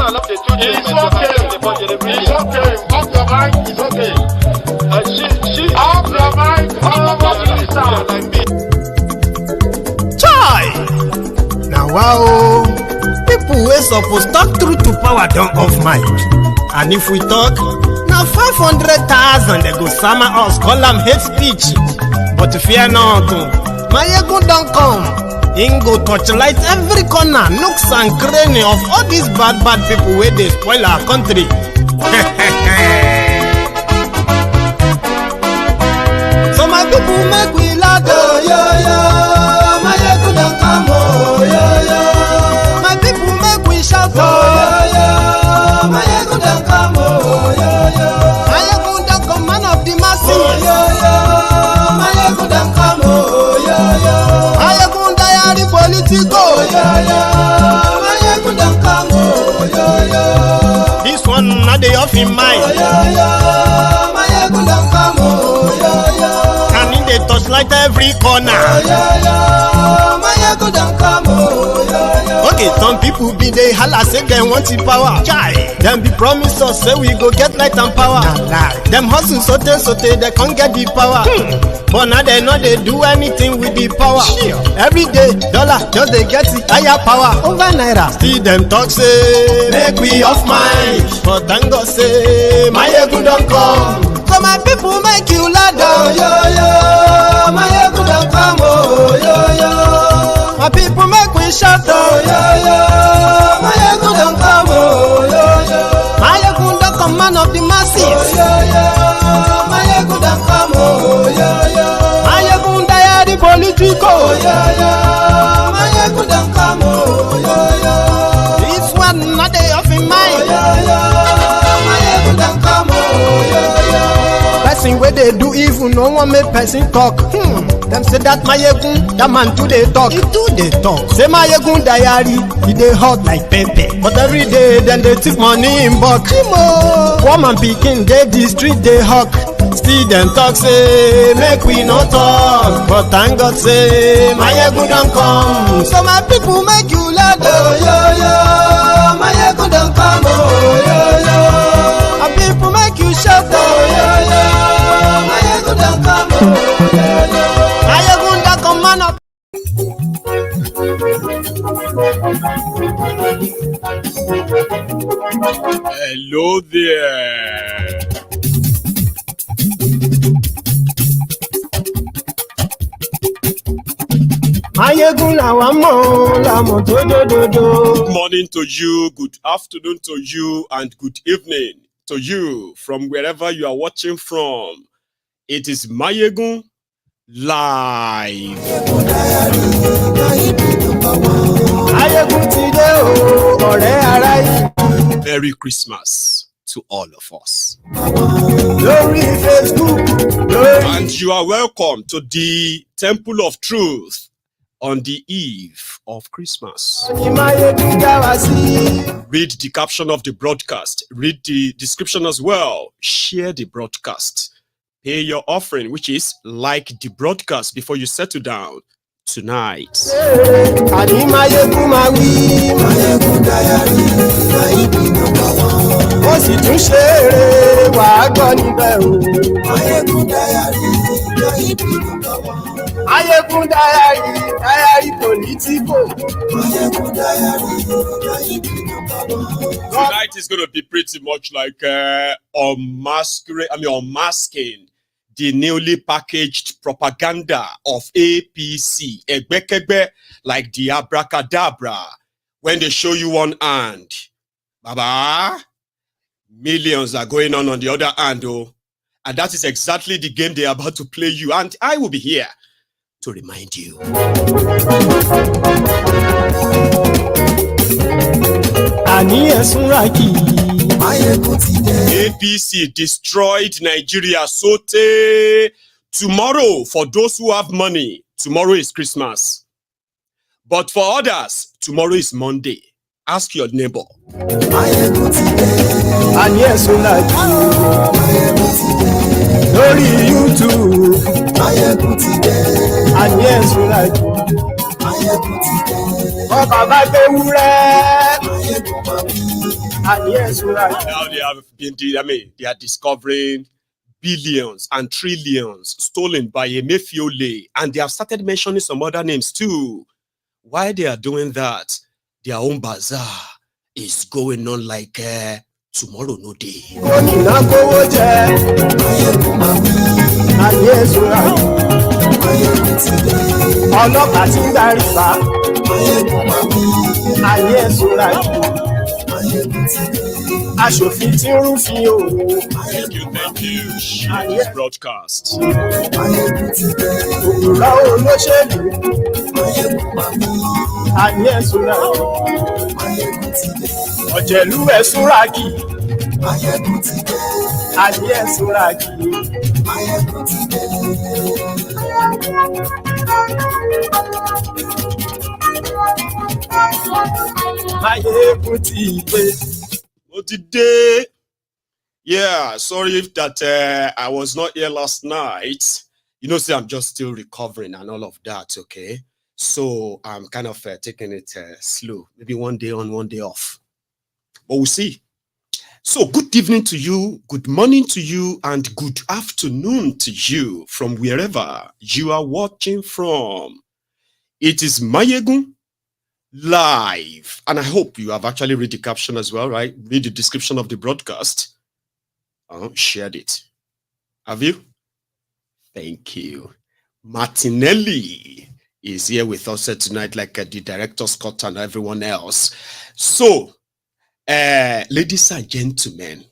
It's okay. Off your mind. It's okay. Off your mind. Chai! Now wow, people wey suppose talk truth to power don't off mic. And if we talk, now 500,000 they go summer us, call them hate speech. But fear not, Maiyegun don't come. Him go torchlight every corner, nooks and cranny of all these bad people where they spoil our country. So my people make we laugh, oh yo yo. Maiyegun don't come, oh yo yo. My people make we shout, oh yo yo. Maiyegun don't come, oh yo yo. Maiyegun don't come, man of the masses, oh yo yo. Maiyegun don't come, oh yo yo. Maiyegun Diary Politico, oh yo yo. Maiyegun don't come, oh yo yo. This one not the off in mind, oh yo yo. Maiyegun don't come, oh yo yo. Can in the touchlight every corner, oh yo yo. Maiyegun don't come, oh yo yo. Okay, some people be they holla say they want the power. Chai, them be promise us say we go get light and power. Them hustle sote they can't get the power. But now they know they do anything with the power. Every day, dollar just they get the higher power over naira. See them talk say make we off mind, but thank God say Maiyegun don't come. So my people make you laugh, oh yo yo. Maiyegun don't come, oh yo yo. My people make we shout, oh yo yo. Maiyegun don't come, oh yo yo. Maiyegun don't come, man of the masses, oh yo yo. Maiyegun don't come, oh yo yo. Maiyegun Diary Politico, oh yo yo. Maiyegun don't come, oh yo yo. This one not they off in mind, oh yo yo. Maiyegun don't come, oh yo yo. Person where they do evil, no one make person talk. Them say that Maiyegun, that man too they talk. He too they talk. Say Maiyegun Diary, he they hot like pepper. But every day then they take money in bulk. Woman picking they the street they hawk. Still them talk say make we no talk. But thank God say Maiyegun don't come. So my people make you laugh, oh yo yo. Maiyegun don't come, oh yo yo. My people make you shout, oh yo yo. Maiyegun don't come, oh yo yo. Maiyegun don't come, man up. Hello there. Maiyegun làwa mọ̀ làmọ̀ tó dòdòdò. Good morning to you, good afternoon to you, and good evening to you from wherever you are watching from. It is Maiyegun live. Maiyegun ti dé o, ọ̀rẹ́ ara yìí. Merry Christmas to all of us. Lórí Facebook, lórí. And you are welcome to the Temple of Truth on the eve of Christmas. Maiyegun dá wa sí. Read the caption of the broadcast. Read the description as well. Share the broadcast. Pay your offering, which is like the broadcast before you settle down tonight. Àní Maiyegun máa wí. Maiyegun Diary, Maiyegun number one. Ó sì tún ṣe eré wàá gbọ́ níbẹ̀ o. Maiyegun Diary, Maiyegun number one. Maiyegun Diary, Diary Politico. Maiyegun Diary, Maiyegun number one. Tonight is going to be pretty much like unmasking the newly packaged propaganda of APC. Egbekegbe, like the abracadabra. When they show you one hand, Baba, millions are going on the other hand, oh. And that is exactly the game they are about to play you. And I will be here to remind you. APC destroyed Nigeria. Sote. Tomorrow, for those who have money, tomorrow is Christmas. But for others, tomorrow is Monday. Ask your neighbor. Lórí YouTube. Ọba bá gbé wúrẹ́. And yes, right. Now they have been, they are discovering billions and trillions stolen by Emefiole, and they have started mentioning some other names too. Why they are doing that? Their own bazaar is going on like tomorrow no day. Thank you. Share this broadcast. Ọ̀jẹ̀lú ẹ̀ súnragì. Ayé ẹ̀ súnragì. Maiyegun ti dé. Ó ti dé. Yeah, sorry if that I was not here last night. You know, see, I'm just still recovering and all of that, okay? So I'm kind of taking it slow. Maybe one day on, one day off. But we'll see. So good evening to you, good morning to you, and good afternoon to you from wherever you are watching from. It is Maiyegun live. And I hope you have actually read the caption as well, right? Read the description of the broadcast. Shared it. Have you? Thank you. Martinelli is here with us tonight, like the director Scott and everyone else. So, ladies and gentlemen,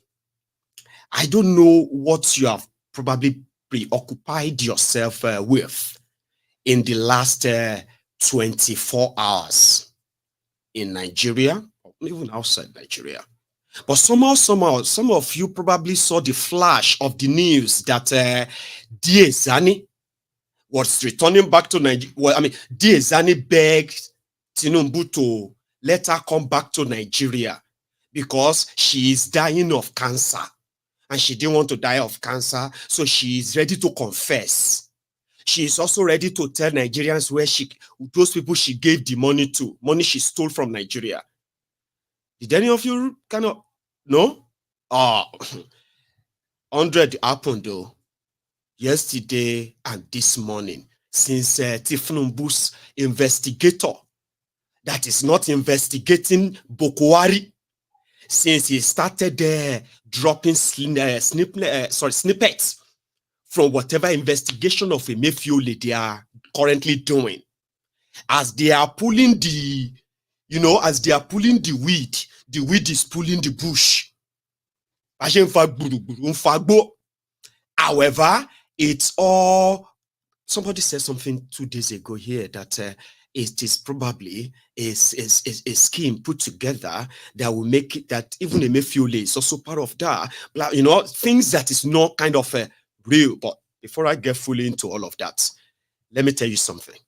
I don't know what you have probably preoccupied yourself with in the last 24 hours in Nigeria, or even outside Nigeria. But somehow, some of you probably saw the flash of the news that Diezani was returning back to Nigeria. Well, I mean, Diezani begged Tinubu to let her come back to Nigeria because she is dying of cancer. And she didn't want to die of cancer, so she is ready to confess. She is also ready to tell Nigerians where those people she gave the money to, money she stole from Nigeria. Did any of you kind of know? 100 happened though. Yesterday and this morning, since Tinubu's investigator that is not investigating Buhari, since he started dropping snippets from whatever investigation of Emefiole they are currently doing, as they are pulling the, as they are pulling the weed is pulling the bush. However, it's all, somebody said something 2 days ago here that it is probably a scheme put together that will make it that even Emefiole is also part of that. Things that is not kind of real. But before I get fully into all of that, let me tell you something.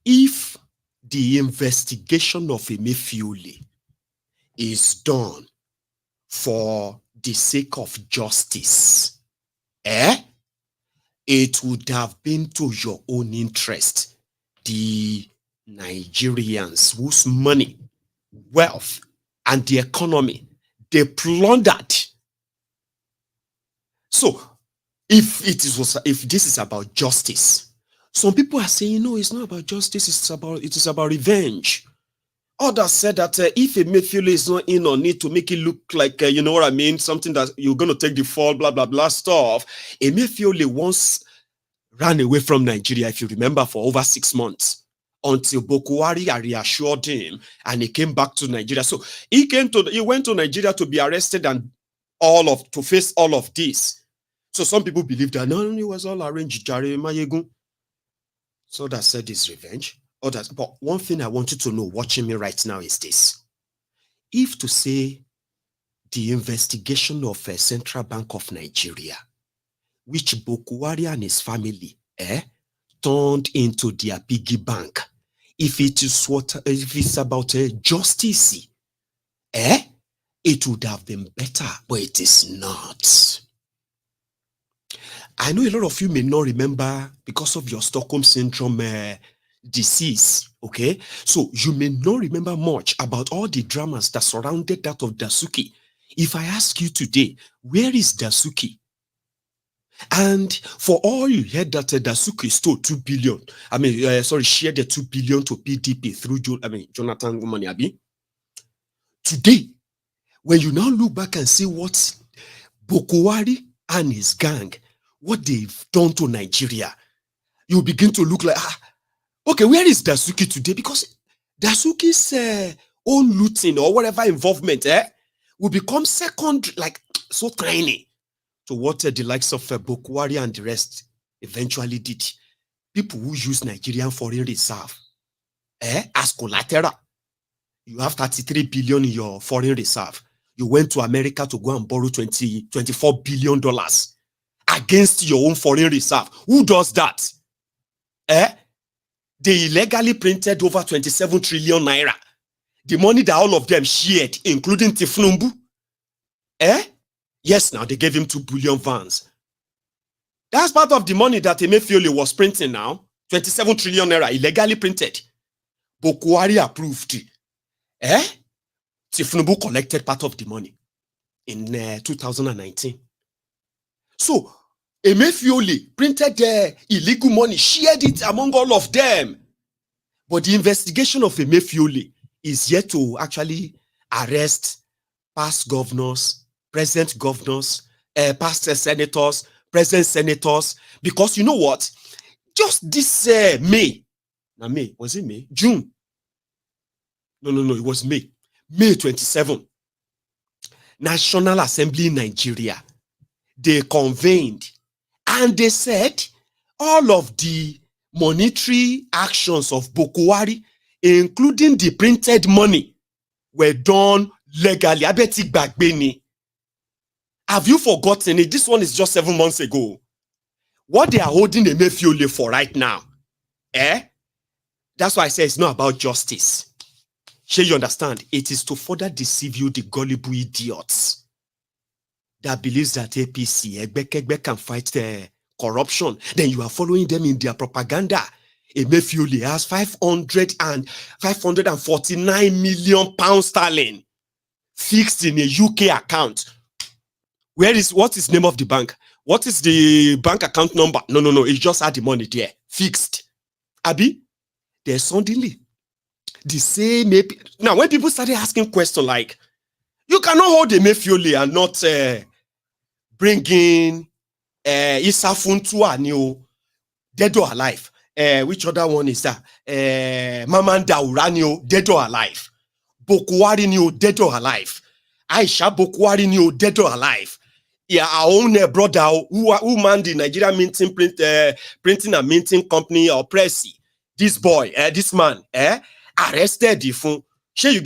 If the investigation of Emefiole is done for the sake of justice, it would have been to your own interest. The Nigerians whose money, wealth, and the economy they plundered. So, if this is about justice, some people are saying no, it's not about justice. It is about revenge. Others said that if Emefiole is not in on it to make it look like you know what I mean, something that you're going to take the fall, blah blah blah stuff. Emefiole once ran away from Nigeria, if you remember, for over 6 months until Buhari reassured him and he came back to Nigeria. So he went to Nigeria to be arrested and to face all of this. So some people believe that no, it was all arranged, Maiyegun. So that said it's revenge. Others, but one thing I want you to know watching me right now is this. If to say the investigation of Central Bank of Nigeria, which Buhari and his family turned into their piggy bank, if it's about justice, it would have been better, but it is not. I know a lot of you may not remember because of your Stockholm syndrome deceased. Okay, so you may not remember much about all the dramas that surrounded that of Dasuki. If I ask you today, where is Dasuki? And for all you heard that Dasuki stole 2 billion, shared the 2 billion to PDP through Jonathan Womaniabi. Today, when you now look back and see what Buhari and his gang, what they've done to Nigeria, you begin to look like, okay, where is Dasuki today? Because Dasuki's own looting or whatever involvement will become second, like so tiny to what the likes of Buhari and the rest eventually did. People who use Nigerian foreign reserve as collateral. You have 33 billion in your foreign reserve. You went to America to go and borrow $24 billion against your own foreign reserve. Who does that? They illegally printed over 27 trillion naira. The money that all of them shared, including Tinubu. Yes, now they gave him 2 billion vans. That's part of the money that Emefiole was printing now. 27 trillion naira illegally printed. Buhari approved. Tinubu collected part of the money in 2019. So, Emefiole printed the illegal money, shared it among all of them. But the investigation of Emefiole is yet to actually arrest past governors, present governors, past senators, present senators. Because you know what? Just this May. Now May, was it May? June. No, it was May. May 27. National Assembly in Nigeria. They convened and they said all of the monetary actions of Buhari, including the printed money, were done legally. Have you forgotten it? This one is just 7 months ago. What they are holding Emefiole for right now, that's why I say it's not about justice. Sure, you understand? It is to further deceive you, the gullible idiots that believes that APC, Egbekegbe, can fight corruption. Then you are following them in their propaganda. Emefiole has 549 million pounds sterling fixed in a UK account. What is the name of the bank? What is the bank account number? No. It just had the money there. Fixed. Abi, there's suddenly the same. Now, when people started asking questions like, you cannot hold Emefiole and not bring in Issa Funtua, dead or alive. Which other one is that? Mamanda Uranio, dead or alive. Buhari, dead or alive. Aisha Buhari, dead or alive. Yeah, our own brother who manned the Nigerian printing and minting company or Pressy. This boy, this man, arrested the phone. Sure, you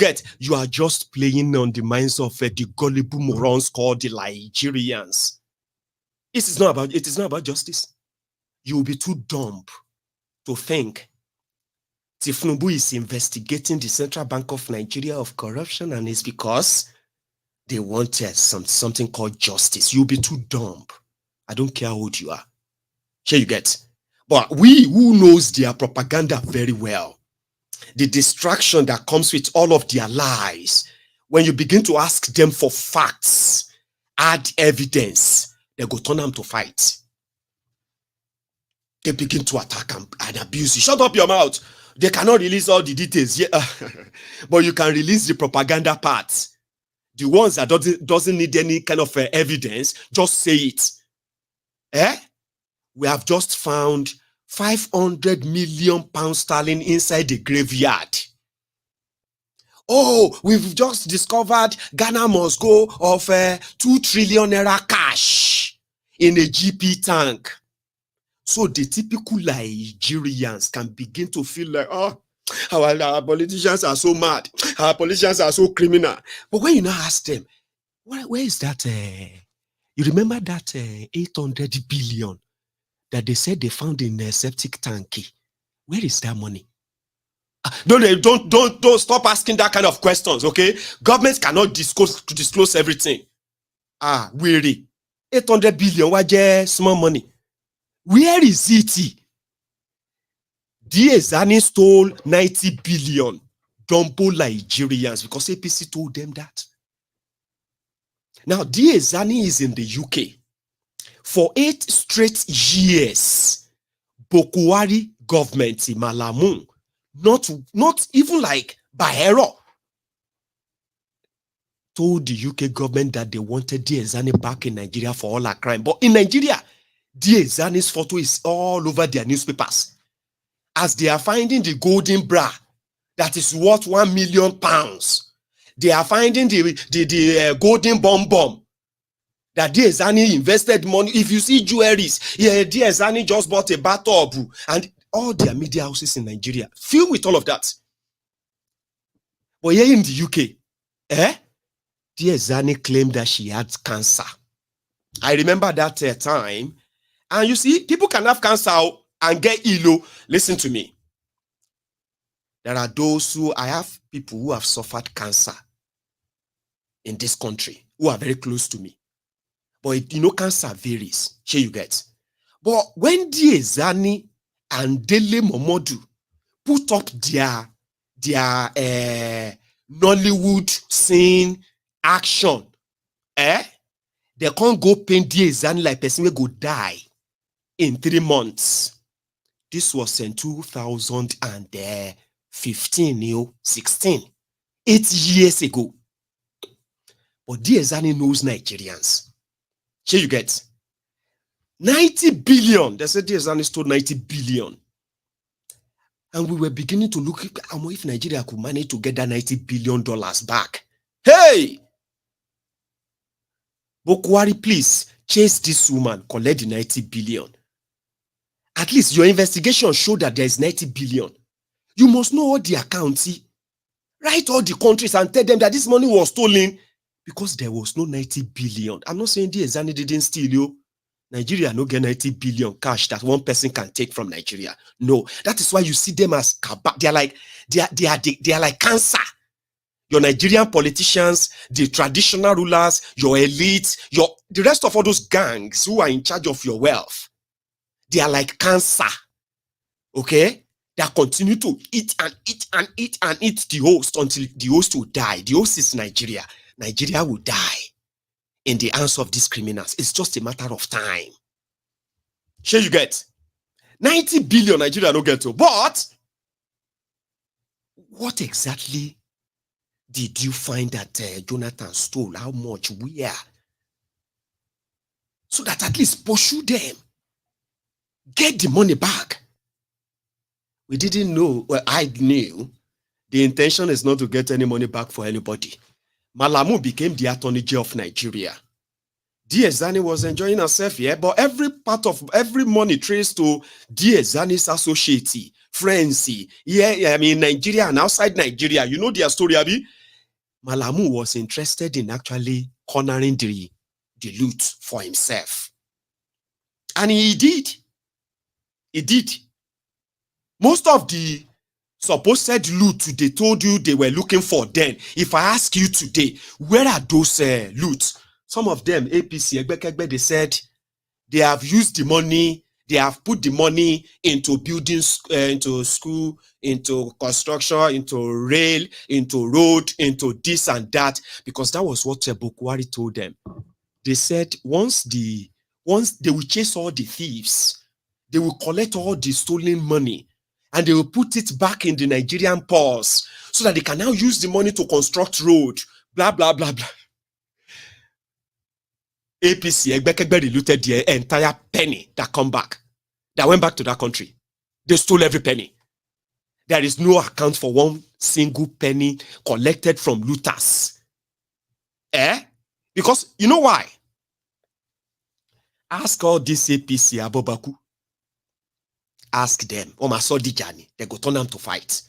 are just playing on the minds of the gullible morons called the Nigerians. It is not about justice. You will be too dumb to think Tinubu is investigating the Central Bank of Nigeria of corruption, and it's because they wanted something called justice. You'll be too dumb. I don't care how old you are. Sure, you get. But we who knows their propaganda very well, the distraction that comes with all of their lies, when you begin to ask them for facts, add evidence, they go turn them to fight. They begin to attack and abuse you. Shut up your mouth. They cannot release all the details. Yeah. But you can release the propaganda parts. The ones that doesn't need any kind of evidence, just say it. We have just found 500 million pounds sterling inside the graveyard. Oh, we've just discovered Ghana must go of 2 trillion naira cash in a GP tank. So the typical Nigerians can begin to feel like, oh, our politicians are so mad. Our politicians are so criminal. But when you now ask them, where is that? You remember that 800 billion that they said they found in a septic tank? Where is that money? Don't stop asking that kind of questions, okay? Governments cannot disclose everything. Weary. 800 billion, what small money? Where is it? Diezani stole 90 billion. Dumbo Nigerians, because APC told them that. Now, Diezani is in the UK. For 8 straight years, Buhari government in Malamu, not even like by error, told the UK government that they wanted Diezani back in Nigeria for all her crime. But in Nigeria, Diezani's photo is all over their newspapers. As they are finding the golden bra that is worth £1 million. They are finding the golden bomb that Diezani invested money. If you see jewelries, yeah, Diezani just bought a bathtub, and all their media houses in Nigeria filled with all of that. But here in the UK, Diezani claimed that she had cancer. I remember that time. And you see, people can have cancer and get ill. Listen to me. There are those I have people who have suffered cancer in this country who are very close to me. But you know, cancer varies. Here you get. But when Diezani and Dele Momodu put up their Nollywood scene action, they can't go paint Diezani like person will go die in 3 months. This was in 2015, 16, 8 years ago. But Diezani knows Nigerians. Here you get 90 billion. They said Diezani stole 90 billion. And we were beginning to look if Nigeria could manage to get that $90 billion back. Hey! Buhari, please chase this woman, collect the 90 billion. At least your investigation showed that there is 90 billion. You must know all the accounts. Write all the countries and tell them that this money was stolen because there was no 90 billion. I'm not saying Diezani didn't steal you. Nigeria no get 90 billion cash that one person can take from Nigeria. No, that is why you see them as they are like cancer. Your Nigerian politicians, the traditional rulers, your elites, the rest of all those gangs who are in charge of your wealth. They are like cancer. Okay? They continue to eat and eat and eat and eat the host until the host will die. The host is Nigeria. Nigeria will die in the hands of these criminals. It's just a matter of time. Here you get 90 billion Nigeria no get to. But what exactly did you find that Jonathan stole? How much? Where? So that at least pursue them. Get the money back. We didn't know. Well, I knew the intention is not to get any money back for anybody. Malamu became the Attorney General of Nigeria. Diezani was enjoying herself here, but every money traced to Diezani's associates, friends, Nigeria and outside Nigeria. You know their story, Abi? Malamu was interested in actually cornering the loot for himself. And he did. He did. Most of the supposed loot they told you they were looking for then, if I ask you today, where are those loots? Some of them, APC, they said they have used the money, they have put the money into buildings, into school, into construction, into rail, into road, into this and that, because that was what Buhari told them. They said once they will chase all the thieves, they will collect all the stolen money, and they will put it back in the Nigerian purse so that they can now use the money to construct road, blah, blah, blah, blah. APC, looted the entire penny that went back to that country. They stole every penny. There is no account for one single penny collected from looters. Because you know why? Ask all this APC Abobaku. Ask them, Diezani, they go turn them to fight.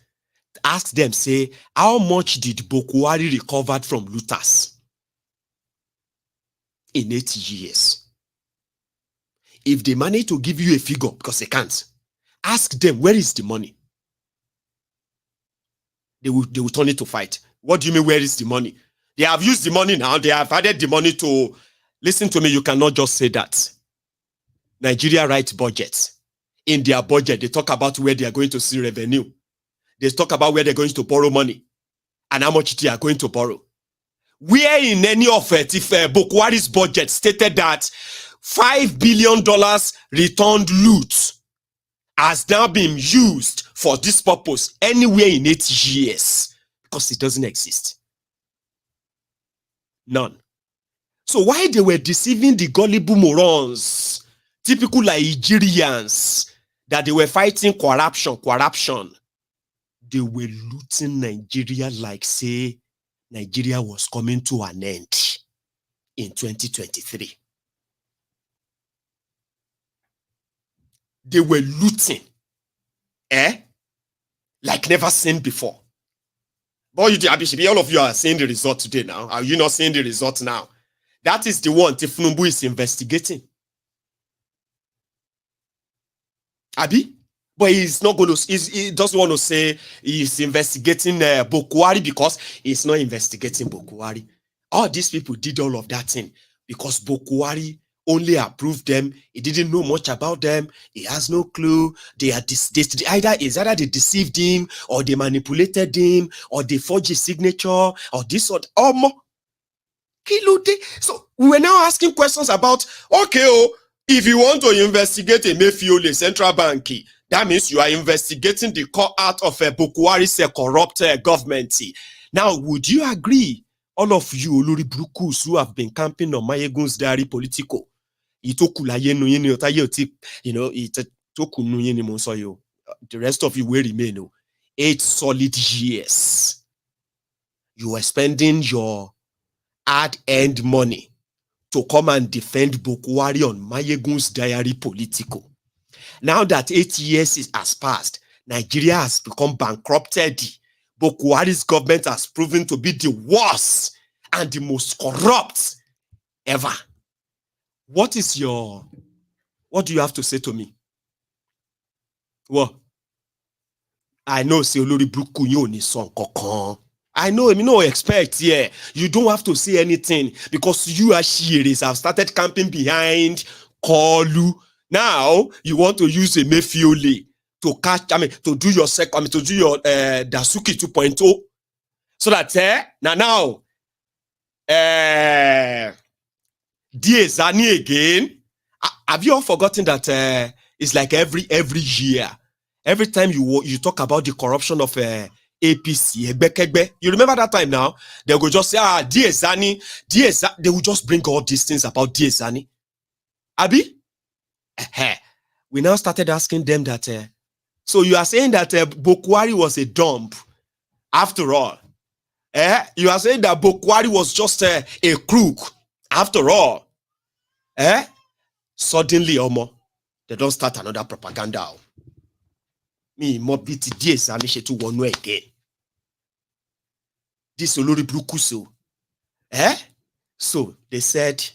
Ask them, say, how much did Buhari recovered from looters in 8 years? If they manage to give you a figure, because they can't, ask them, where is the money? They will turn it to fight. What do you mean, where is the money? They have used the money now. They have added the money to... Listen to me, you cannot just say that. Nigeria writes budgets. in their budget, they talk about where they are going to see revenue. They talk about where they're going to borrow money and how much they are going to borrow. Where in any of it, if Buhari's budget stated that $5 billion returned loot has now been used for this purpose anywhere in 8 years, because it doesn't exist. None. So why they were deceiving the gullible morons, typical Nigerians, that they were fighting corruption, they were looting Nigeria like, say, Nigeria was coming to an end in 2023. They were looting, like never seen before. But you, all of you are seeing the result today now. Are you not seeing the result now? That is the one Tinubu is investigating. Abi? But he's not going to, he doesn't want to say he's investigating Buhari, because he's not investigating Buhari. All these people did all of that thing because Buhari only approved them. He didn't know much about them. He has no clue. They are either they deceived him, or they manipulated him, or they forged his signature, or this or more. So we were now asking questions about, okay, if you want to investigate Emefiole central bank, that means you are investigating the core art of Buhari's corrupt government. Now, would you agree, all of you Olori Brukus who have been camping on MaiyegunSDiary Politico, the rest of you will remain 8 solid years. You are spending your hard-earned money to come and defend Buhari on MaiyegunSDiary Politico. Now that 8 years has passed, Nigeria has become bankrupted. Buhari's government has proven to be the worst and the most corrupt ever. What do you have to say to me? Well, I know say Olori Bruku yo ni son kokon. I know, no expect, yeah. You don't have to say anything because you as Shiris have started camping behind Kolu. Now you want to use Emefiole to catch, to do your Dasuki 2.0, so that now Diezani again. Have you all forgotten that it's like every year, every time you talk about the corruption of APC, you remember that time now? They will just say, Diezani. They will just bring all these things about Diezani. Abi? We now started asking them that, so you are saying that Buhari was a dump after all. You are saying that Buhari was just a crook after all. Suddenly, they don't start another propaganda. Me, more beat Diezani she to one way again. This Olori Brukuso. So they said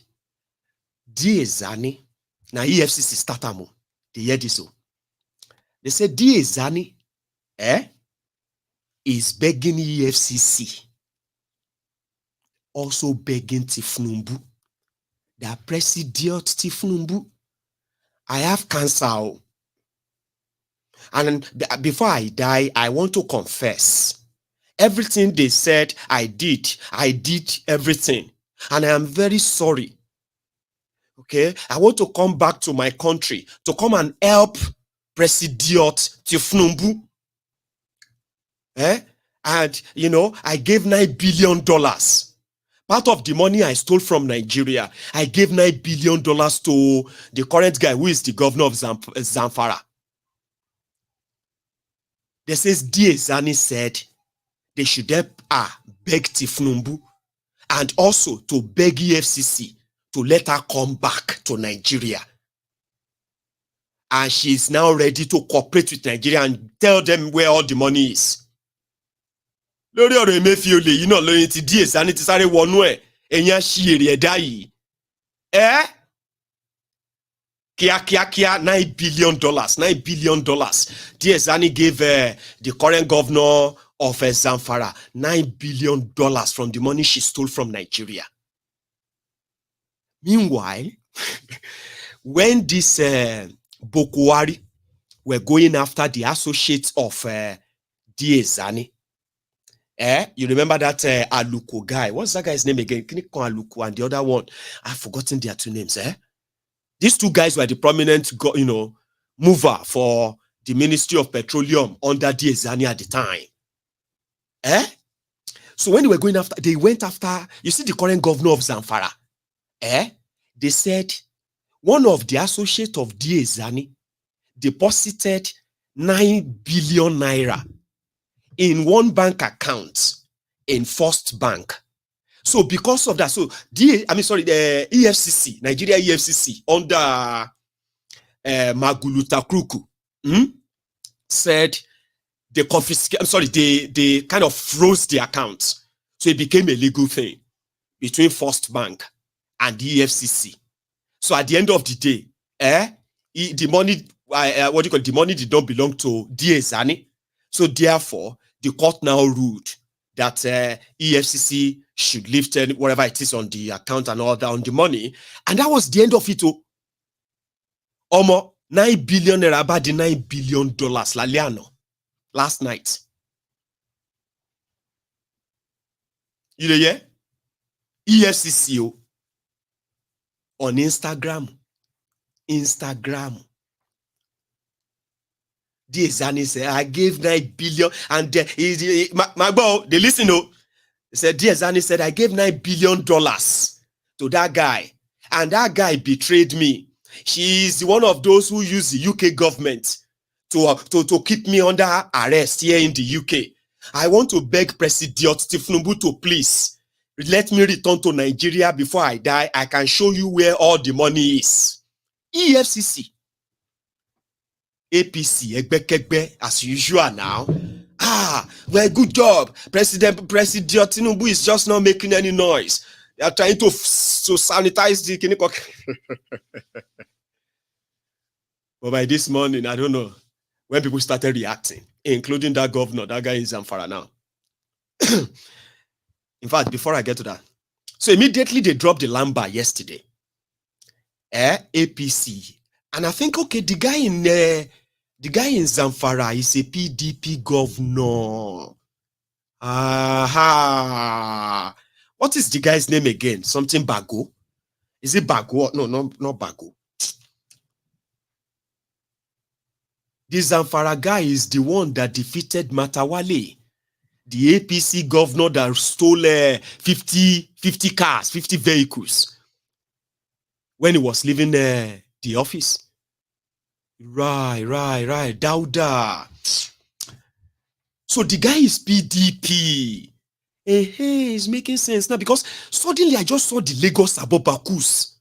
Diezani. Now EFCC startamo. They hear this. They said Diezani is begging EFCC. Also begging Tinubu. The President Tinubu. I have cancer. And before I die, I want to confess. Everything they said, I did everything. And I am very sorry. Okay, I want to come back to my country to come and help President Tinubu. And I gave $9 billion. Part of the money I stole from Nigeria, I gave $9 billion to the current guy who is the governor of Zamfara. They says Diezani said they should help beg Tinubu and also to beg EFCC to let her come back to Nigeria. And she's now ready to cooperate with Nigeria and tell them where all the money is. Lórí ọ̀rọ̀ Emefiole, you know, lórí ti Diezani ti sáré wọnú ẹ̀, ẹ̀yàn ṣiyèrè ẹ̀dá yìí. Kia, $9 billion. Diezani gave the current governor of Zamfara $9 billion from the money she stole from Nigeria. Meanwhile, when this Buhari were going after the associates of Diezani. You remember that Aluko guy? What's that guy's name again? Aluko and the other one. I've forgotten their two names. These two guys were the prominent, mover for the Ministry of Petroleum under Diezani at the time. So when they were going after, they went after, you see the current governor of Zamfara. They said one of the associates of Diezani deposited 9 billion naira in one bank account in First Bank. So because of that, the EFCC, Nigeria EFCC under Maguluta Kruku said they confiscated, they kind of froze the account. So it became a legal thing between First Bank and the EFCC. So at the end of the day, the money, the money did not belong to Diezani. So therefore, the court now ruled that EFCC should lift whatever it is on the account and all that on the money. And that was the end of it. Almost 9 billion naira, about the $9 billion last night. You know, yeah? EFCC on Instagram. Diezani said, I gave 9 billion. And my boy, they listen. He said, Diezani said, I gave $9 billion to that guy. And that guy betrayed me. He is one of those who use the UK government to keep me under arrest here in the UK. I want to beg President Tinubu to please let me return to Nigeria before I die. I can show you where all the money is. EFCC. APC, Egbekegbe, as usual now. Well, good job. President Tinubu is just not making any noise. They are trying to sanitize the clinical. But by this morning, I don't know when people started reacting, including that governor, that guy in Zamfara now. In fact, before I get to that, so immediately they dropped the Lamba yesterday. APC. And I think, okay, the guy in Zamfara is a PDP governor. What is the guy's name again? Something Bago? Is it Bago? No, not Bago. This Zamfara guy is the one that defeated Matawale, the APC governor that stole 50 cars, 50 vehicles when he was leaving the office. Right. Dauda. So the guy is PDP. It's making sense now because suddenly I just saw the Lagos Abobakus.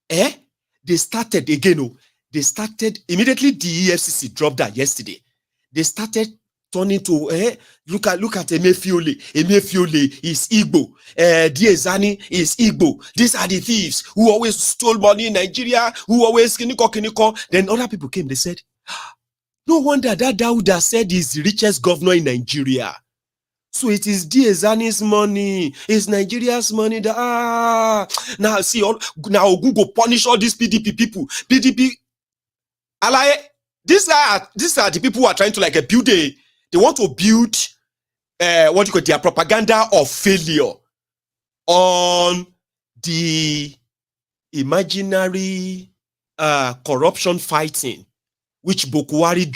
They started again. They started immediately. The EFCC dropped that yesterday. They started turning to look at Emefiole. Emefiole is Igbo. Diezani is Igbo. These are the thieves who always stole money in Nigeria, who always kiniko. Then other people came, they said, no wonder that Dauda said he's the richest governor in Nigeria. So it is Diezani's money, it's Nigeria's money. Now see, now Google punish all these PDP people. PDP, these are the people who are trying to build they want to build their propaganda of failure on the imaginary corruption fighting which Buhari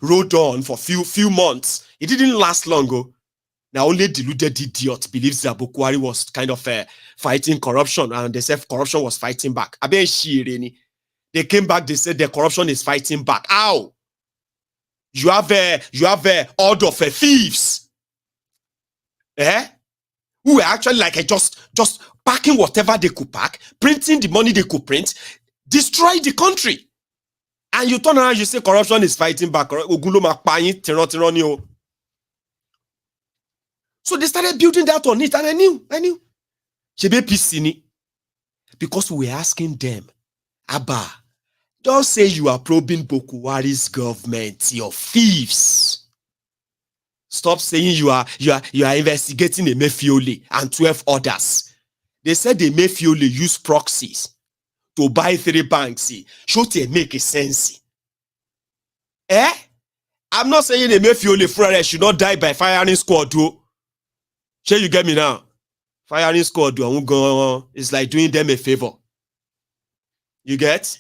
rode on for few months. It didn't last long. Now only deluded idiot believes that Buhari was kind of fighting corruption and they said corruption was fighting back. They came back, they said the corruption is fighting back. Ow! You have a order of thieves. Who were actually just packing whatever they could pack, printing the money they could print, destroy the country. And you turn around, you say corruption is fighting back. So they started building that on it, and I knew. Because we were asking them, Abba, don't say you are probing Buhari's government, you're thieves. Stop saying you are investigating Emefiole and 12 others. They said Emefiole use proxies to buy 3 banks. Should they make a sense? Eh? I'm not saying Emefiole Frere should not die by firing squad. Sure, you get me now? Firing squad is like doing them a favor. You get?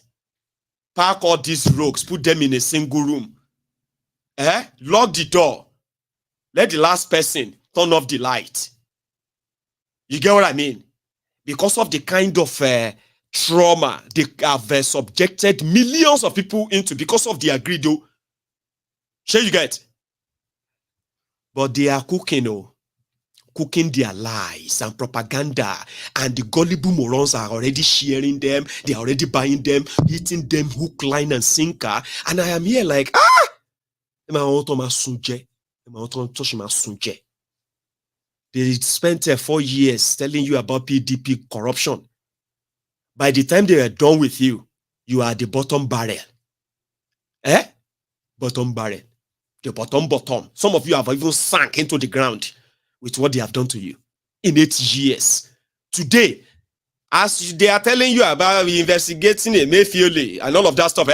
Park all these rogues, put them in a single room. Lock the door. Let the last person turn off the light. You get what I mean? Because of the kind of trauma they have subjected millions of people into because of the agreed. Sure you get? But they are cooking their lies and propaganda, and the gullible morons are already sharing them. They are already buying them, hitting them hook, line, and sinker. And I am here like, they spent 4 years telling you about PDP corruption. By the time they are done with you, you are the bottom barrel. Bottom barrel. The bottom. Some of you have even sunk into the ground with what they have done to you in 8 years. Today, as they are telling you about investigating Emefiole and all of that stuff,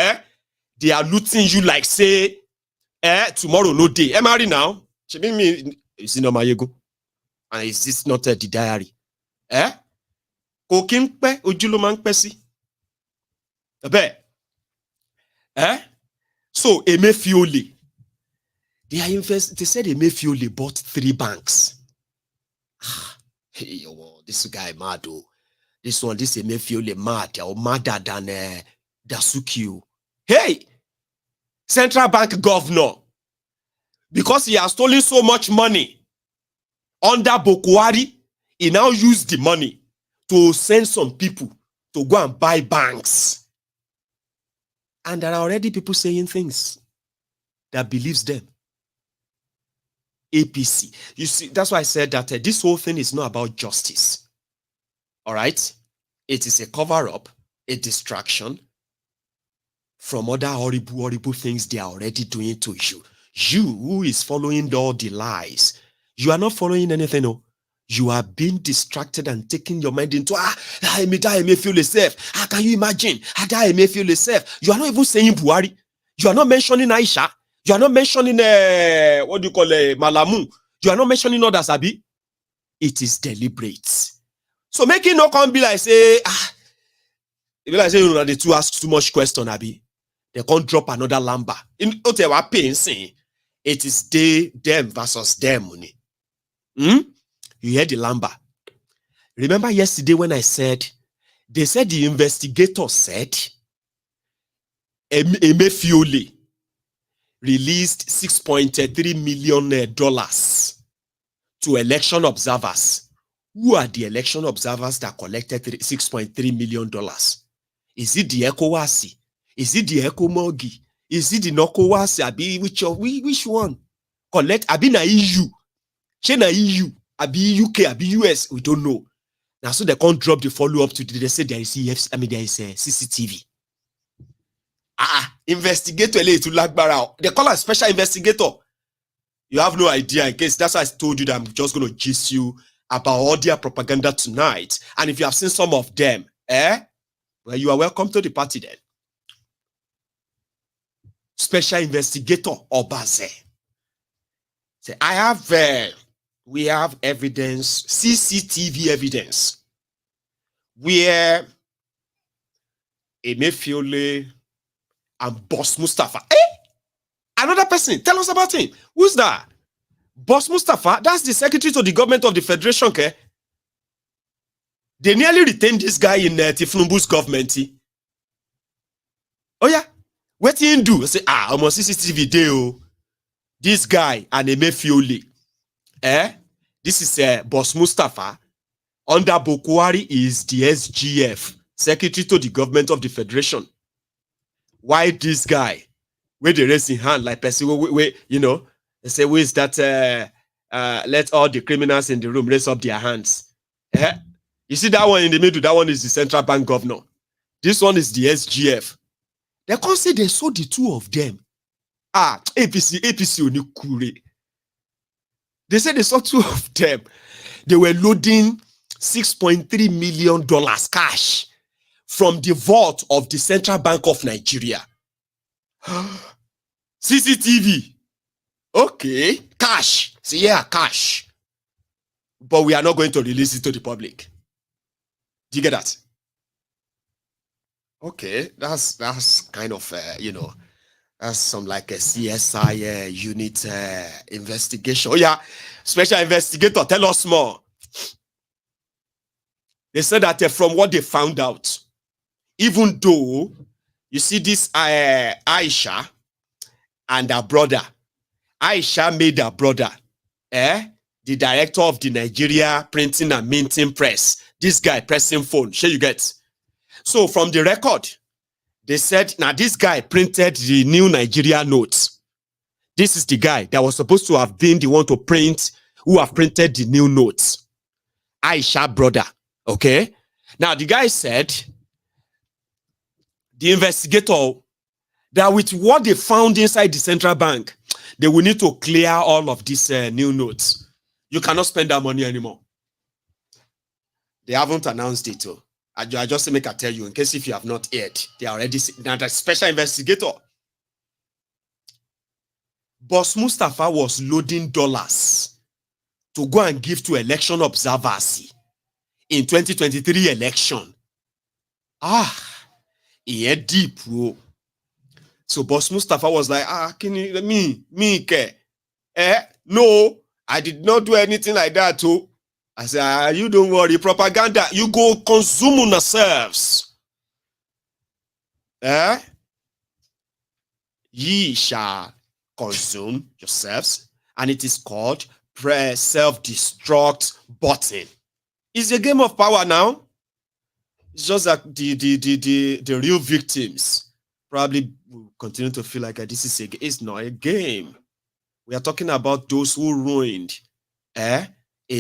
they are looting you like, say, tomorrow no day. Am I ready now? Is it not Maiyegun? And is this not the diary? Kokimpe ojulomang pesi. So Emefiole, they said Emefiole bought 3 banks. Hey, this guy mad. This Emefiole mad or madder than Dasuki. Hey, central bank governor, because he has stolen so much money under Buhari, he now used the money to send some people to go and buy banks. And there are already people saying things that believes them. APC. You see, that's why I said that this whole thing is not about justice. All right? It is a cover-up, a distraction from other horrible things they are already doing to you. You who is following all the lies, you are not following anything. No. You are being distracted and taking your mind into, Emefiole self. How can you imagine? Emefiole self. You are not even saying Buhari. You are not mentioning Aisha. You are not mentioning, what do you call Malamu. You are not mentioning others, Abi. It is deliberate. So making no come be like, say, be like, say, the two ask too much question, Abi. They can't drop another number. In Otewa pain, saying, it is them versus them. You hear the number. Remember yesterday when I said, they said the investigator said, Emefiole released $6.3 million to election observers. Who are the election observers that collected $6.3 million? Is it the ECOWAS? Is it the ECOMOGI? Is it the NOCOWAS? Which one? Collect? Abi na EU. Che na EU. Abi UK. Abi US. We don't know. Now, so they can't drop the follow-up to they say there is CCTV. Investigator to Lagbara. They call a special investigator. You have no idea. In case that's why I told you that I'm just going to gist you about all their propaganda tonight. And if you have seen some of them, well, you are welcome to the party then. Special investigator Obaze. Say, we have evidence, CCTV evidence, where Emefiole and Boss Mustafa. Another person. Tell us about him. Who's that? Boss Mustafa. That's the secretary to the government of the federation. Okay? They nearly retained this guy in Tinubu's government. Oh yeah. What did he do? Say, almost CCTV video. This guy and Emefiole. This is Boss Mustafa. Under Buhari is the SGF, secretary to the government of the federation. Why this guy? Where they raise in hand like person, you know, they say, where is that? Let all the criminals in the room raise up their hands. You see that one in the middle? That one is the central bank governor. This one is the SGF. They can't say they saw the two of them. APC Onikure. They said they saw two of them. They were loading $6.3 million cash from the vault of the Central Bank of Nigeria. CCTV. Okay, cash. See, yeah, cash. But we are not going to release it to the public. Do you get that? Okay, that's kind of that's some like a CSI unit investigation. Oh yeah, special investigator, tell us more. They said that from what they found out, even though you see this Aisha and her brother, Aisha made her brother, the director of the Nigeria printing and minting press. This guy pressing phone, sure you get. So from the record, they said, now this guy printed the new Nigeria notes. This is the guy that was supposed to have been the one to print, who have printed the new notes. Aisha brother, okay? Now the guy said, the investigator, that with what they found inside the central bank, they will need to clear all of these new notes. You cannot spend that money anymore. They haven't announced it too. I just make I tell you, in case if you have not heard, they are already now the special investigator. Boss Mustafa was loading dollars to go and give to election observers in 2023 election. He had deep, bro. So Boss Mustafa was like, can you me care? No, I did not do anything like that too. I said, you don't worry, propaganda, you go consume yourselves. Ye shall consume yourselves, and it is called press self-destruct button. It's a game of power now. It's just that the real victims probably will continue to feel like this is it's not a game. We are talking about those who ruined $1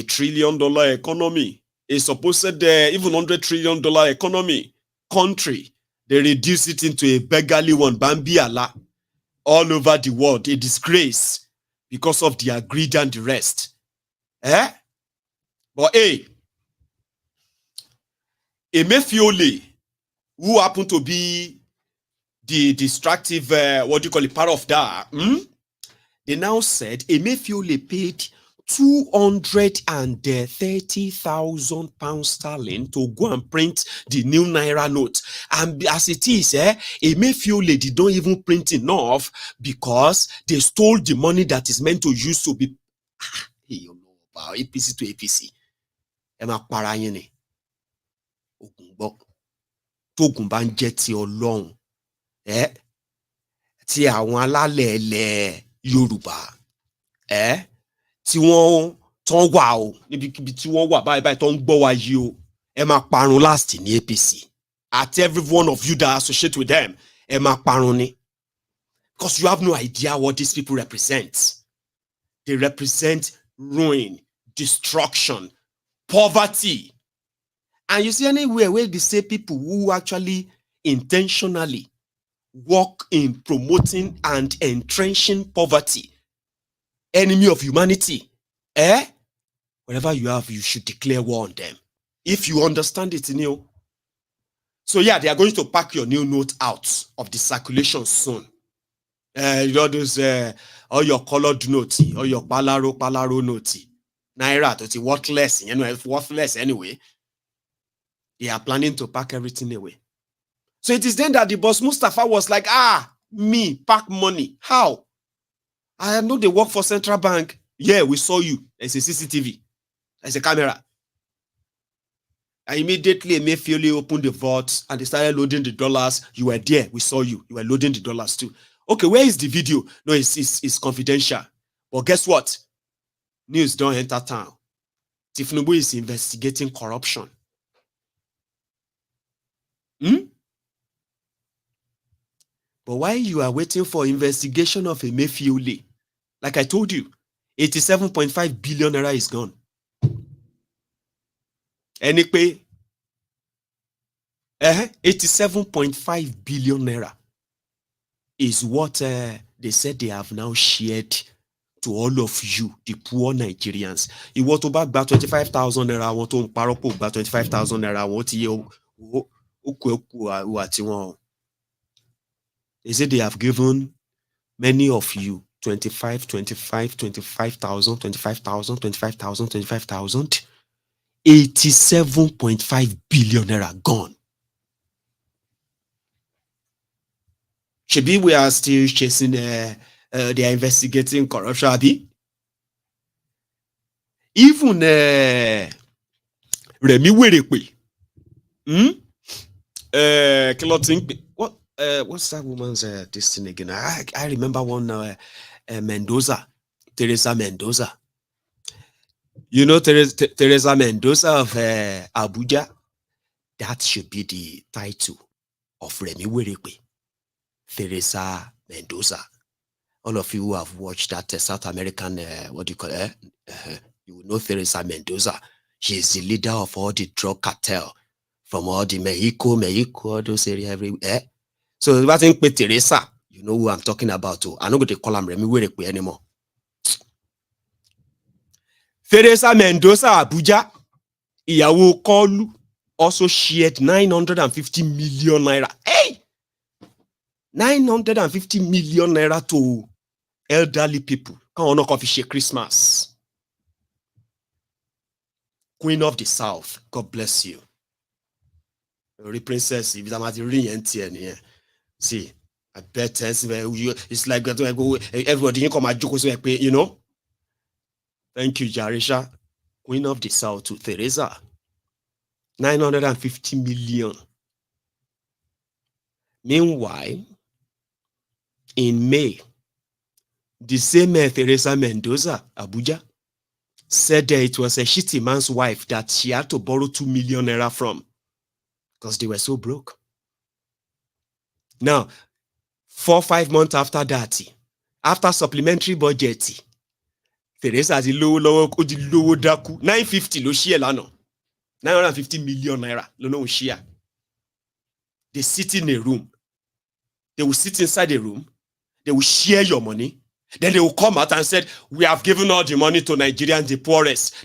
trillion economy, a supposed even $100 trillion economy country. They reduce it into a beggarly one, Bambi Allah, all over the world, a disgrace because of their greed and the rest. But hey, Emefiole, who happened to be the destructive, part of that, they now said Emefiole paid £230,000 to go and print the new Naira note. And as it is, Emefiole did not even print enough because they stole the money that is meant to use to be you know about APC to APC. Emma Parayene Togun ban jẹ́ ti Ọlọ́run, ti àwọn alálẹ̀ẹ́lẹ̀ Yorùbá, tí wọ́n tán wà o níbikíbi tí wọ́n wà báyìí tó ń gbọ́ wa yìí o, ẹ máa parun last ní APC. At every one of you that associate with them, ẹ máa parun ni. Because you have no idea what these people represent. They represent ruin, destruction, poverty. And you see anywhere where they say people who actually intentionally work in promoting and entrenching poverty, enemy of humanity, whatever you have, you should declare war on them. If you understand it, new. So yeah, they are going to pack your new note out of the circulation soon. You know those all your colored notes, or your palaro notes, Naira, it's worthless, worthless anyway. They are planning to pack everything away. So it is then that the boss Mustafa was like, me, pack money. How? I know they work for Central Bank. Yeah, we saw you. There's a CCTV. There's a camera. I immediately Emefiole opened the vault and they started loading the dollars. You were there. We saw you. You were loading the dollars too. Okay, where is the video? No, it's confidential. But guess what? News don't enter town. Tinubu is investigating corruption. But while you are waiting for investigation of Emefiole, like I told you, 87.5 billion naira is gone. Any pay? 87.5 billion naira is what they said they have now shared to all of you, the poor Nigerians. You want to back 25,000 naira, want to paroko back 25,000 naira, what you they say they have given Many of you, 25, 25, 25,000, 25,000, 25,000, 25,000, 87.5 billion naira gone. Should we are still chasing, they are investigating corruption, Abi? Even Remi Werekwe, what's that woman's this thing again? I remember one Mendoza, Teresa Mendoza. You know Teresa Mendoza of Abuja? That should be the title of Remi Werekwe. Teresa Mendoza. All of you who have watched that South American, what do you call it? You will know Teresa Mendoza. She is the leader of all the drug cartel from all the Mexico, all those areas everywhere. So I think with Teresa, you know who I'm talking about. Too. I'm not going to call him Remi Werekwe anymore. Teresa Mendoza Abuja, Iyawo Kolu also shared 950 million naira. Hey! 950 million naira to elderly people. Can't knock off share Christmas. Queen of the South, God bless you. Princess, if I'm at the ring, see, I bet it's like everybody come and joke, you know. Thank you, Jarisha. Queen of the South to Teresa. 950 million. Meanwhile, in May, the same Teresa Mendoza, Abuja, said that it was a shitty man's wife that she had to borrow 2 million naira from because they were so broke. Now, 4 or 5 months after that, after supplementary budget, Teresa has the low daku 950 lo share lano 950 million naira no share. They sit in a room. They will sit inside the room. They will share your money. Then they will come out and said, we have given all the money to Nigerians, the poorest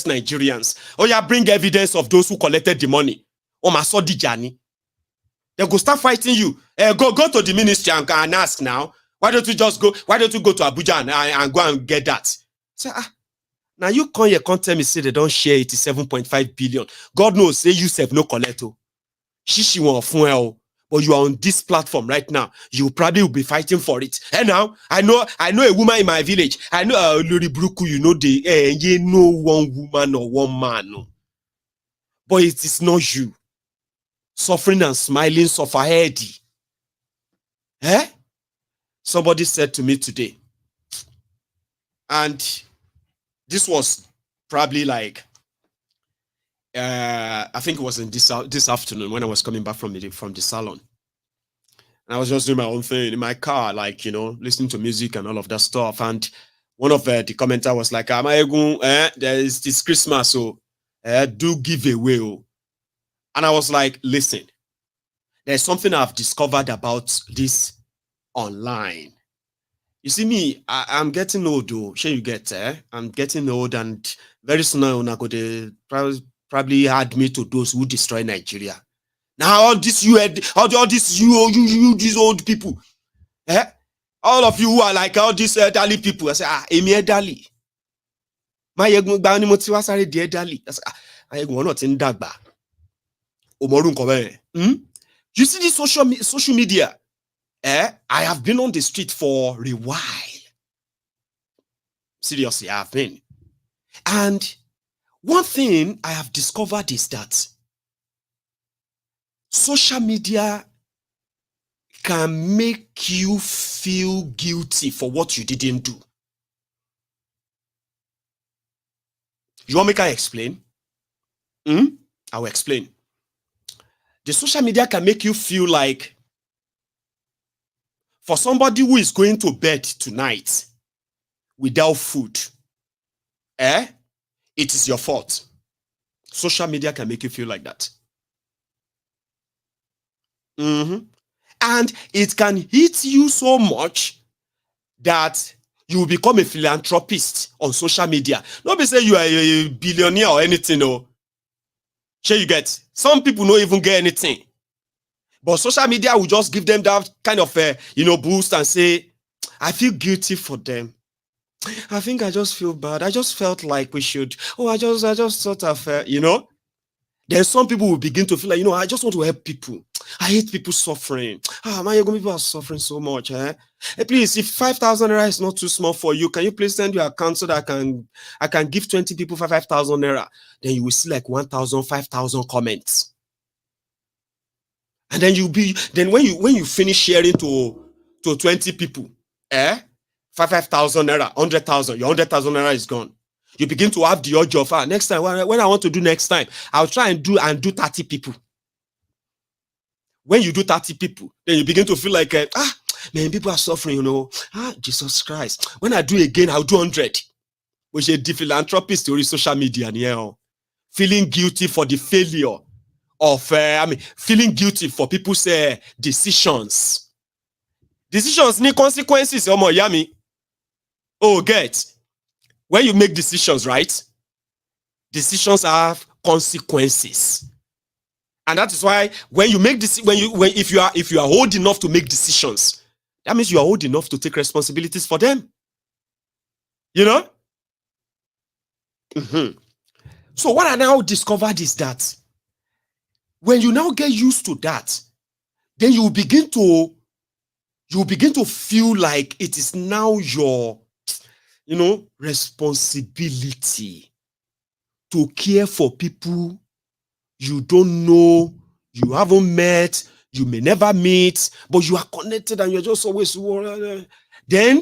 Nigerians. Oh yeah, bring evidence of those who collected the money. Oh my so Diezanni. They go start fighting you. Go to the ministry and ask now. Why don't you just go? Why don't you go to Abuja and go and get that? Say, now you come here, can't tell me say they don't share 87.5 billion. God knows, say you have no collecto. Shishi won't fuel. But you are on this platform right now. You probably will be fighting for it. And now I know a woman in my village. I know Lori Bruku, you know you know one woman or one man. No. But it is not you. Suffering and smiling, suffer heady. Somebody said to me today, and this was probably like I think it was in this afternoon when I was coming back from the salon. And I was just doing my own thing in my car, like, you know, listening to music and all of that stuff. And one of the commenters was like, Maiyegun, there is this Christmas, so do give away. And I was like, listen, there's something I've discovered about this online. You see me, I'm getting old, though. Sure you get, I'm getting old, and very soon I'm going to probably add me to those who destroy Nigeria. Now all this these old people, all of you who are like all these elderly people, I say, Emi elderly. Maiyegun gba ni mo ti wa sare di elderly. Maiyegun not in dagba. Omorun ko be. You see this social media? I have been on the street for a while. Seriously, I have been. And one thing I have discovered is that social media can make you feel guilty for what you didn't do. You want me to explain? I will explain. The social media can make you feel like for somebody who is going to bed tonight without food, it is your fault. Social media can make you feel like that. And it can hit you so much that you will become a philanthropist on social media. Not be say you are a billionaire or anything, no. Sure you get. Some people don't even get anything. But social media will just give them that kind of boost and say, I feel guilty for them. I think I just feel bad. I just felt like we should. Oh, I just sort of, Then some people will begin to feel like, I just want to help people. I hate people suffering. Maiyegun, people are suffering so much. Hey, please, if 5,000 naira is not too small for you, can you please send your account so that I can give 20 people for 5,000 naira? Then you will see like 1,000, 5,000 comments. And then when you finish sharing to 20 people, 5,000 naira, 100,000, your 100,000 naira is gone. You begin to have the urge of, next time, when I want to do next time, I'll try and do 30 people. When you do 30 people, then you begin to feel like, man, people are suffering, Jesus Christ. When I do again, I'll do 100. Which is the philanthropy story, social media, feeling guilty for the failure of, feeling guilty for people's decisions. Decisions need consequences, yummy. Oh, get. When you make decisions, right? Decisions have consequences. And that is why when you make this, if you are old enough to make decisions, that means you are old enough to take responsibilities for them. So what I now discovered is that when you now get used to that, then you begin to feel like it is now your responsibility to care for people you don't know, you haven't met, you may never meet, but you are connected and you're just always worried. Then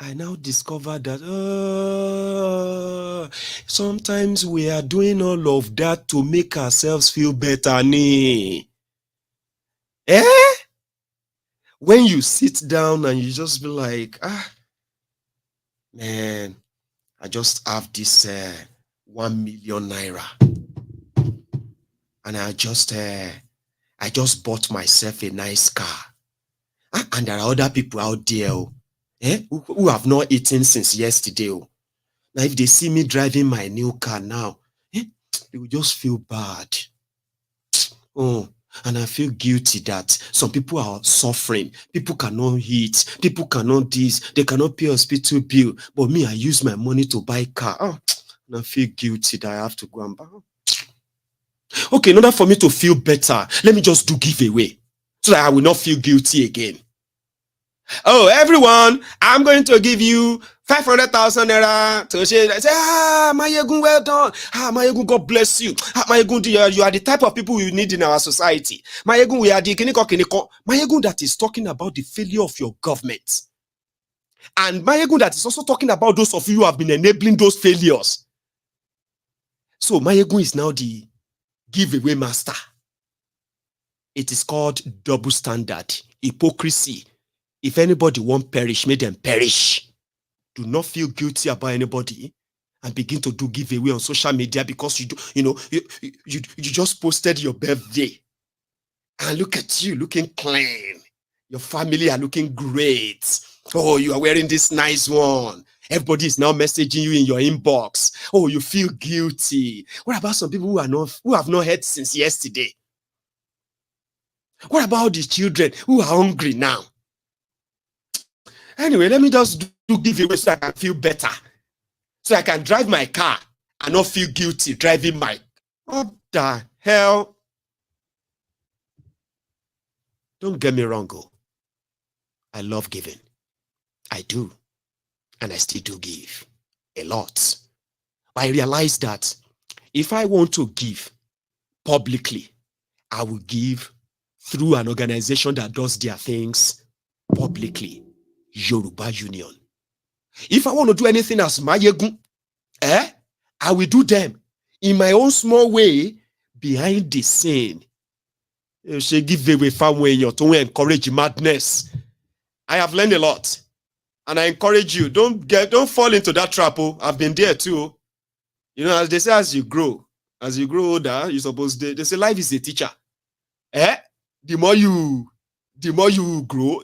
I now discover that sometimes we are doing all of that to make ourselves feel better. When you sit down and you just be like, man, I just have this 1 million naira. And I just bought myself a nice car. And there are other people out there who have not eaten since yesterday. Now, if they see me driving my new car now, they will just feel bad. And I feel guilty that some people are suffering. People cannot eat. People cannot this. They cannot pay hospital bill. But me, I use my money to buy car. And I feel guilty that I have to go and buy. Okay, in order for me to feel better, let me just do giveaway so that I will not feel guilty again. Oh, everyone, I'm going to give you 500,000 naira to say, Maiyegun, well done. Maiyegun, God bless you. Maiyegun, you are the type of people we need in our society. Maiyegun, we are the kiniko. Maiyegun that is talking about the failure of your government. And Maiyegun that is also talking about those of you who have been enabling those failures. So Maiyegun is now the giveaway master. It is called double standard, hypocrisy. If anybody won't perish, make them perish. Do not feel guilty about anybody and begin to do giveaway on social media because you just posted your birthday. And look at you looking clean. Your family are looking great. Oh, you are wearing this nice one. Everybody is now messaging you in your inbox. Oh, you feel guilty. What about some people who have not had since yesterday? What about the children who are hungry now? Anyway, let me just do giveaway so I can feel better. So I can drive my car and not feel guilty driving my... What the hell? Don't get me wrong, I love giving. I do. And I still do give a lot. But I realize that if I want to give publicly, I will give through an organization that does their things publicly. Yoruba Union. If I want to do anything as Maiyegun, I will do them in my own small way behind the scene. She give away farm way to encourage madness. I have learned a lot. And I encourage you, don't fall into that trap. I've been there too. As they say, as you grow older, you're supposed to, they say life is a teacher. The more you grow, the more you grow,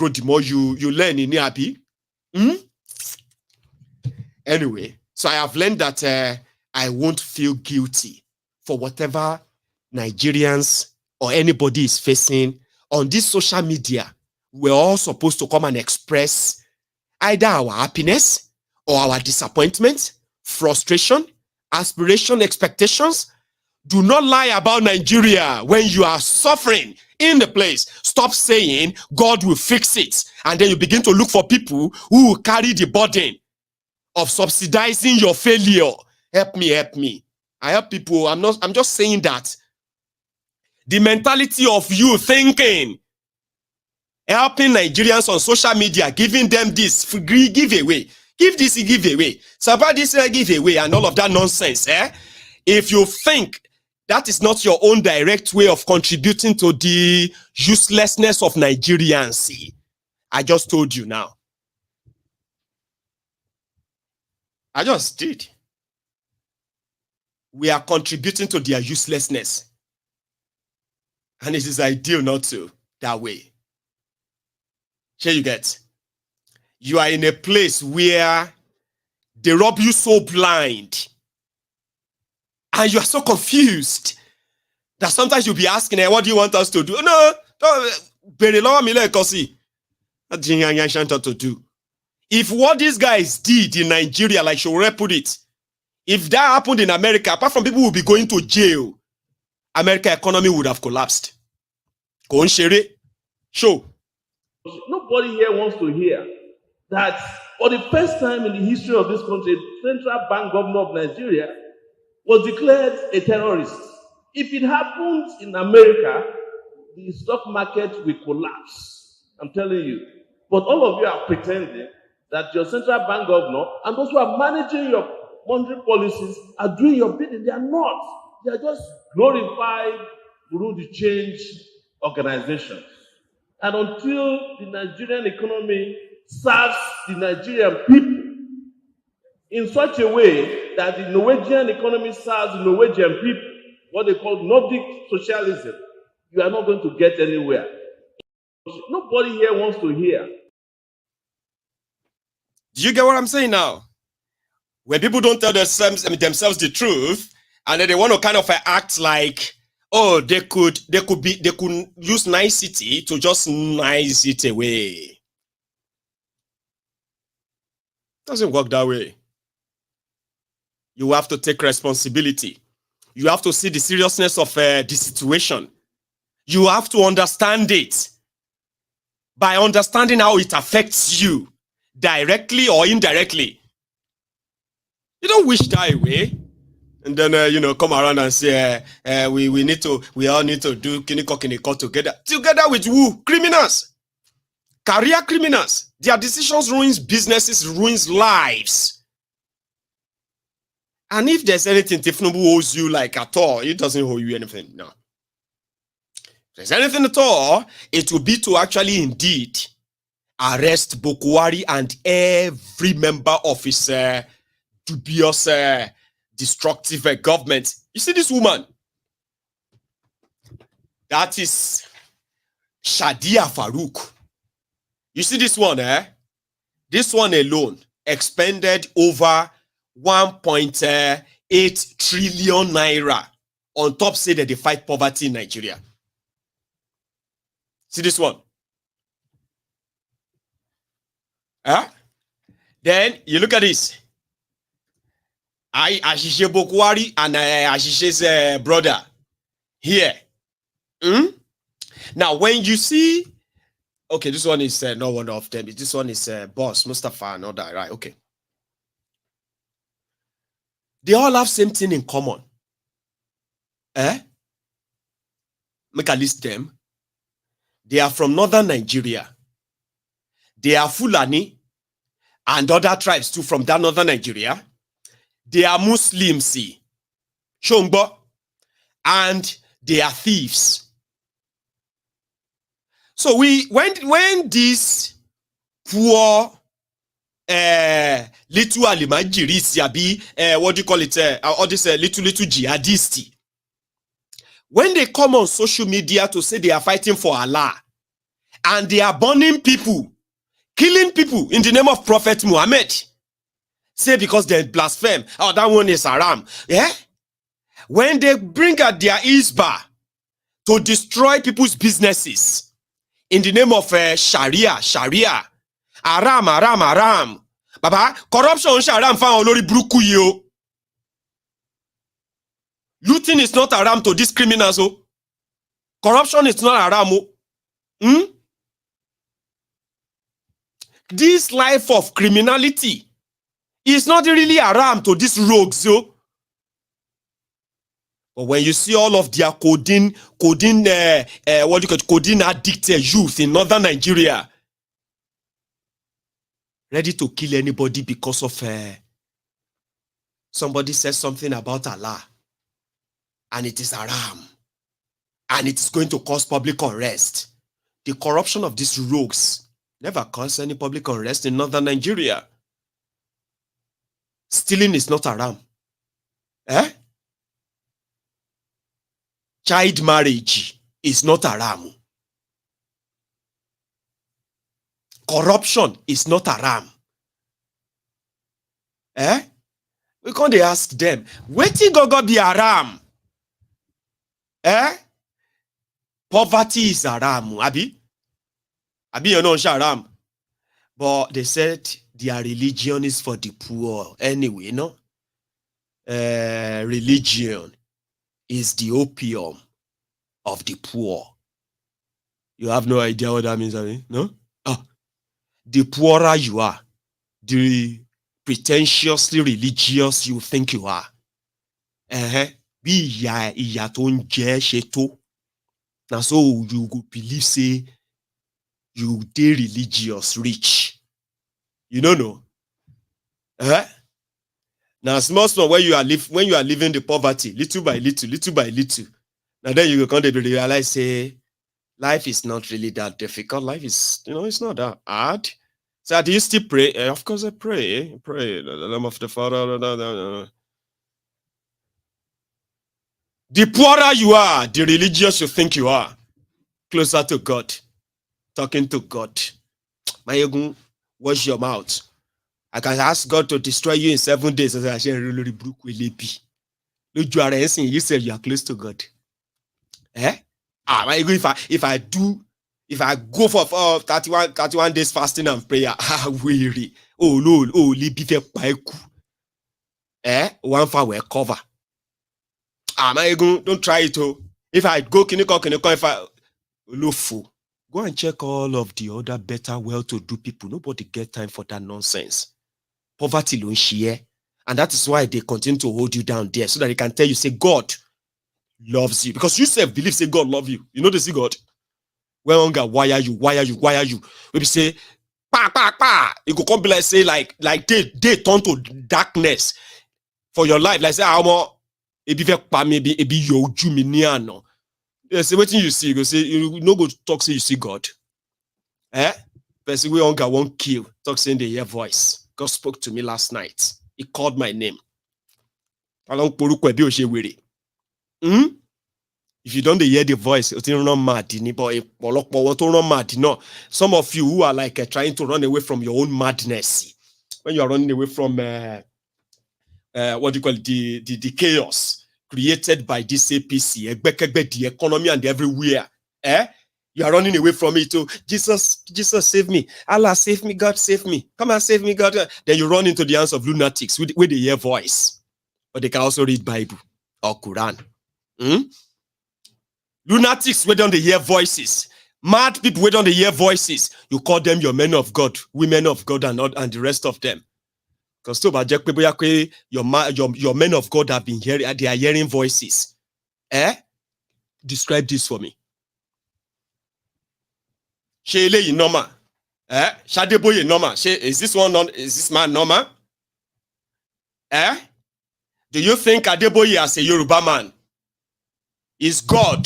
the more you learn in happy. Anyway, so I have learned that I won't feel guilty for whatever Nigerians or anybody is facing on this social media, we're all supposed to come and express either our happiness or our disappointment, frustration, aspiration, expectations. Do not lie about Nigeria when you are suffering in the place. Stop saying God will fix it. And then you begin to look for people who will carry the burden of subsidizing your failure. Help me, help me. I help people. I'm just saying that the mentality of you thinking, helping Nigerians on social media, giving them this free giveaway, give this giveaway, support this giveaway, and all of that nonsense. If you think that is not your own direct way of contributing to the uselessness of Nigerians, see, I just told you now. I just did. We are contributing to their uselessness. And it is ideal not to that way. Here you get. You are in a place where they rub you so blind. And you are so confused that sometimes you'll be asking, what do you want us to do? No, to do. If what these guys did in Nigeria, like Charade put it, if that happened in America, apart from people who will be going to jail, American economy would have collapsed. Go on, Shere. Show. Nobody here wants to hear that for the first time in the history of this country, Central Bank Governor of Nigeria was declared a terrorist. If it happened in America, the stock market will collapse. I'm telling you. But all of you are pretending that your central bank governor and those who are managing your monetary policies are doing your bidding. They are not. They are just glorified through the change organizations. And until the Nigerian economy serves the Nigerian people in such a way that the Norwegian economy serves the Norwegian people, what they call Nordic socialism, you are not going to get anywhere. Nobody here wants to hear. Do you get what I'm saying now? When people don't tell themselves the truth, and then they want to kind of act like, oh, they could use nicety to just nice it away. Doesn't work that way. You have to take responsibility. You have to see the seriousness of the situation. You have to understand it. By understanding how it affects you, directly or indirectly. You don't wish that away. And then, come around and say, we all need to do kiniko together. Together with who? Criminals. Career criminals. Their decisions ruins businesses, ruins lives. And if there's anything Tinubu owes you like at all, it doesn't owe you anything. No. If there's anything at all, it will be to actually indeed arrest Buhari and every member of his dubious, destructive government. You see this woman? That is Shadia Farouk. You see this one, This one alone expended over 1.8 trillion naira on top say that they fight poverty in Nigeria. See this one? Then you look at this. Ashishe Buhari and Ashishe's brother here. Now, when you see, okay, this one is not one of them. This one is Boss Mustafa and all that, right? Okay. They all have same thing in common. Make a list them. They are from northern Nigeria. They are Fulani and other tribes too from that northern Nigeria. They are Muslims, Shongbo, and they are thieves. So when this poor little alimajiri, what do you call it? All this little jihadisti, when they come on social media to say they are fighting for Allah, and they are burning people, killing people in the name of Prophet Muhammad, say because they blaspheme, oh, that one is haram. Yeah? When they bring out their isba to destroy people's businesses, in the name of Sharia. Haram. Baba, corruption haram fan olori buruku yo. Looting is not haram to these criminals. Oh. Corruption is not haram. Oh. This life of criminality is not really haram to these rogues. Oh. But when you see all of their codeine addicted youth in northern Nigeria, ready to kill anybody because of somebody says something about Allah, and it is haram, and it is going to cause public unrest. The corruption of these rogues never caused any public unrest in northern Nigeria. Stealing is not haram. Child marriage is not haram. Corruption is not haram. We can't ask them, wetin go be haram? Poverty is haram, abi you know haram. But they said their religion is for the poor. Anyway, no? Religion is the opium of the poor. You have no idea what that means, abi? No? The poorer you are, the pretentiously religious you think you are. Be iya to nje sheto. Now so you go believe say you dey religious rich. You don't know. Now small when you are living the poverty, little by little. Now then you go come to realize say life is not really that difficult. Life is, it's not that hard. So do you still pray? Of course I pray. Pray. The name of the Father. The poorer you are, the religious you think you are, closer to God, talking to God. Maiyegun, wash your mouth. I can ask God to destroy you in 7 days. You said you are close to God. If I go for 31 days fasting and prayer, weary. Oh Lord, one for we cover. Don't try it. If I go if I go and check all of the other better well-to-do people. Nobody get time for that nonsense. Poverty don't share. And that is why they continue to hold you down there, so that they can tell you, say, God loves you. Because you self believe, say, God love you. You know they see God. When hunger, why are you? We say, pa. It could come be like, say, like they turn to darkness for your life. Like, say, maybe you no. Say, what you see? You go say, you no go talk, say you see God. Person we hunger won't kill. Talk saying they hear voice. God spoke to me last night. He called my name. If you don't hear the voice, it's not mad. But some of you who are like trying to run away from your own madness, when you are running away from what do you call it, the chaos created by this APC, the economy and everywhere, you are running away from it. Oh, Jesus save me. Allah save me. God save me. Come and save me, God. Then you run into the hands of lunatics with the hear voice. But they can also read Bible or Quran. Lunatics wait on the hear voices. Mad people wait on the hear voices. You call them your men of God, women of God, and the rest of them. Because your men of God have been hearing, they are hearing voices. Describe this for me. Shele normal. Shadeboye normal. Is this man normal? Do you think Adeboye as a Yoruba man is God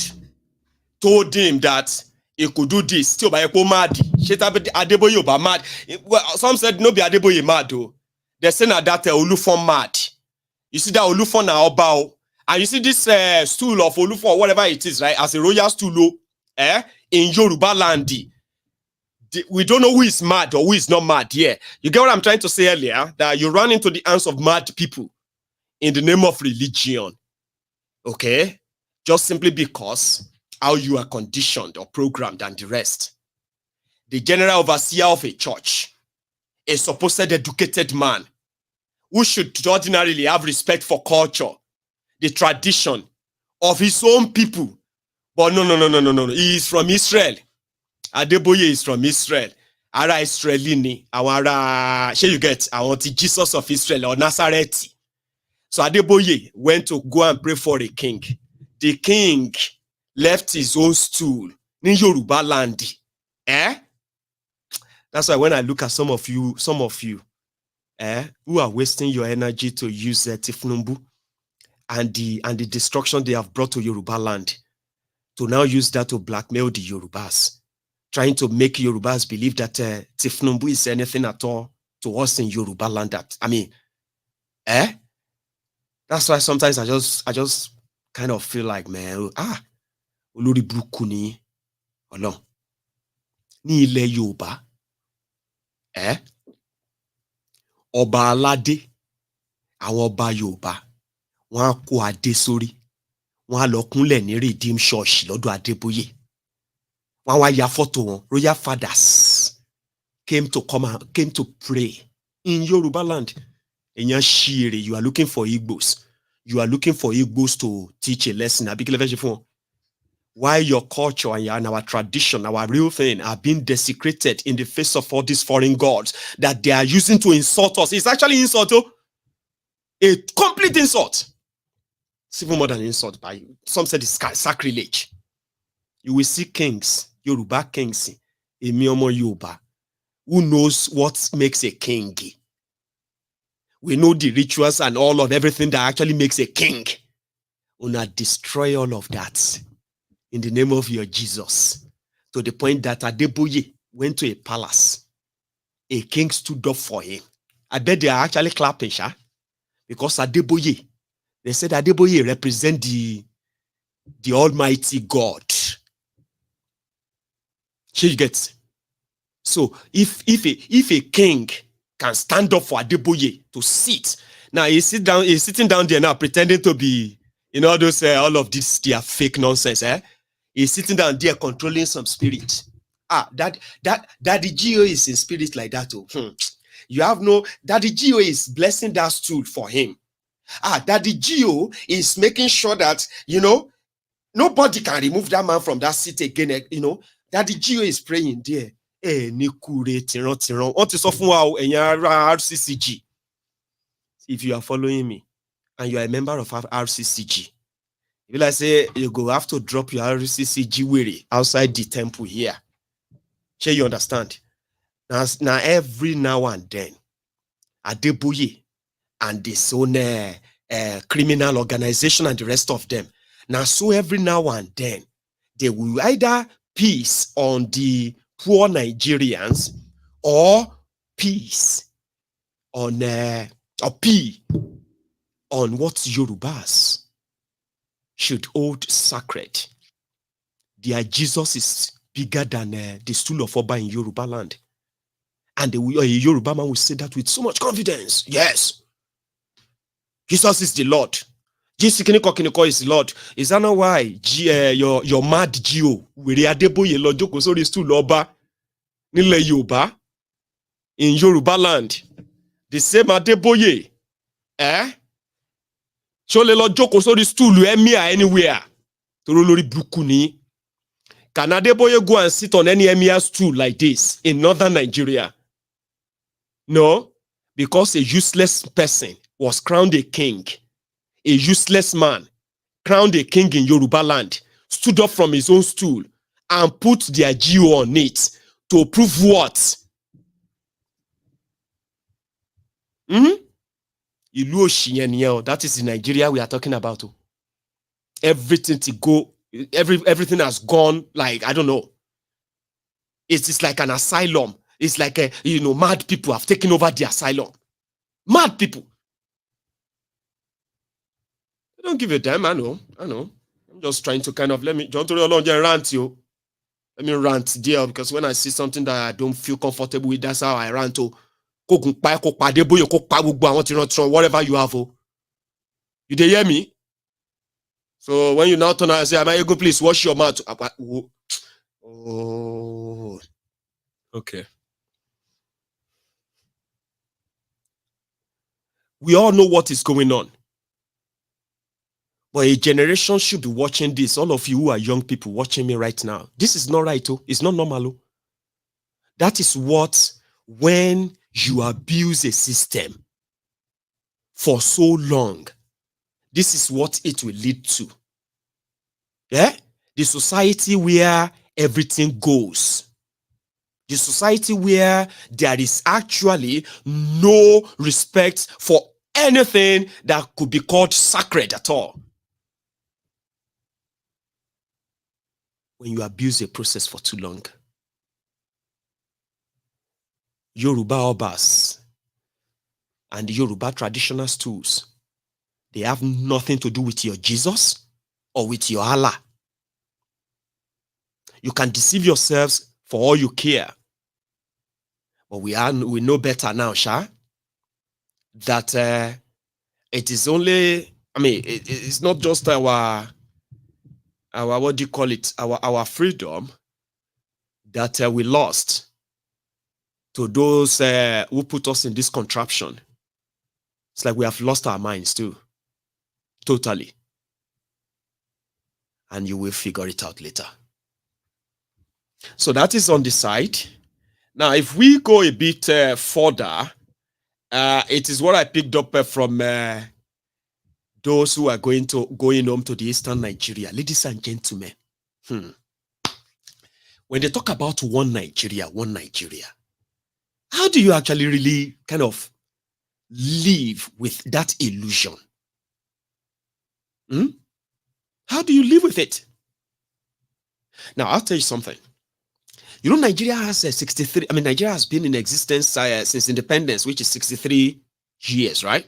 told him that he could do this? Still by mad. Adeboye oba mad. Well, some said no be Adeboye mad though. They say that Olufon mad. You see that Olufon na Obao. And you see this stool of Olufon, whatever it is, right? As a royal stool, in Yoruba land. We don't know who is mad or who is not mad here. You get what I'm trying to say earlier? That you run into the hands of mad people in the name of religion. Okay? Just simply because how you are conditioned or programmed and the rest. the general overseer of a church, a supposed educated man who should ordinarily have respect for culture, the tradition of his own people. But no. He is from Israel. Adeboye is from Israel. Ara Israeli ni. Awara, you get, I want the Jesus of Israel or Nazareth. So Adeboye went to go and pray for a king. The king left his own stool in Yoruba land. That's why when I look at some of you, who are wasting your energy to use Tinubu and the destruction they have brought to Yoruba land, to now use that to blackmail the Yorubas, trying to make Yorubas believe that Tinubu is anything at all to us in Yoruba land. That's why sometimes I just kind of feel like, man, olórí burúkú ni Ọlọ́run ní ilẹ̀ Yorùbá. Ọba aládé, àwọn ọba Yorùbá, wọ́n á kó adé sórí, wọ́n á lọ kúnlẹ̀ ní Redeem Church lọ́dọ̀ Adébóyè. Wọ́n wá ya photo wọn, royal fathers came to pray in Yoruba land. Èyàn ṣìrè, you are looking for Igbos. You are looking for Igbos to teach a lesson. Why your culture and our tradition, our real thing, are being desecrated in the face of all these foreign gods that they are using to insult us. It's actually insult, a complete insult. It's even more than insult. By some said it's sacrilege. You will see kings, Yoruba kings, Emiomo Yoruba, who knows what makes a king. We know the rituals and all of everything that actually makes a king. Una destroy all of that in the name of your Jesus, to the point that Adeboye went to a palace. A king stood up for him. I bet they are actually clapping, because Adeboye, they said Adeboye represent the Almighty God. She gets. So if a king can stand up for Adeboye to sit, now he's sitting down there now pretending to be, those all of this their fake nonsense. He's sitting down there controlling some spirit. Daddy Gio is in spirit like that. You have no, Daddy Gio is blessing that stool for him. Daddy Gio is making sure that, nobody can remove that man from that seat again. Daddy Gio is praying there. RCCG. If you are following me and you are a member of RCCG, if I say you go have to drop your RCCG weary outside the temple here. Sure, you understand? Now every now and then, Adeboye and this own criminal organization and the rest of them. Now, so every now and then, they will either peace on the poor Nigerians or peace on or P on what Yorubas should hold sacred. Their Jesus is bigger than the stool of Oba in Yoruba land. And a Yoruba man will say that with so much confidence. Yes. Jesus is the Lord. Jesus is the Lord. Is that not why your mad Gio will Adeboye Lojoko so stool Oba Nile Yoruba in Yoruba land? The same Adeboye. Chole Lojoko so stool emir anywhere. Torolori Brukuni. Can Adeboye go and sit on any emir stool like this in northern Nigeria? No, because a useless person was crowned a king. A useless man crowned a king in Yoruba land, stood up from his own stool and put their geo on it to prove what? That is the Nigeria we are talking about. Everything to go, everything has gone like, I don't know. It's like an asylum. It's like mad people have taken over the asylum. Mad people. I don't give a damn. I know. I'm just trying to kind of let me rant you. Let me rant there, because when I see something that I don't feel comfortable with, that's how I rant to whatever you have. You dey hear me? So when you now turn and say, Maiyegun, please wash your mouth. Oh. Okay. We all know what is going on. But a generation should be watching this. All of you who are young people watching me right now. This is not right. Oh. It's not normal. Oh. That is what, when you abuse a system for so long, this is what it will lead to. Yeah? The society where everything goes. The society where there is actually no respect for anything that could be called sacred at all. When you abuse a process for too long. Yoruba Obas and the Yoruba traditional stools, they have nothing to do with your Jesus or with your Allah. You can deceive yourselves for all you care. But we know better now, Sha, that it is only, it's not just our what do you call it, our freedom that we lost to those who put us in this contraption. It's like we have lost our minds too. Totally. And you will figure it out later. So that is on the side. Now, if we go a bit further, it is what I picked up from those who are going home to the eastern Nigeria. Ladies and gentlemen, when they talk about one Nigeria, how do you actually really kind of live with that illusion? How do you live with it? Now, I'll tell you something. You know, Nigeria has 63, Nigeria has been in existence since independence, which is 63 years, right?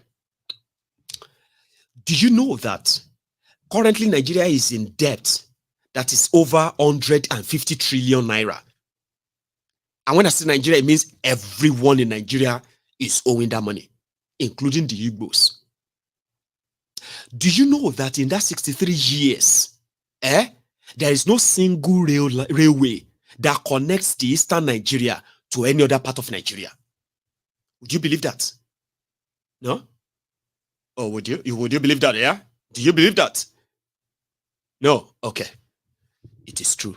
Do you know that currently Nigeria is in debt that is over 150 trillion naira? And when I say Nigeria, it means everyone in Nigeria is owing that money, including the Igbos. Do you know that in that 63 years, there is no single railway that connects the eastern Nigeria to any other part of Nigeria? Would you believe that? No? Or would you? Would you believe that, yeah? Do you believe that? No? Okay. It is true.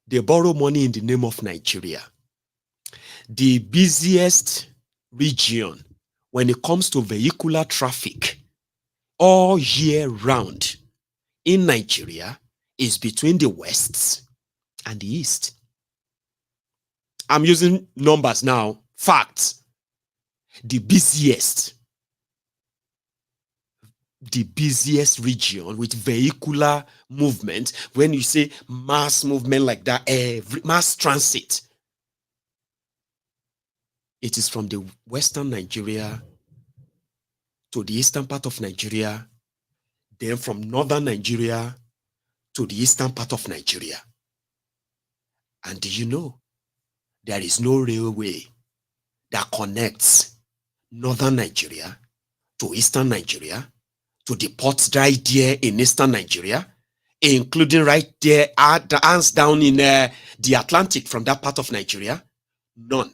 They borrow money in the name of Nigeria. The busiest region when it comes to vehicular traffic all year round in Nigeria is between the west and the east. I'm using numbers now, facts. The busiest region with vehicular movement, when you say mass movement like that, mass transit, it is from the western Nigeria to the eastern part of Nigeria, then from northern Nigeria to the eastern part of Nigeria. And do you know, there is no railway that connects northern Nigeria to eastern Nigeria, to the ports right there in eastern Nigeria, including right there at the hands down in the Atlantic from that part of Nigeria? None.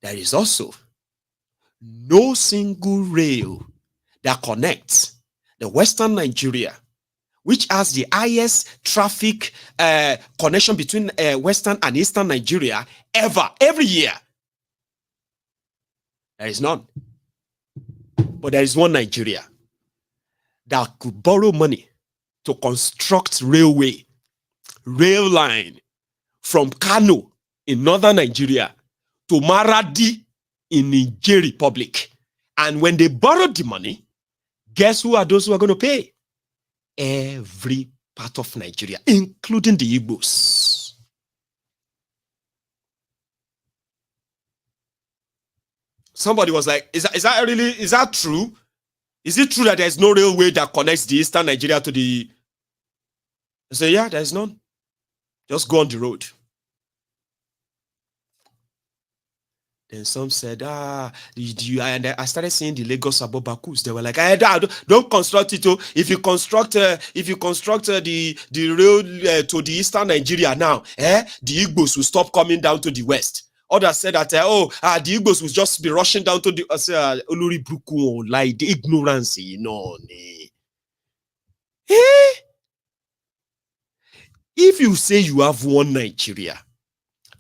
There is also no single rail that connects the western Nigeria, which has the highest traffic connection between western and eastern Nigeria every year. There is none. But there is one Nigeria that could borrow money to construct rail line from Kano in northern Nigeria to Maradi in Niger Republic. And when they borrowed the money, guess who are those who are going to pay? Every part of Nigeria, including the Igbos. Somebody was like, is that true? Is it true that there's no railway that connects the eastern Nigeria to the... I say, yeah, there's none. Just go on the road. Then some said, and I started seeing the Lagos Abobakus. They were like, don't construct it. If you construct the rail to the eastern Nigeria now, the Igbos will stop coming down to the west. Others said that, the Igbos will just be rushing down to the Oluri Bruku, like the ignorance, If you say you have one Nigeria,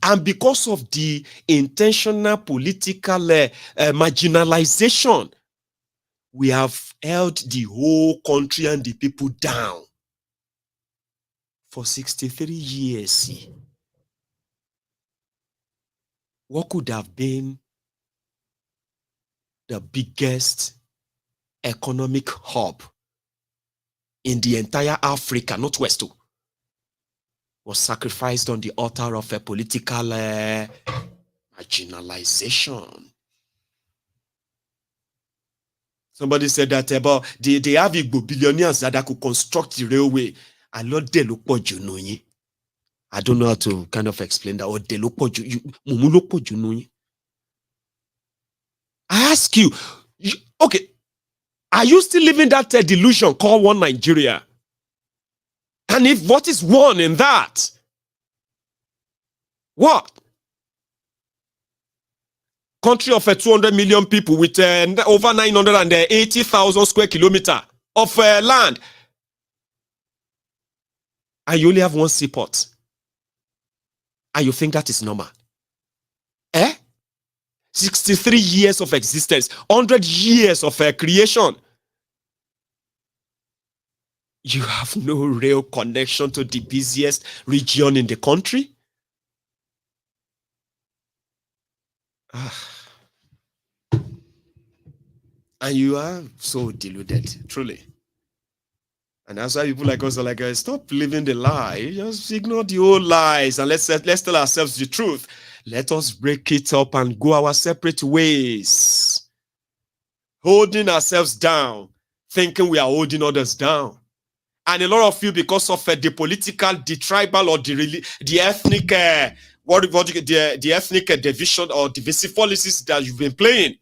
and because of the intentional political marginalization, we have held the whole country and the people down for 63 years. What could have been the biggest economic hub in the entire Africa, not West, was sacrificed on the altar of a political marginalization. Somebody said that about they have Igbo billionaires that could construct the railway. I don't know how to kind of explain that. I ask you, okay, are you still living that delusion called one Nigeria? And if what is one in that? What? Country of 200 million people with over 980,000 square kilometers of land. And you only have one seaport. And you think that is normal? 63 years of existence, 100 years of creation. You have no real connection to the busiest region in the country? And you are so deluded, truly. And that's why people like us are like, stop living the lie. Just ignore the old lies and let's tell ourselves the truth. Let us break it up and go our separate ways. Holding ourselves down, thinking we are holding others down. And a lot of you, because of the political, the tribal, or the ethnic, the ethnic division or divisive policies that you've been playing,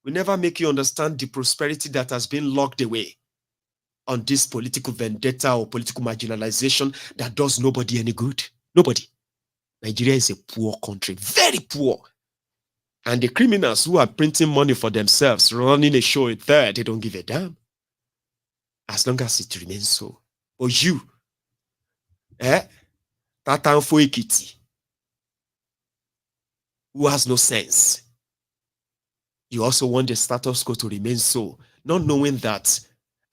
will never make you understand the prosperity that has been locked away on this political vendetta or political marginalization that does nobody any good. Nobody. Nigeria is a poor country, very poor. And the criminals who are printing money for themselves, running a show there, they don't give a damn. As long as it remains so. But you, Tatanfo Ekiti, who has no sense, you also want the status quo to remain so, not knowing that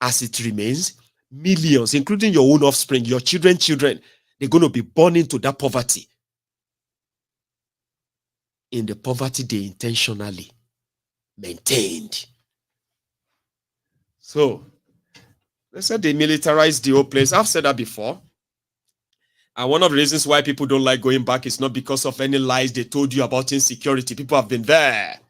as it remains, millions, including your own offspring, your children, they're going to be born into that poverty. In the poverty they intentionally maintained. So, they said they militarized the whole place. I've said that before. And one of the reasons why people don't like going back is not because of any lies they told you about insecurity. People have been there.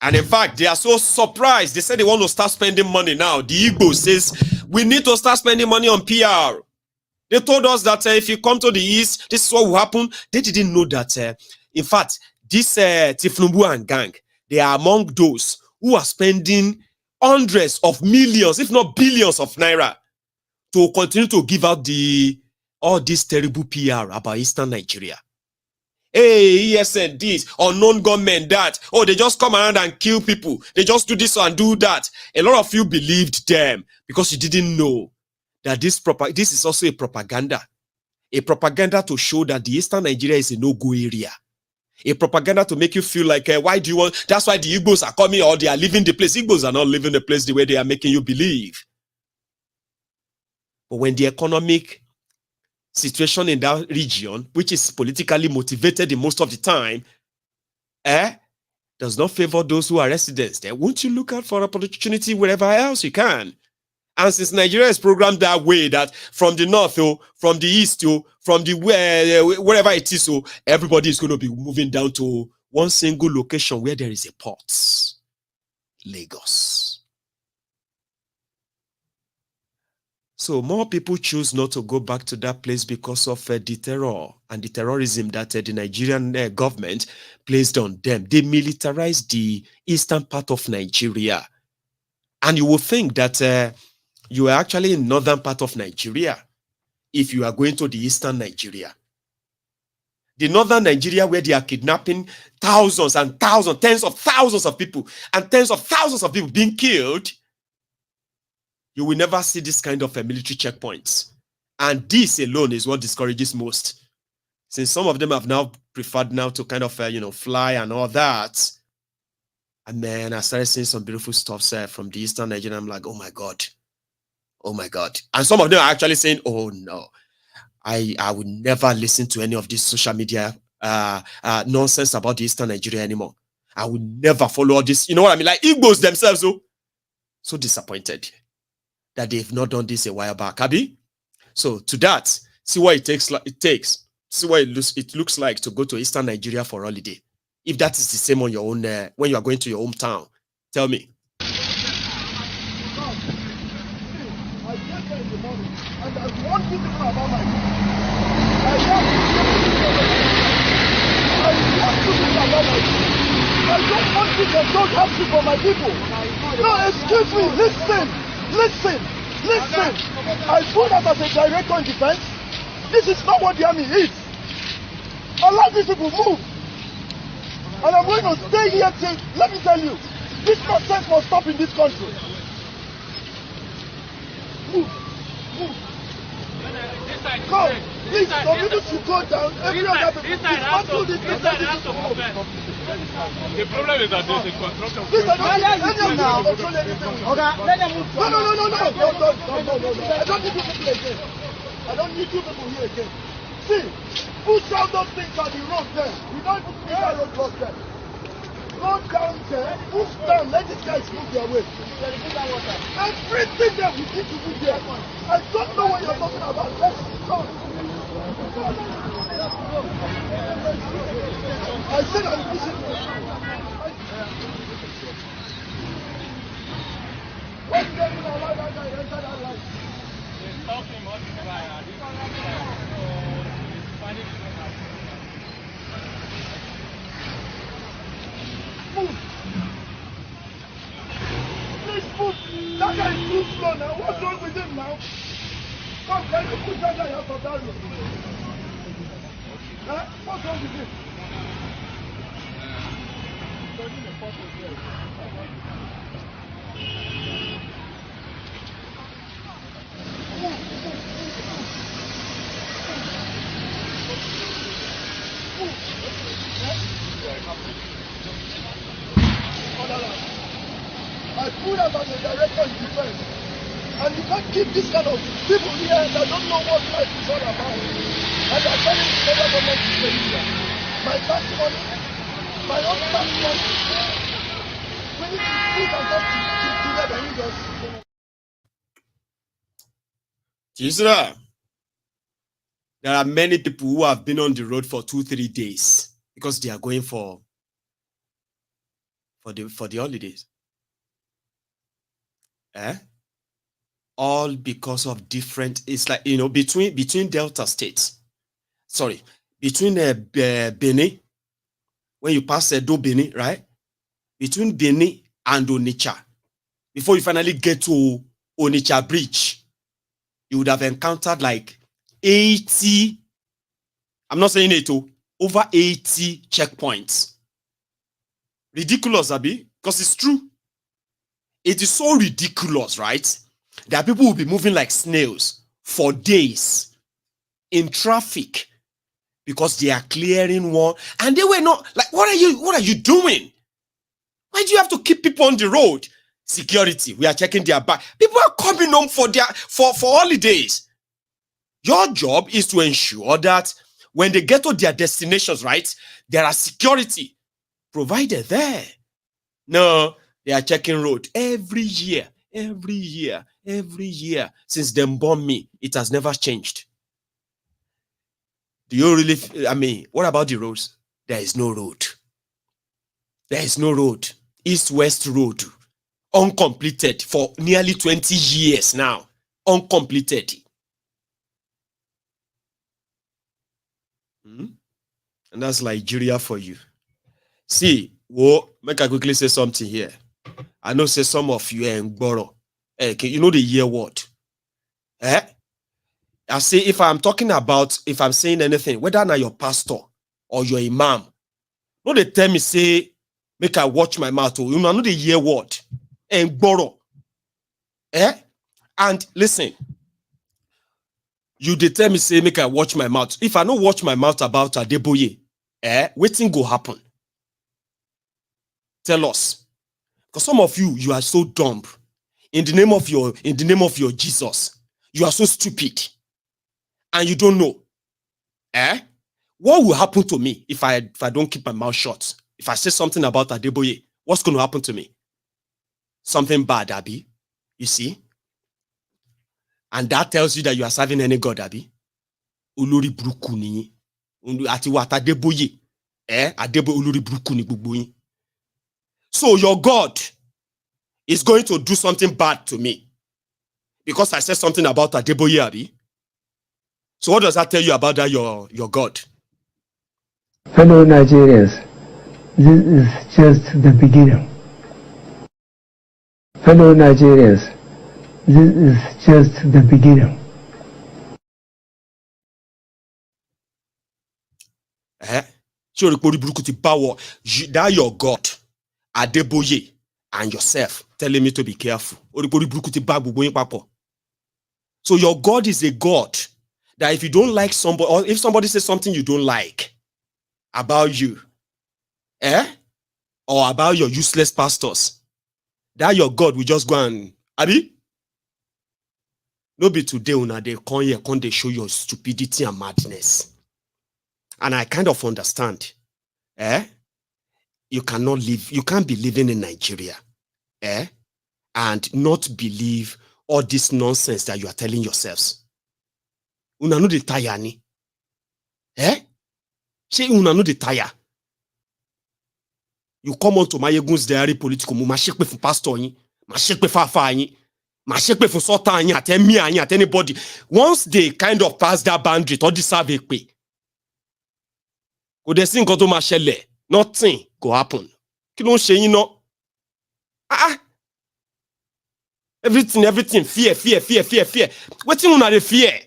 And in fact, they are so surprised. They said they want to start spending money now. The Igbo says, we need to start spending money on PR. They told us that if you come to the East, this is what will happen. They didn't know that, in fact, this Tinubu and gang, they are among those who are spending hundreds of millions, if not billions of naira to continue to give out all this terrible PR about Eastern Nigeria. Hey, ESN this, unknown government that. Oh, they just come around and kill people. They just do this and do that. A lot of you believed them because you didn't know that this is also a propaganda. A propaganda to show that the Eastern Nigeria is a no-go area. A propaganda to make you feel like, why do you want, that's why the Igbos are coming or they are leaving the place. Igbos are not leaving the place the way they are making you believe. But when the economic situation in that region, which is politically motivated the most of the time, does not favor those who are residents, then won't you look out for an opportunity wherever else you can? And since Nigeria is programmed that way, that from the north, from the east, from the wherever it is, everybody is going to be moving down to one single location where there is a port, Lagos. So more people choose not to go back to that place because of the terror and the terrorism that the Nigerian government placed on them. They militarized the eastern part of Nigeria. And you will think that you are actually in northern part of Nigeria if you are going to the eastern Nigeria. The northern Nigeria, where they are kidnapping thousands and thousands, tens of thousands of people, and tens of thousands of people being killed, you will never see this kind of military checkpoints. And this alone is what discourages most. Since some of them have now preferred now to kind of, fly and all that. And then I started seeing some beautiful stuff from the eastern Nigeria. I'm like, oh my God. Oh my God. And some of them are actually saying, oh no, I would never listen to any of this social media nonsense about the eastern Nigeria anymore. I would never follow all this. You know what I mean? Like Igbos themselves, so disappointed that they've not done this a while back, Abi. So to that, see what it takes. See what it looks like to go to eastern Nigeria for holiday. If that is the same on your own, when you are going to your hometown, tell me. I get there in the morning, and I want you to know about my people. I want you to know about my people. I don't want you to don't have to for my people. No, excuse me, listen. I put up as a director in defense. This is not what the army is. Allow these people move. And I'm going to stay here till, let me tell you, this nonsense must stop in this country. Move. Go. Please, some people should go down. Every other people dismantle this. The problem is that there's a construction. Please, I don't control anything. No. I don't need you people again. I don't need you people here again. See, push out those things on the road there. We don't even see that road block there. Go down there, push down, let these guys move their way. Everything that we need to do there. I don't know what you're talking about. Let's go. I said I'm pushing. What's going on? Allow that guy enter that line. Move. Please move. That guy is too slow now. What's wrong with him now? Come, can you put that guy out of that room? Huh? What's wrong with him? I put up as a director in defense. And you can't keep this kind of people here that don't know what life is all about. And they're telling the federal government to stay here. My tax money, my own tax money. We need to speak and talk together, you guys. Chisra, there are many people who have been on the road for 2-3 days because they are going for the holidays. All because of different, it's like, between Delta states, between Benin, when you pass Do Benin, right? Between Benin and Onitsha, before you finally get to Onitsha Bridge, you would have encountered like 80, I'm not saying it, over 80 checkpoints. Ridiculous, Abi, because it's true. It is so ridiculous, right? That people will be moving like snails for days in traffic because they are clearing one, and they were not like, what are you doing? Why do you have to keep people on the road? Security, we are checking their back. People are coming home for holidays. Your job is to ensure that when they get to their destinations, right, there are security provided there. No, they are checking road every year. Since them born me, it has never changed. Do you really, what about the roads? There is no road. There is no road. East-west road, uncompleted for nearly 20 years now. uncompleted. And that's Nigeria for you. See, make I quickly say something here. I know say some of you ain't borrow. You know the year word. I say if I'm talking about, if I'm saying anything, whether now your pastor or your imam, no they tell me say, make I watch my mouth. You know the year word. And borrow. And listen, you they tell me say, make I watch my mouth. If I don't watch my mouth about Adeboye, waiting go happen. Tell us. Because some of you are so dumb. In the name of your Jesus, you are so stupid. And you don't know. What will happen to me if I don't keep my mouth shut? If I say something about Adeboye, what's going to happen to me? Something bad, Abi. You see? And that tells you that you are serving any God, Abi. Uluri brukuni. Ati wat Adeboye. Adebo uluri brukuni bubuyi. So your God is going to do something bad to me because I said something about Adeboye, Abi. So what does that tell you about that your God? Fellow Nigerians, this is just the beginning. Fellow Nigerians, this is just the beginning. That your God, Adeboye, and yourself telling me to be careful. So your God is a God that if you don't like somebody, or if somebody says something you don't like about you, or about your useless pastors, that your God will just go and, Abi, no be today una they come here, come they show your stupidity and madness. And I kind of understand. You cannot live, you can't be living in Nigeria, and not believe all this nonsense that you are telling yourselves. Una no de tire ni. She una no de tire. You come on to MaiyegunsDiary Politico, ma shekpe for pastor yin, ma shekpe for afa yin, ma shekpe for sultan yin, at me yin, at anybody. Once they kind of pass that boundary, to deserve a pay. Go de sin koto ma shele, nothing go happen. Ki lon she yin no? Everything, fear. Wetin una dey fear?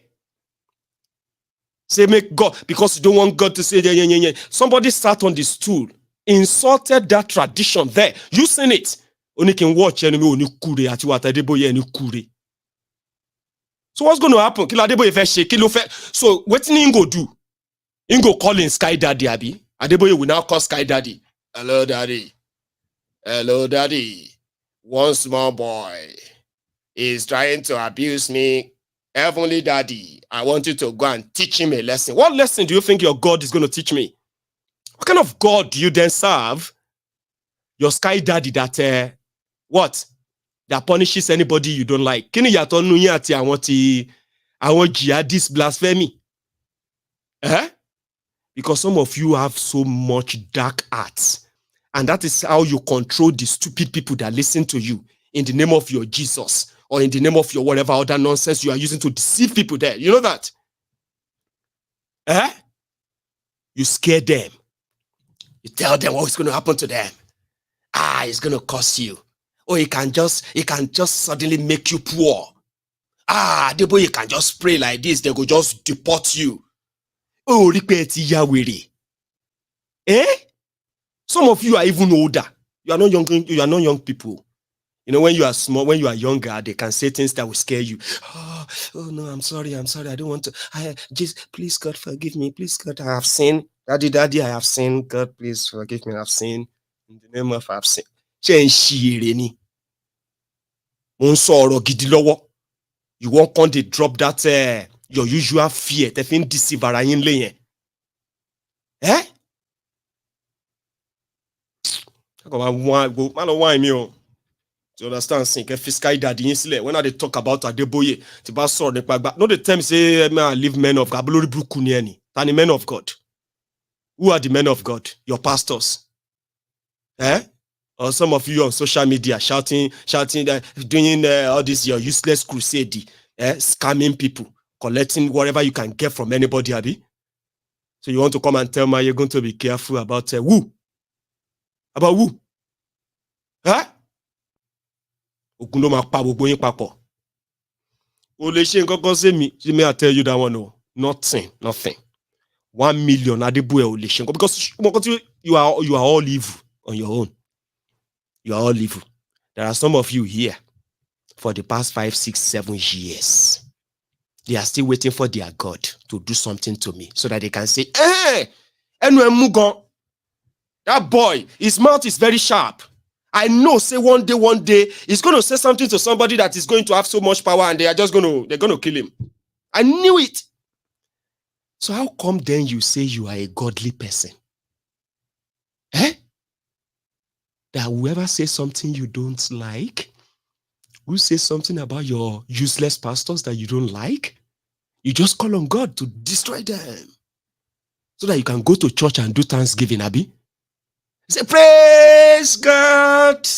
Say make God, because you don't want God to say, yeah. Somebody sat on the stool, insulted that tradition there. You seen it. Only can watch enemy oni kure ati what Adeboye eni kure. So what's going to happen? Kilo Adeboye fe shake, kilo fe. So wetin he go do? He go call in Sky Daddy, Abi. Adeboye will now call Sky Daddy. Hello, Daddy. One small boy is trying to abuse me. Heavenly Daddy, I want you to go and teach him a lesson. What lesson do you think your God is going to teach me? What kind of God do you then serve? Your Sky Daddy that, what? That punishes anybody you don't like. Kini yato nuyi ati awon jihadist blasphemy. Because some of you have so much dark arts. And that is how you control the stupid people that listen to you in the name of your Jesus or in the name of your whatever other nonsense you are using to deceive people there. You know that? You scare them. You tell them what's going to happen to them. It's going to cost you. Or it can just suddenly make you poor. The boy, you can just pray like this. They go just deport you. Oh, repeat Yahweh. Some of you are even older. You are not young people. You know, when you are small, when you are younger, they can say things that will scare you. Oh no, I'm sorry. I don't want to. Please, God, forgive me. Please, God, I have sinned. Daddy, I have sinned. God, please forgive me. I have sinned. In the name of I have sinned. You won't come to drop that your usual fear. They think deceive you. You understand? Sky Daddy when they talk about Adeboye, no the time say leave men of God. Tani men of God. Who are the men of God? Your pastors. Or some of you on social media shouting, doing all this your useless crusade. scamming people, collecting whatever you can get from anybody, Abi. So you want to come and tell me you're going to be careful about who? About who? Huh? May I tell you that one? No, nothing. 1 million because you are all evil on your own. You are all evil. There are some of you here for the past 5, 6, 7 years. They are still waiting for their God to do something to me so that they can say, hey, that boy, his mouth is very sharp. I know, say one day, he's going to say something to somebody that is going to have so much power and they're going to kill him. I knew it. So how come then you say you are a godly person? That whoever says something you don't like, who says something about your useless pastors that you don't like, you just call on God to destroy them so that you can go to church and do Thanksgiving, Abi. Say, praise God.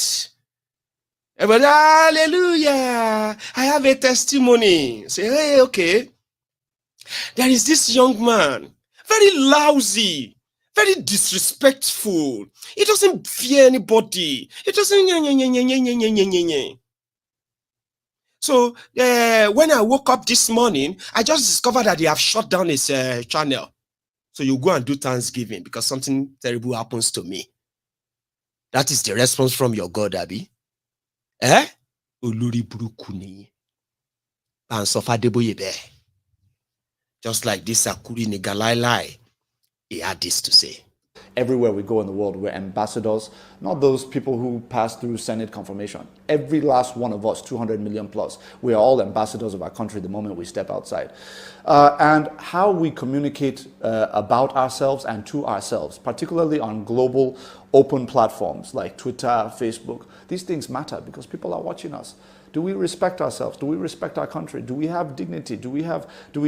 Everybody, hallelujah. I have a testimony. Say, hey, okay. There is this young man, very lousy, very disrespectful. He doesn't fear anybody. He doesn't. So when I woke up this morning, I just discovered that they have shut down his channel. So you go and do Thanksgiving because something terrible happens to me. That is the response from your God, Abi. Oluri burukuni. And Sofa Deboyebe. Just like this Akuri Nigalailai, he had this to say. Everywhere we go in the world, we're ambassadors, not those people who pass through Senate confirmation. Every last one of us, 200 million plus, we are all ambassadors of our country the moment we step outside. And how we communicate about ourselves and to ourselves, particularly on global open platforms like Twitter, Facebook, these things matter because people are watching us. Do we respect ourselves? Do we respect our country? Do we have dignity? Do we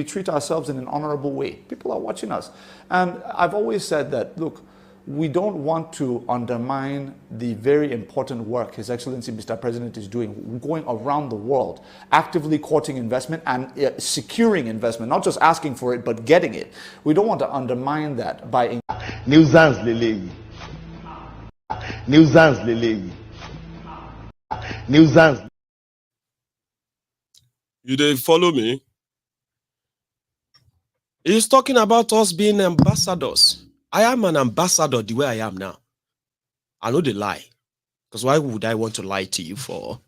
treat ourselves in an honorable way? People are watching us. And I've always said that, look, we don't want to undermine the very important work His Excellency Mr. President is doing, going around the world, actively courting investment and securing investment, not just asking for it, but getting it. We don't want to undermine that by... Nuisance Lele. Nuisance Lele. Nuisance. You didn't follow me? He's talking about us being ambassadors. I am an ambassador the way I am now. I know they lie. Because why would I want to lie to you for?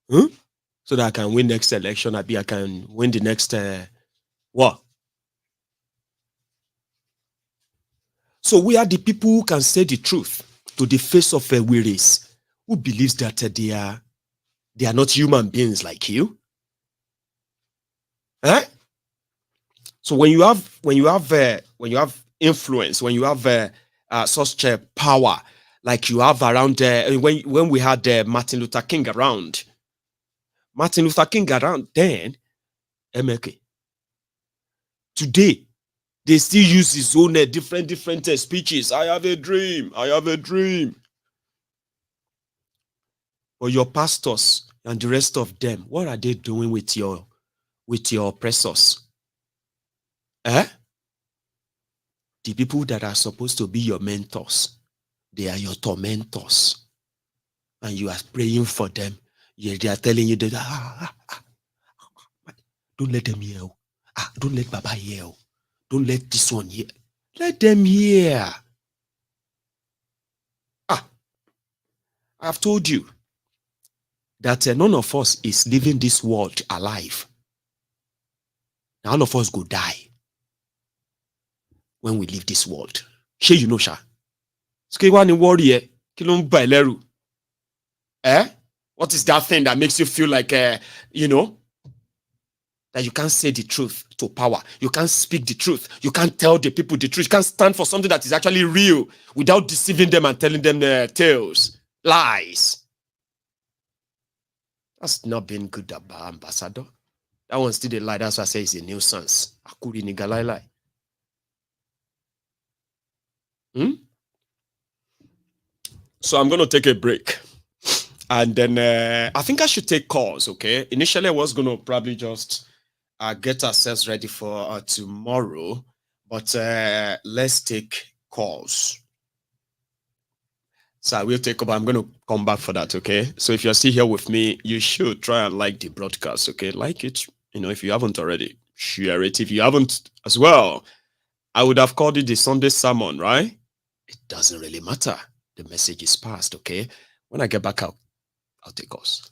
So that I can win next election, I can win the next what? So we are the people who can say the truth to the face of a wearies who believes that they are not human beings like you. So when you have influence, when you have such power, like you have around when we had Martin Luther King around, then MLK. Today, they still use his own different speeches. I have a dream. I have a dream. But your pastors and the rest of them, what are they doing with your oppressors? The people that are supposed to be your mentors, they are your tormentors. And you are praying for them. They are telling you that, don't let them hear. Don't let Baba hear. Don't let this one hear. Let them hear. I've told you that none of us is living this world alive. Now all of us go die when we leave this world. Sure, you know, Sha. What is that thing that makes you feel like, that you can't say the truth to power? You can't speak the truth. You can't tell the people the truth. You can't stand for something that is actually real without deceiving them and telling them tales, lies. That's not been good, ambassador. That one's still a lie. That's why I say it's a nuisance. Akuri nigalai. So I'm going to take a break. And then I think I should take calls, okay? Initially, I was going to probably just get ourselves ready for tomorrow, but let's take calls. So I will take up. I'm going to come back for that, okay? So if you're still here with me, you should try and like the broadcast, okay? Like it, if you haven't already, share it. If you haven't as well, I would have called it the Sunday sermon, right? It doesn't really matter. The message is passed, okay? When I get back out, I'll take us.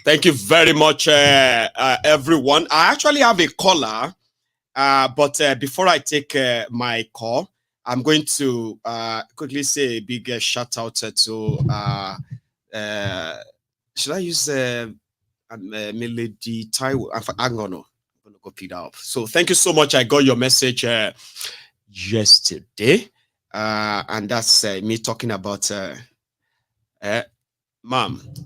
Thank you very much, everyone. I actually have a caller, but before I take my call, I'm going to quickly say a big shout out to, should I use Melody Taiwo? I'm going to go pick that up. So thank you so much. I got your message yesterday, and that's me talking about Ma'am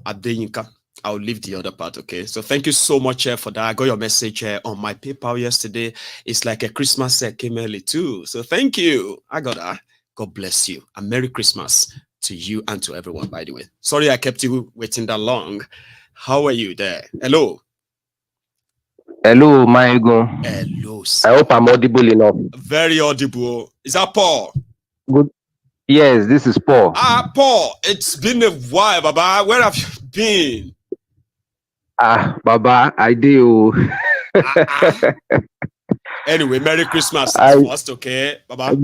Adeyinka. I'll leave the other part, okay? So thank you so much for that. I got your message on my PayPal yesterday. It's like a Christmas came early too. So thank you. I got that. God bless you. And Merry Christmas to you and to everyone, by the way. Sorry I kept you waiting that long. How are you there? Hello. Hello, Maiyegun. Hello, sir. I hope I'm audible enough. Very audible. Is that Paul? Good. Yes, this is Paul. Paul, it's been a while, Baba. Where have you been? Baba, I do. Anyway, Merry Christmas first, okay, Baba?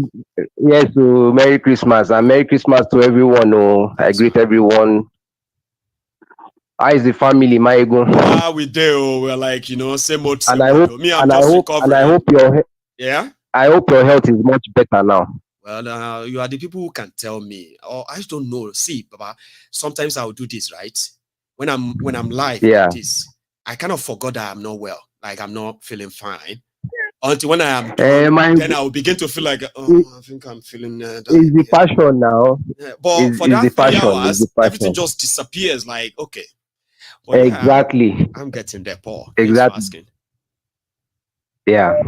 Yes, Merry Christmas. And Merry Christmas to everyone. I greet everyone. How is the family, Maiyegun? We do. We're like, same old. And I hope, me, I'm just recovering. And I hope I hope your health is much better now. Well, you are the people who can tell me. Or I just don't know. See, Baba, sometimes I'll do this, right? When I'm live like this, I kind of forgot that I'm not well. Like I'm not feeling fine. Until when I am done, then I will begin to feel like, I think I'm feeling it's the passion now. Yeah, but for that 3 hours, everything just disappears. Like, okay. But exactly. Yeah, I'm getting there, Paul. Exactly. Yeah.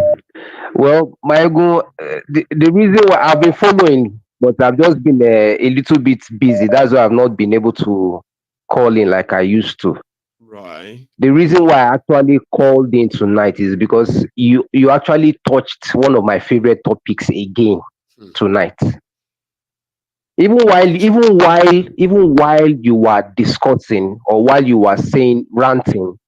Well, Maiyegun, the reason why I've been following, but I've just been a little bit busy. That's why I've not been able to call in like I used to. Right. The reason why I actually called in tonight is because you actually touched one of my favorite topics again tonight. Even while you were discussing, or while you were saying ranting,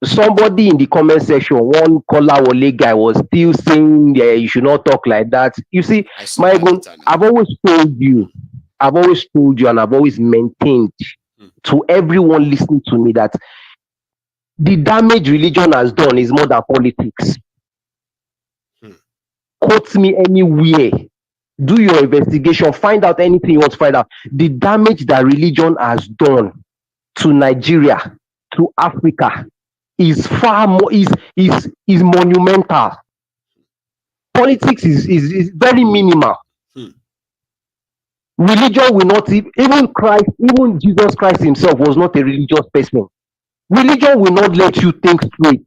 somebody in the comment section, one Kolawole guy, was still saying, yeah, you should not talk like that. You see, I saw that Maiyegun, later now. I've always told you, and I've always maintained to everyone listening to me that the damage religion has done is more than politics. Quote me anywhere, do your investigation, find out anything you want to find out. The damage that religion has done to Nigeria, to Africa, is far more, is monumental. Politics is very minimal. Religion will not, even Jesus Christ himself was not a religious person. Religion will not let you think straight.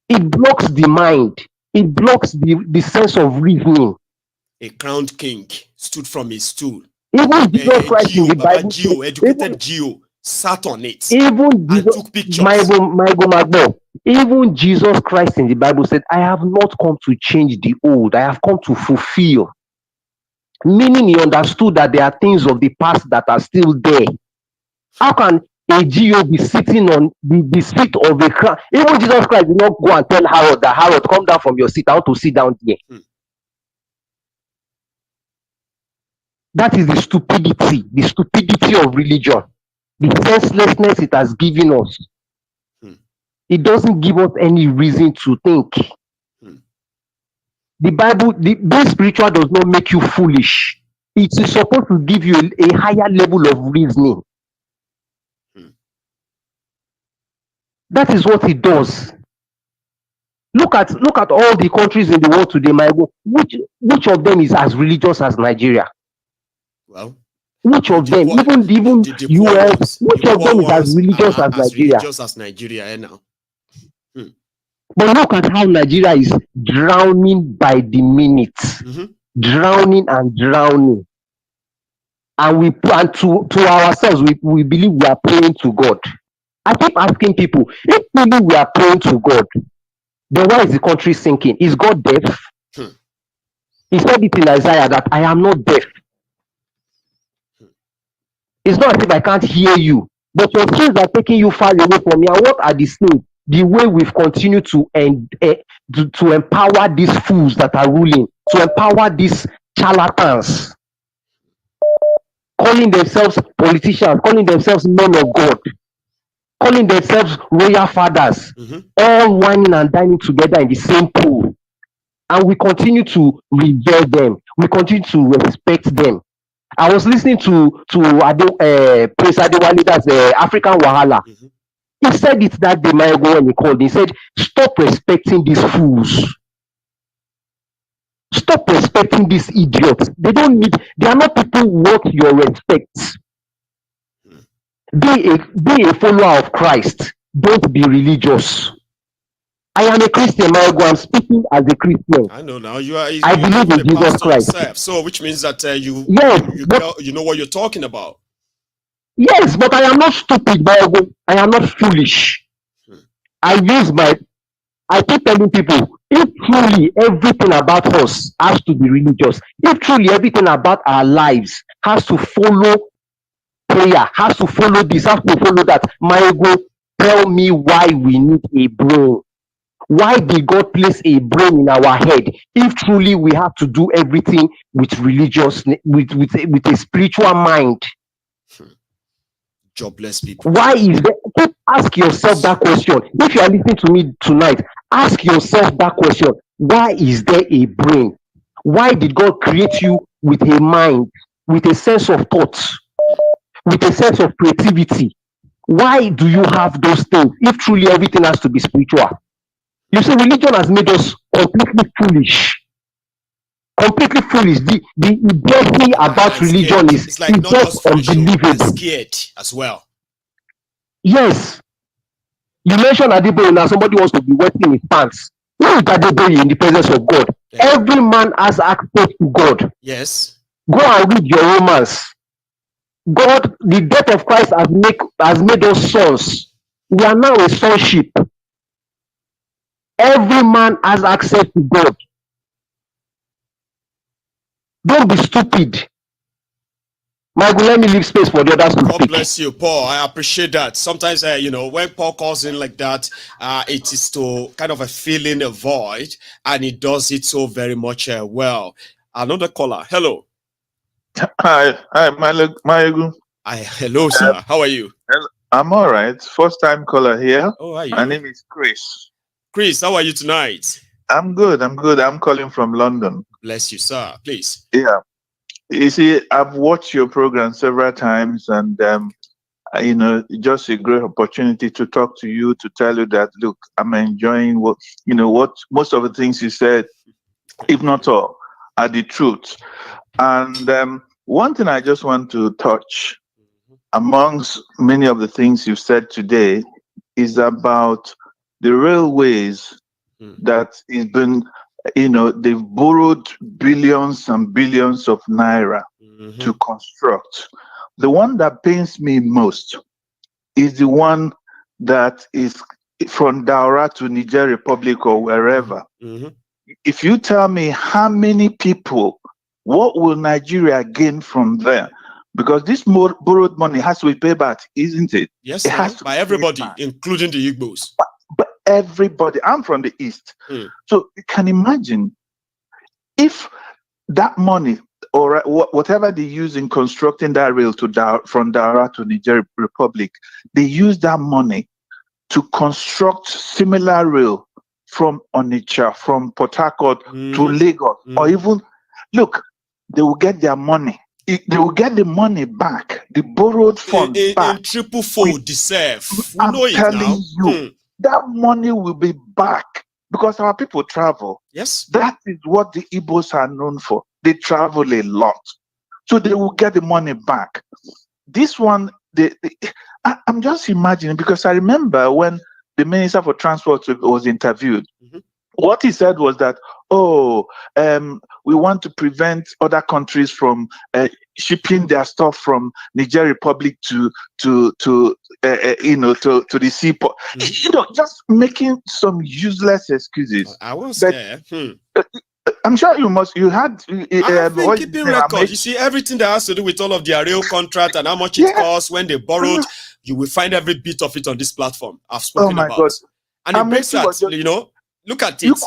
It blocks the mind. It blocks the sense of reasoning. A crowned king stood from his stool. Even Jesus Christ in the Bible, educated Geo sat on it even and Jesus, took pictures. Maiyegun, even Jesus Christ in the Bible said, I have not come to change the old, I have come to fulfill. Meaning he understood that there are things of the past that are still there. How can a Geo be sitting on the seat of a crown? Even Jesus Christ did not go and tell Herod that, Herod, come down from your seat, I want to sit down there. That is the stupidity of religion, the senselessness it has given us. It doesn't give us any reason to think. The Bible, being spiritual does not make you foolish. It is supposed to give you a higher level of reasoning. That is what it does. Look at all the countries in the world today, Maiyegun. Which of them is as religious as Nigeria? Well, which of them, even US, which of them is as religious as Nigeria? Religious as Nigeria, now. But look at how Nigeria is drowning by the minute, drowning and drowning. And to ourselves, we believe we are praying to God. I keep asking people, if really we are praying to God, then why is the country sinking? Is God deaf? He said it in Isaiah that I am not deaf. It's not as if I can't hear you, but your sins are taking you far away from me. And what are the sins? The way we've continued to empower these fools that are ruling, to empower these charlatans, calling themselves politicians, calling themselves men of God, calling themselves royal fathers, all whining and dining together in the same pool. And we continue to revere them. We continue to respect them. I was listening to Prince Adewale, that's African Wahala. He said it that day, Maiyegun, when he called. He said, stop respecting these fools. Stop respecting these idiots. They are not people worth your respect. Be a follower of Christ. Don't be religious. I am a Christian, Maiyegun. I'm speaking as a Christian. I know now. I believe in Jesus Christ. Yourself, so which means that you know what you're talking about. Yes, but I am not stupid, Maiyegun. I am not foolish. I keep telling people, if truly everything about us has to be religious, if truly everything about our lives has to follow prayer, has to follow this, has to follow that, Maiyegun, tell me why we need a brain. Why did God place a brain in our head if truly we have to do everything with religious, with a spiritual mind? Jobless people. Why is that? Ask yourself that question. If you are listening to me tonight, ask yourself that question. Why is there a brain? Why did God create you with a mind, with a sense of thought, with a sense of creativity? Why do you have those things if truly everything has to be spiritual? You see, religion has made us completely foolish. Completely foolish. The idiocy about religion is like not just unbelievable. Scared as well. Yes. You mentioned Adeboye now, somebody wants to be wetting his pants. Who is Adeboye in the presence of God? Yeah. Every man has access to God. Yes. Go and read your Romans. God, the death of Christ has made us sons. We are now a sonship. Every man has access to God. Don't be stupid. Maiyegun, let me leave space for the others to God speak. bless you, Paul. I appreciate that. Sometimes, you know, when Paul calls in like that, it is to kind of a filling a void, and he does it so very much well. Another caller. Hello. Hi, Maiyegun. Hello, sir. How are you? I'm all right. First time caller here. Oh, how are you? My name is Chris. Chris, how are you tonight? I'm good. I'm calling from London. Bless you, sir. Please. Yeah. You see, I've watched your program several times, and you know, just a great opportunity to talk to you, to tell you that look, I'm enjoying what most of the things you said, if not all, are the truth. And one thing I just want to touch amongst many of the things you've said today is about the railways that has been, you know, they've borrowed billions and billions of naira to construct. The one that pains me most is the one that is from Daura to Niger Republic or wherever. If you tell me how many people, what will Nigeria gain from there? Because this borrowed money has to be paid back, isn't it? Yes, it has to by everybody, including the Igbos. But everybody. I'm from the East. So you can imagine if that money or whatever they use in constructing that rail from Daura to Niger Republic, they use that money to construct similar rail from Onitsha, from Port Harcourt to Lagos, or even, look, they will get their money. They will get the money back, the borrowed funds back. In triple fold, deserve. I'm telling you, that money will be back because our people travel. Yes. That is what the Igbos are known for. They travel a lot. So they will get the money back. This one, I'm just imagining, because I remember when the Minister for Transport was interviewed, what he said was that, we want to prevent other countries from shipping their stuff from Niger Republic to the seaport. You know, just making some useless excuses. I was there. I'm sure you had. I've been keeping records. You see, everything that has to do with all of their rail contract and how much it costs when they borrowed, you will find every bit of it on this platform I've spoken about. God. And it makes that, you know, look at it.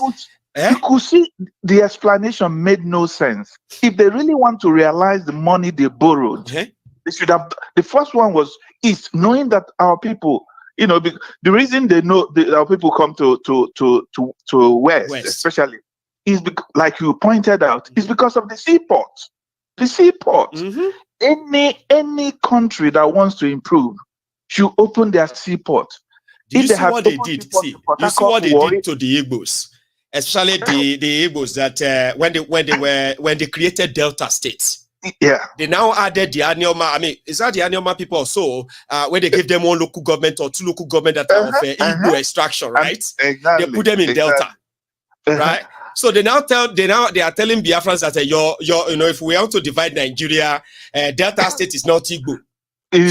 You could see the explanation made no sense. If they really want to realize the money they borrowed, they should have. The first one was knowing that our people, you know, the reason they know our people come to West, especially, is like you pointed out, is because of the seaport. The seaport. Any country that wants to improve should open their seaport. Did you see what they did? See, you see what they did to the Igbos, especially the Igbos that when they created Delta states. Yeah, they now added the Anioma. I mean, is that the Anioma people also? When they give them one local government or two local government that are of Igbo extraction, right? Exactly. They put them in Delta, right? So they are telling Biafrans that you know, if we want to divide Nigeria, Delta state is not Igbo,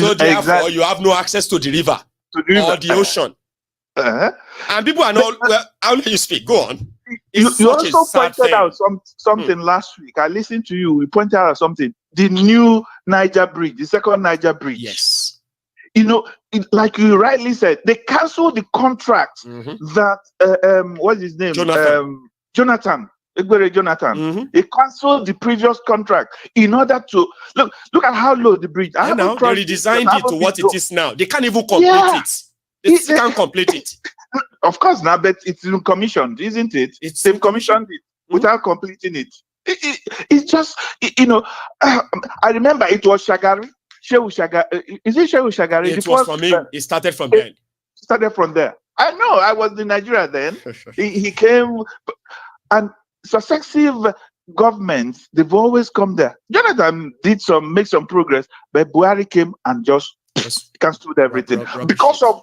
so therefore you have no access to the river. Or the ocean. And people are not, well, how do you speak? Go on. You also pointed out something last week. I listened to you. We pointed out something. The new Niger bridge, the second Niger bridge. Yes. You know, like you rightly said, they canceled the contract that, what's his name? Jonathan. He canceled the previous contract in order to look at how low the bridge. They redesigned it to what it is now. They can't even complete it. They can't complete it. Of course, now, but it's commissioned, isn't it? They've commissioned it without completing it. It's just, you know, I remember it was Shagari. Shehu Shagari. Is it Shehu Shagari? It was from him. It started from there. Started from there. I know. I was in Nigeria then. He came, and successive governments, they've always come there. Jonathan did make some progress, but Buhari came and just cancelled everything because of,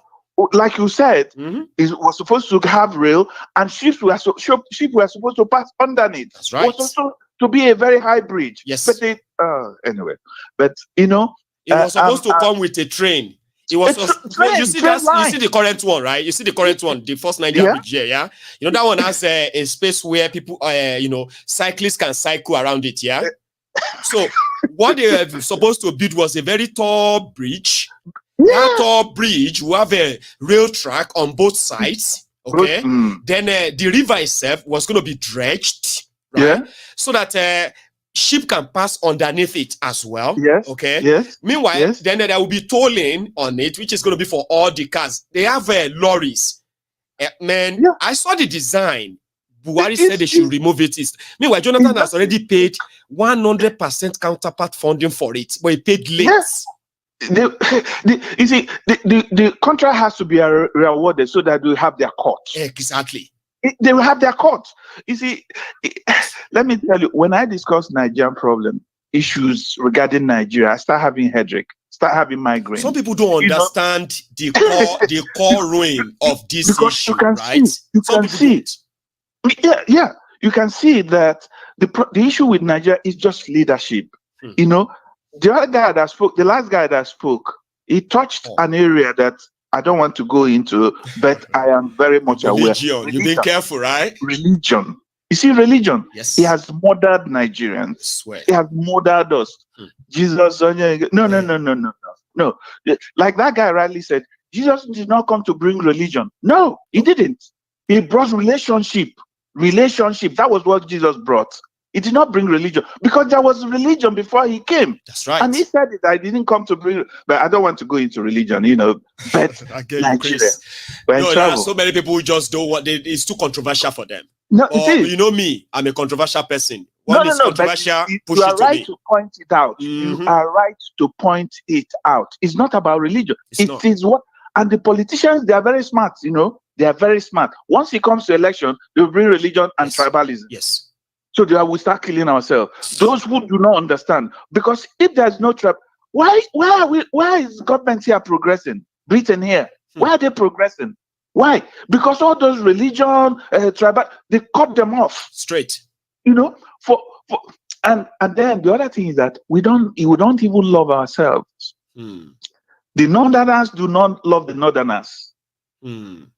like you said, it was supposed to have rail, and ships were supposed to pass underneath. That's right. It was supposed to be a very high bridge. Yes. But anyway, but you know, it was supposed to come with a train. It was you see the current one, right? You see the current one, the first Nigeria bridge here, yeah. You know that one has a space where people, you know, cyclists can cycle around it, yeah. So what they were supposed to build was a very tall bridge. Yeah. That tall bridge will have a rail track on both sides. Okay. Then the river itself was going to be dredged, right? Yeah. So that ship can pass underneath it as well. Yes. Okay. Yes. Meanwhile, Yes. then there will be tolling on it, which is going to be for all the cars. They have lorries. Man, Yeah. I saw the design. Buhari said they should remove it. Meanwhile, Jonathan has already paid 100% counterpart funding for it, but he paid late. Yes. You see, the contract has to be rewarded so that they have their court. Exactly. They will have their court. You see, let me tell you, when I discuss Nigerian problem issues regarding Nigeria, I start having headache, start having migraine. Some people don't understand the core ruin of this because issue, you can right? see, you Some can people see. don't. Yeah, you can see that the issue with Nigeria is just leadership. You know, the other guy that spoke, the last guy that spoke, he touched an area that I don't want to go into, but I am very much aware. Religion. You've been careful, right? Religion. You see, religion. Yes. He has murdered Nigerians. Swear. He has murdered us. Jesus. No. Like that guy rightly said, Jesus did not come to bring religion. No, he didn't. He brought relationship. Relationship. That was what Jesus brought. He did not bring religion because there was religion before he came. That's right. And he said it. I didn't come to bring, but I don't want to go into religion, you know. But Nigeria, no, there are so many people who just don't want. It's too controversial for them. No, you know me. I'm a controversial person. What is controversial? You are right to point it out. You are right to point it out. It's not about religion. It is what, and the politicians, they are very smart. You know, they are very smart. Once it comes to election, they will bring religion and tribalism. Yes. So we start killing ourselves. Those who do not understand, because if there's no trap, why is government here progressing? Britain here, why are they progressing? Why? Because all those religion, tribal, they cut them off straight. You know, and then the other thing is that we don't even love ourselves. The Northerners do not love the Northerners. You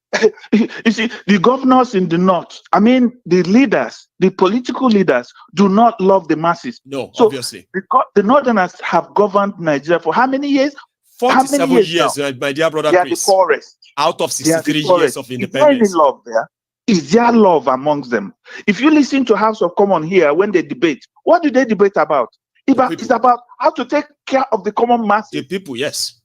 see, the governors in the north, I mean, the leaders, the political leaders do not love the masses. No, so obviously. The Northerners have governed Nigeria for how many years? 47 years, my dear brother Chris. They are the poorest. Out of 63 years of independence. Is there any love there? Is there love amongst them? If you listen to House of Commons here when they debate, what do they debate about? It's about how to take care of the common masses. The people, yes.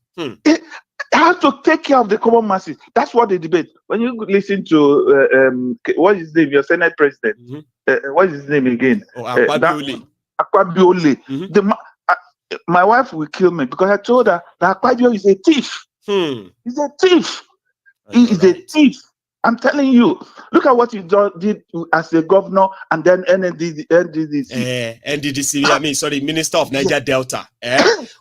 How to take care of the common masses. That's what they debate. When you listen to what is his name, your Senate president, what is his name again? Akwabiole. Akwabiole. My wife will kill me because I told her that Akwabiole is a thief. He's a thief. He is a thief. I'm telling you. Look at what he did as a governor and then NDDC. Minister of Niger Delta.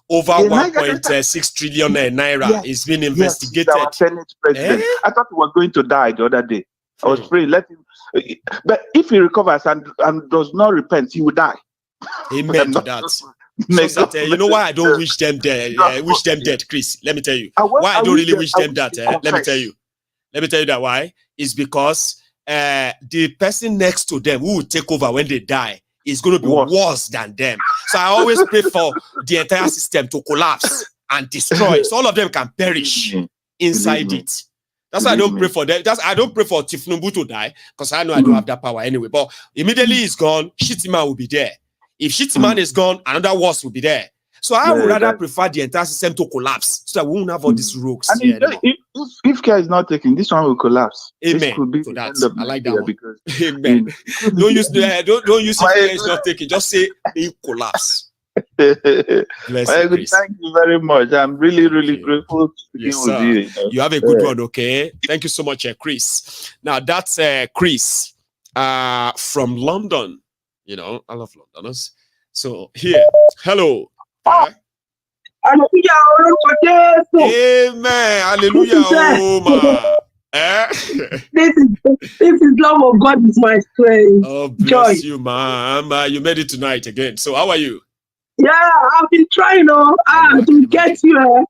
Over 1.6 trillion naira is being investigated. Yes, our Senate president. I thought he was going to die the other day. I was praying, let him. But if he recovers and does not repent, he will die. Amen to that. So that, you know why I don't wish them dead? Wish them dead, Chris. Let me tell you. Why I don't really wish them that. Let me tell you. Let me tell you that why. It's because the person next to them who will take over when they die is going to be worse than them. So I always pray for the entire system to collapse and destroy. So all of them can perish inside it. That's why I don't pray for them. I don't pray for Tinubu to die because I know I don't have that power anyway. But immediately he's gone, Shittiman will be there. If Shittiman is gone, another worse will be there. So I would rather prefer the entire system to collapse so that we won't have all these rogues. If care is not taken, this one will collapse. Amen. This could be to that. I like that one. Because, amen. Don't use if care is not taken. Just say it collapse. Bless you, thank you very much. I'm really grateful to be with you. You have a good one, okay? Thank you so much, Chris. Now that's Chris from London. You know, I love Londoners. So here, hello. Amen. Hallelujah. This is love of God is my strength. Oh, bless you, ma'am. You made it tonight again. So how are you? Yeah, I've been trying to get you.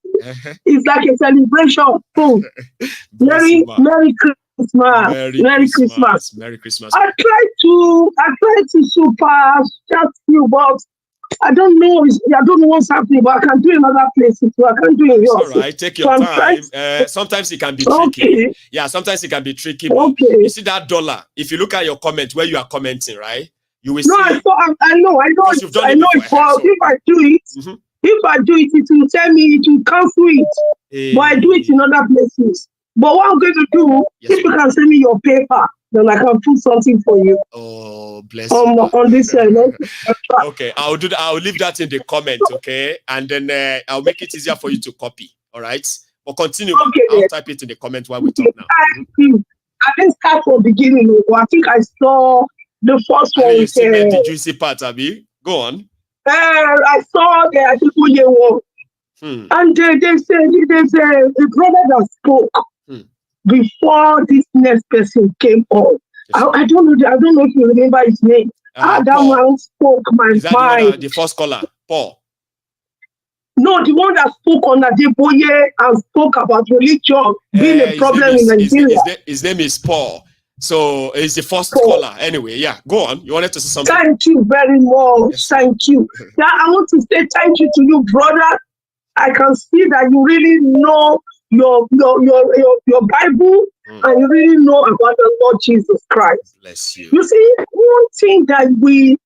It's like a celebration. Merry Christmas. Merry Christmas. I tried to super chat you, but I don't know. I don't know what's happening, but I can do in other places. So I can do in yours. All right, take your time. Sometimes it can be tricky. Yeah, sometimes it can be tricky. But you see that dollar. If you look at your comment where you are commenting, right? You will see. I know. If I do it, if I do it, it will tell me, it will cancel it. But I do it in other places. But what I'm going to do, if you can send me your paper, then I can put something for you. Oh, bless you. On this side. Okay, I'll do that. I'll leave that in the comment, okay? And then I'll make it easier for you to copy. All right? But continue. Okay, I'll type it in the comment while we talk now. I didn't start from the beginning. I think I saw the first one. You see the juicy part, Abby. Go on. I saw the people one. And they said the brother that spoke before this next person came on. Yes. I don't know if you remember his name. That one spoke my mind. Is that the first caller, Paul? No, the one that spoke on Adeboye and spoke about religion being a problem in Nigeria. His name is Paul. So he's the first caller. Anyway, yeah, go on. You wanted to say something? Thank you very much. Yes. Thank you. Yeah, I want to say thank you to you, brother. I can see that you really know your Bible and you really know about the Lord Jesus Christ. Bless you. You see, one thing that we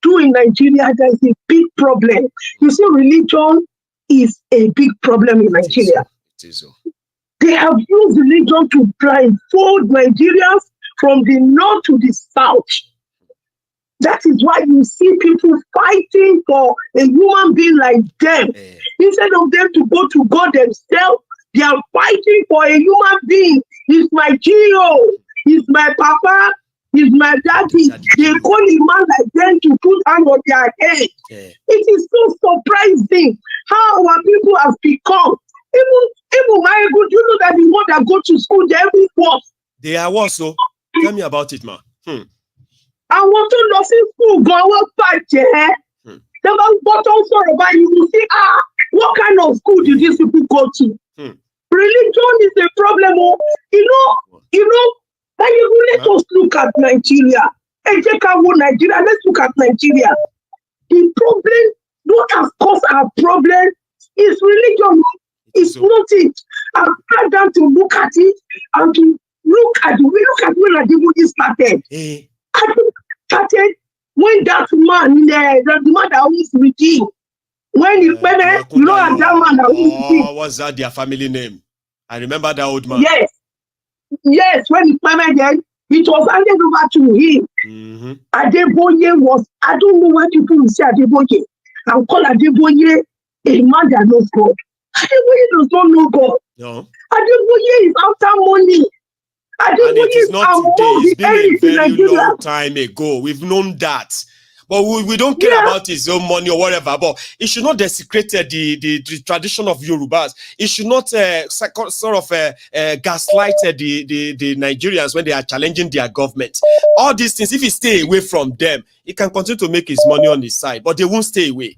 do in Nigeria, there is a big problem. You see, religion is a big problem in Nigeria. It is. They have used religion to blindfold Nigerians from the north to the south. That is why you see people fighting for a human being like them. Instead of them to go to God themselves, they are fighting for a human being. He's my Gio. He's my papa. He's my daddy. They call a man like them to put hand on their head. It is so surprising how our people have become. Even Maiyegun, you know that the one that go to school, they every what? They are what, so? Tell me about it, man. I want to know since school go out fight, yeah. The man but also about you will see, what kind of school do these people go to? Religion is a problem. You know, let us look at Nigeria. Nigeria, let's look at Nigeria. The problem, what has caused our problem is religion. It's not it. I've had them to look at it and to look at when Adeboye started. Started when that man, the man that was redeemed. When you know that man that was redeemed. What's that their family name? I remember that old man. Yes, when he came again, it was handed over to him. Adeboye was, I don't know why people will say Adeboye. I'll call Adeboye a man that knows God. Adeboye does not know God. No. Adeboye is after money. And it is not today. It's been a very long time ago. We've known that. But we don't care about his own money or whatever. But it should not desecrate the tradition of Yorubas. It should not gaslight the Nigerians when they are challenging their government. All these things, if he stay away from them, he can continue to make his money on his side. But they won't stay away.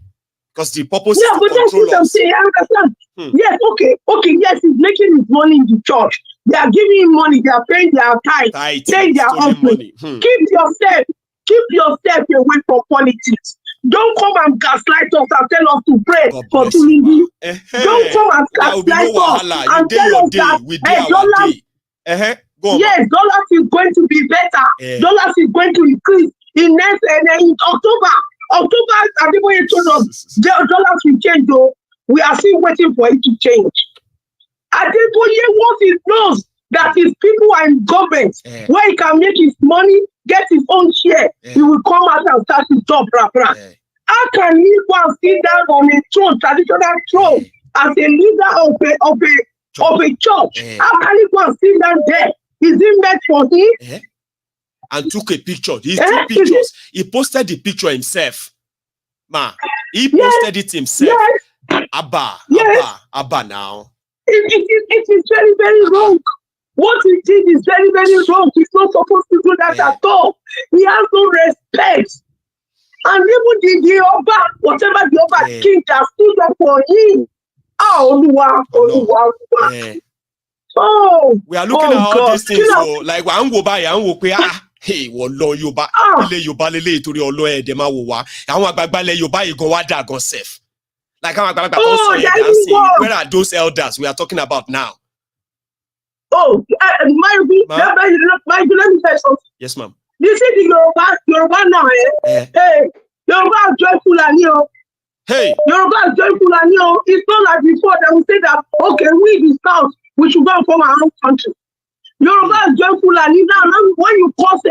Because the purpose is to control us. I understand. Yes, okay, yes, he's making his money in the church. They are giving him money, they are paying their tithe, paying their offering. Keep yourself away from politics. Don't come and gaslight us and tell us to pray for Tinubu. Don't come and gaslight us and tell us that dollars is going to be better. Dollars is going to increase in October. Adeboye told us dollars will change, though. We are still waiting for it to change. Adeboye, once he knows that his people are in government, where he can make his money, get his own share, he will come out and start to talk. How can he go and sit down on a throne, traditional throne, as a leader of a church? How can he go and sit down there? Is it meant for him? And took a picture. He took pictures. He posted the picture himself. He posted it himself. Abba now. It is very, very wrong. What he did is very, very wrong. He's not supposed to do that at all. He has no respect. And even the Oba, whatever the Oba king that stood up for him. We are looking at all these things. So, like, Hey, wolo Yoruba, ile Yoruba lele itori olo e de ma wo wa. Àwọn àgbààgbà le Yoruba igan wa da gan sef. Like àwọn àgbààgbà tó sọ e dancing. Where are those elders we are talking about now? Oh, Maiyegun, let me tell you something. Yes, ma'am. You see the Yoruba now, eh? Hey, Yoruba are joyful and you. Hey, Yoruba are joyful and you. It's not like before that we say that, okay, we the South, we should go and form our own country. Yoruba are joyful and you. Now when you post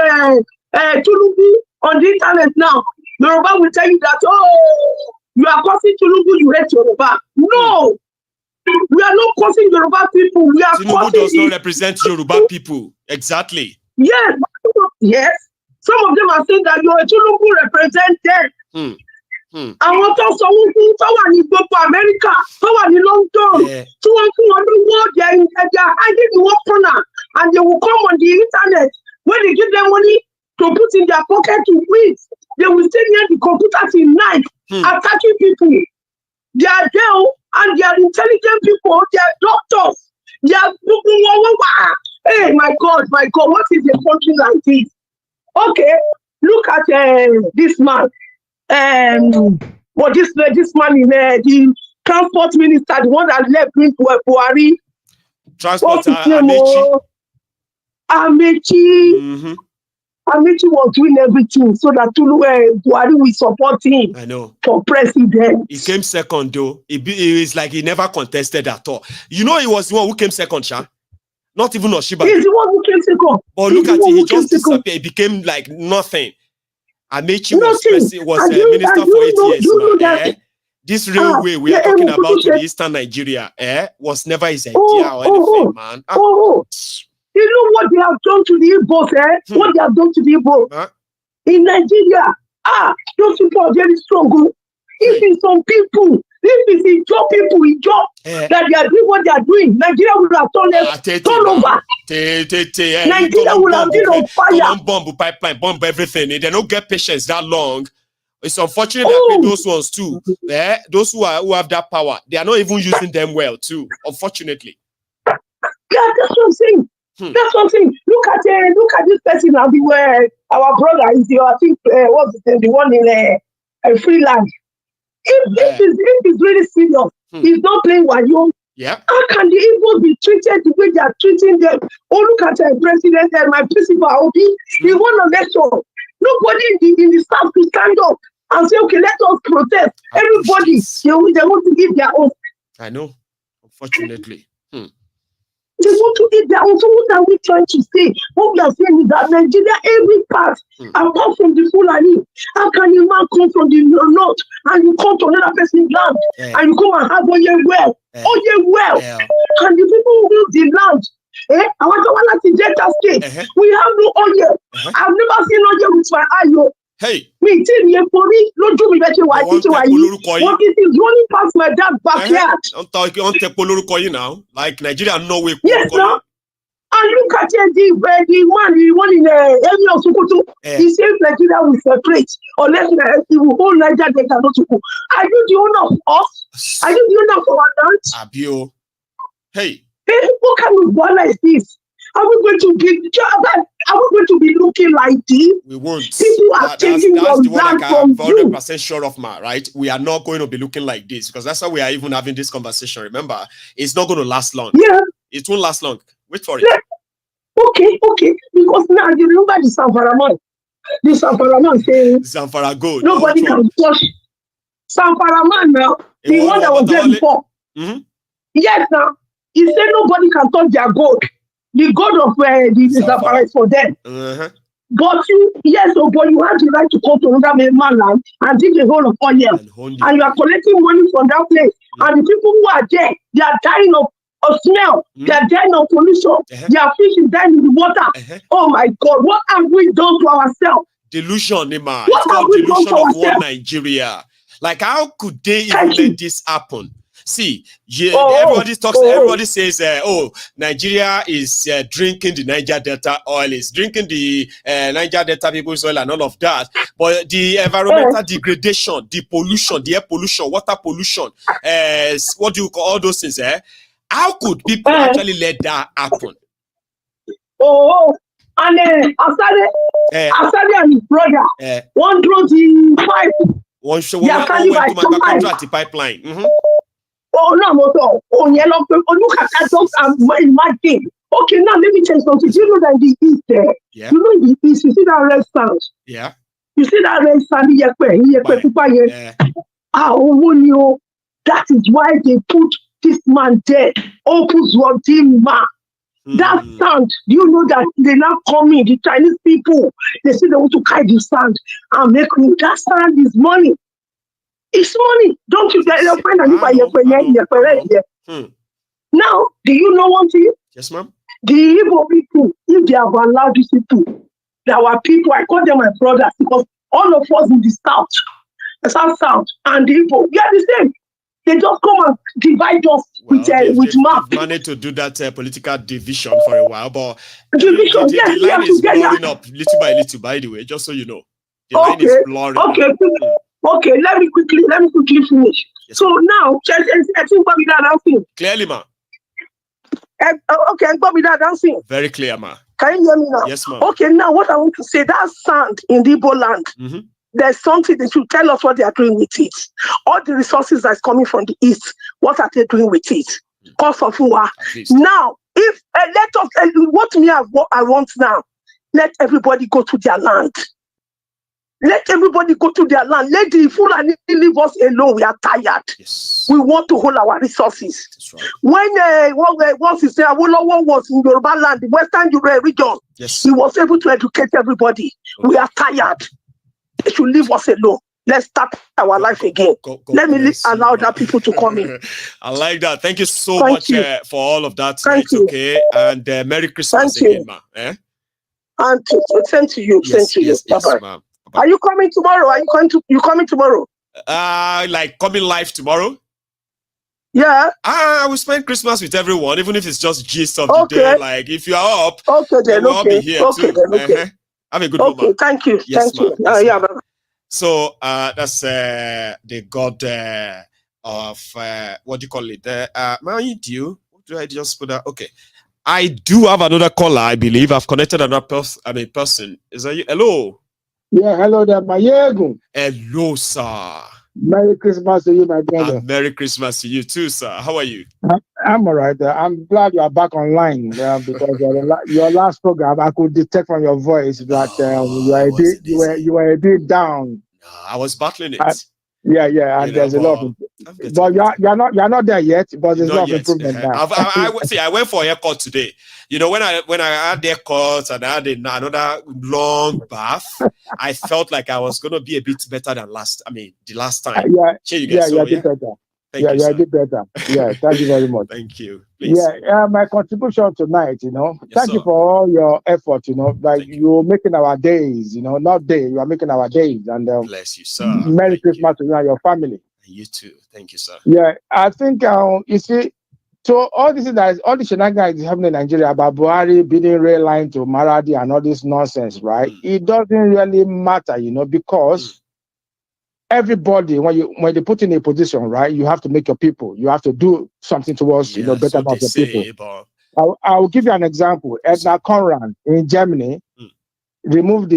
Tinubu on the internet now, Yoruba will tell you that, oh, you are causing Tinubu, you hate Yoruba. No, we are not causing Yoruba people. We are Tinubu does not represent Yoruba people. Exactly. Yes, yes. Some of them are saying that your Tinubu represent them. And what also someone in America, someone in London, someone in the world, they are hiding in one corner, and they will come on the internet. When they give them money to put in their pocket to eat, they will stay near the computers in night, attacking people. They are there, and they are intelligent people, they are doctors, they are hey, my God, what is a country like this? Okay, look at this man. But this man in the transport minister, the one that left with Buhari. Transport Amechi. Amechi was doing everything so that Buhari will support him. I know. For president. He came second though. It is like he never contested at all. You know, he was the one who came second, Sha. Not even Oshiba. He's the one who came second. But look at it, he just disappeared. It became like nothing. Amechi was minister for 8 years. This railway we are talking about to the eastern Nigeria was never his idea or anything, man. You know what they have done to the Igbos, What they have done to the Igbos in Nigeria. Those people are very strong. If it's some people, if it's in job people in job that they are doing what they are doing, Nigeria would have turned over. Nigeria would have been on fire. Bomb pipeline, bomb everything. They don't get patience that long. It's unfortunate that those ones too. Those who have that power, they are not even using them well too. Unfortunately. Yeah, that's what I'm saying. That's what I'm saying. Look at this person now. Our brother is I think what's his name? The one in Freeland. If it's really serious, he's not playing Wayo. Yeah. How can the Igbos be treated the way they are treating them? Oh, look at the president and my principal Obi. He won an election. Nobody in the South to stand up and say, okay, let us protest. Everybody, they want to give their own. I know. Unfortunately. They want to eat their own. So what are we trying to say? What we are saying is that Nigeria, every part, apart from the Fulani, how can a man come from the north and you come to another person's land and you come and have all your well? And the people who build the land, I want to want to Delta State. We have no oil. I've never seen oil with my eye. Hey, me tell you, no do me better. What is running past my dad's backyard? I'm talking now. Like Nigeria, no way. Yes, sir. And look at the one in the area of Sokoto. He says Nigeria will separate unless the whole Niger they cannot go. Are you the owner of us? Are you the owner of our land? Abio. Hey, what kind of one is this? Are we going to be looking like this? We won't. People are taking that's the one land I'm from you. 100% sure of, right? We are not going to be looking like this because that's why we are even having this conversation. Remember, it's not going to last long. Yeah. It won't last long. Wait for it. Yeah. Okay. Because now you remember the Sanfaraman. The Sanfaraman saying Sanfara gold. Nobody can touch Sanfaraman now. The one that was there before. Yes, now. He said nobody can touch their gold. The gold of the Sanfara is for them. But you have the right to come to another land and dig a hole of oil. And you are collecting money from that place. And the people who are there, they are dying of smell. They are dying of pollution. Their fish is dying in the water. Oh my God, what have we done to ourselves? Delusion, Nima. It's called delusion of one Nigeria. Like, how could they even let this happen? See, everybody says, Nigeria is drinking the Niger Delta oil, is drinking the Niger Delta people's oil and all of that. But the environmental degradation, the pollution, the air pollution, water pollution, what do you call all those things? How could people actually let that happen? And And then Asade and his brother, one drove the pipe. One went to my contract the pipeline. Oh no, oh yellow. Oh look at that! Just imagine. Okay, now let me tell you something. Do you know that in the east there? Yeah. You know in the east, you see that red sand. Yeah. You see that red sand here? That is why they put this man there. Opus Wodima. That sand, do you know that they now come in, the Chinese people, they say they want to carry the sand and make me. That sand is money. It's money. Don't you get it? Now, do you know one thing? Yes, ma'am. The Igbo people, if they have allowed these people, our people, I call them my brothers, because all of us in the south, and the Igbo, we are the same. They just come and divide us with map. They've managed to do that political division for a while, but division, the line is blurring up little by little, by the way, just so you know. The line is blurring up. Okay, let me quickly finish. Yes, so now, I think what we are dancing. Clearly, ma. Okay, what we are dancing. Very clear, ma. Can you hear me now? Yes, ma'am. Okay, now what I want to say, that sand in the Igbo land, there's something they should tell us what they are doing with it. All the resources that's coming from the east, what are they doing with it? Cost of war. Now, if let us, what I want now, let everybody go to their land. Let everybody go to their land. Let the Fulani leave us alone. We are tired. Yes. We want to hold our resources. That's right. When once he said Awolowo was in Yoruba land, the Western Yoruba region, he was able to educate everybody. We are tired. They should leave us alone. Let's start our life again. Let me allow other people to come in. I like that. Thank you so much for all of that. Thank you. Okay. And Merry Christmas again, ma. And same to you. Yes, Bye-bye. ma'am. Are you coming tomorrow? You coming tomorrow? Like coming live tomorrow? Yeah. I will spend Christmas with everyone, even if it's just gist of the day. Like if you are up, then we'll all be here too. Have a good one, man. Thank you. Yes, thank you. Yes, so that's the god of what do you call it? Mind you, what do I just put that? Okay. I do have another caller, I believe. I've connected another person. Is that you? Hello. Yeah, hello there, Maiyegun. Hello, sir. Merry Christmas to you, my brother. And Merry Christmas to you too, sir. How are you? I'm all right. I'm glad you are back online because your last program, I could detect from your voice that you were a bit down. No, I was battling it. Yeah, and there's a lot of, but you're not there yet, but there's a lot of improvement now. I went for a haircut today. You know, when I had the haircut and I had another long bath, I felt like I was gonna be a bit better than the last time. You did better. You did better. Yeah, thank you very much. Thank you. Please. Yeah, my contribution tonight, thank you for all your effort, like you're making our days, not day, you are making our days. And bless you, sir. Merry Christmas to you and your family. And you too. Thank you, sir. Yeah, I think you see, so all the shenanigans happening in Nigeria about Buhari building rail line to Maradi and all this nonsense, right? It doesn't really matter, because everybody, when they put in a position, right, you have to make your people, you have to do something towards, better about your people. I'll give you an example. Edna Conrad in Germany removed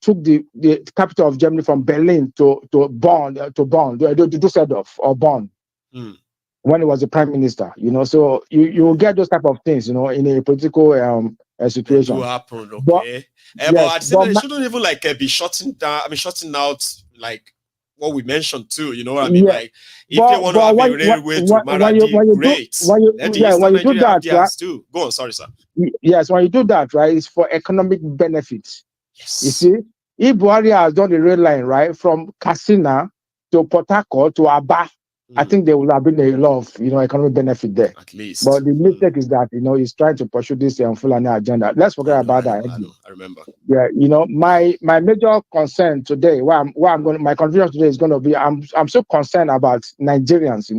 took the capital of Germany from Berlin to Bonn, to Düsseldorf or Bonn. When he was the prime minister, so you get those type of things, in a political situation. Happen, okay. But I'd say they shouldn't even be shutting out what we mentioned too. You know what I mean? Like if they want to have a railway to Maradi, great. When you do that, too. Go on, sorry, sir. Yes, when you do that, right, it's for economic benefits. Yes. You see, if Buhari has done the rail line, right, from Katsina to Port Harcourt to Aba, I think there will have been a lot of economic benefit there. At least. But the mistake is that he's trying to pursue this Fulani agenda. Let's forget about that. I remember. Yeah, my major concern today, my contribution today is going to be, I'm so concerned about Nigerians.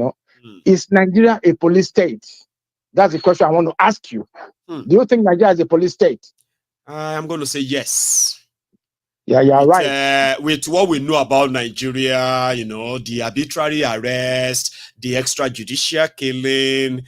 Is Nigeria a police state? That's the question I want to ask you. Do you think Nigeria is a police state? I'm going to say yes. Yeah, you're right. With what we know about Nigeria, you know, the arbitrary arrest, the extrajudicial killing,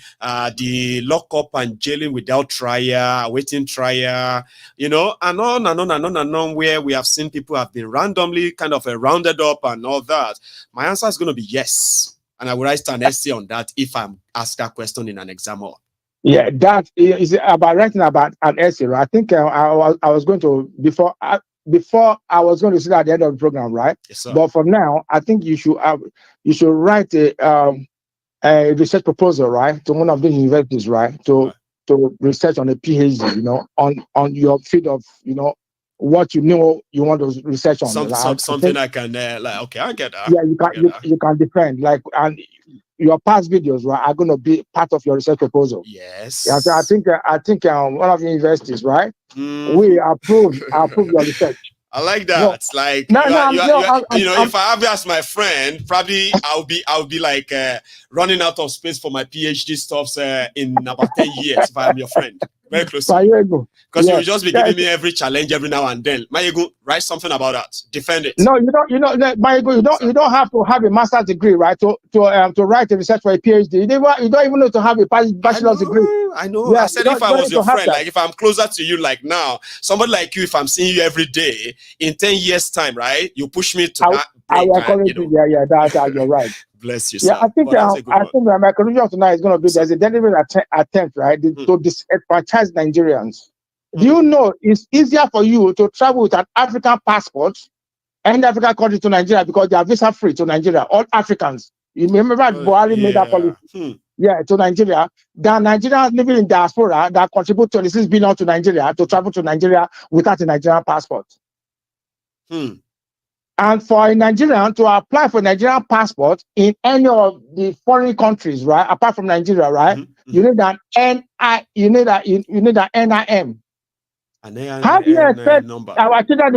the lockup and jailing without trial, awaiting trial, you know, and on and on and on and on, where we have seen people have been randomly kind of rounded up and all that. My answer is going to be yes. And I will write an essay on that if I'm asked that question in an exam hall. Yeah, that is about writing about an essay. Right? I think I was going to, before I was going to sit at the end of the program, right? Yes, sir. But for now, I think you should write a research proposal, right, to one of the universities, right, to research on a PhD, you know, on your field of, you know, what you know you want to research on. Something I can like. Okay, I get that. Yeah, you can defend, like, and your past videos, right, are going to be part of your research proposal. Yes. Yeah, so I think one of the universities, right, we approve your research. I like that. No, it's like if I have you as my friend, probably I'll be like running out of space for my PhD stuffs in about 10 years if I am your friend. Very close. Because you will just be giving me every challenge every now and then. Maiyegun, write something about that. Defend it. No, Maiyegun, you don't have to have a master's degree, right, to write a research for a PhD. You don't even need to have a bachelor's degree. I know. Yeah, I said if I was your friend, like if I'm closer to you, like now, somebody like you, if I'm seeing you every day, in 10 years' time, right, you push me to that break. Yeah, that's you're right. Bless you, yeah, sir. I think my conclusion tonight is going to be there's a deliberate attempt, right, to disenfranchise Nigerians. Do you know it's easier for you to travel with an African passport and African country to Nigeria because they are visa free to Nigeria, all Africans. You remember Buhari made that policy? Yeah, to Nigeria. Than Nigerians living in diaspora that contribute 26 billion to Nigeria to travel to Nigeria without a Nigerian passport. And for a Nigerian to apply for a Nigerian passport in any of the foreign countries, right, apart from Nigeria, right, you need an you need an NIM. How do you expect our children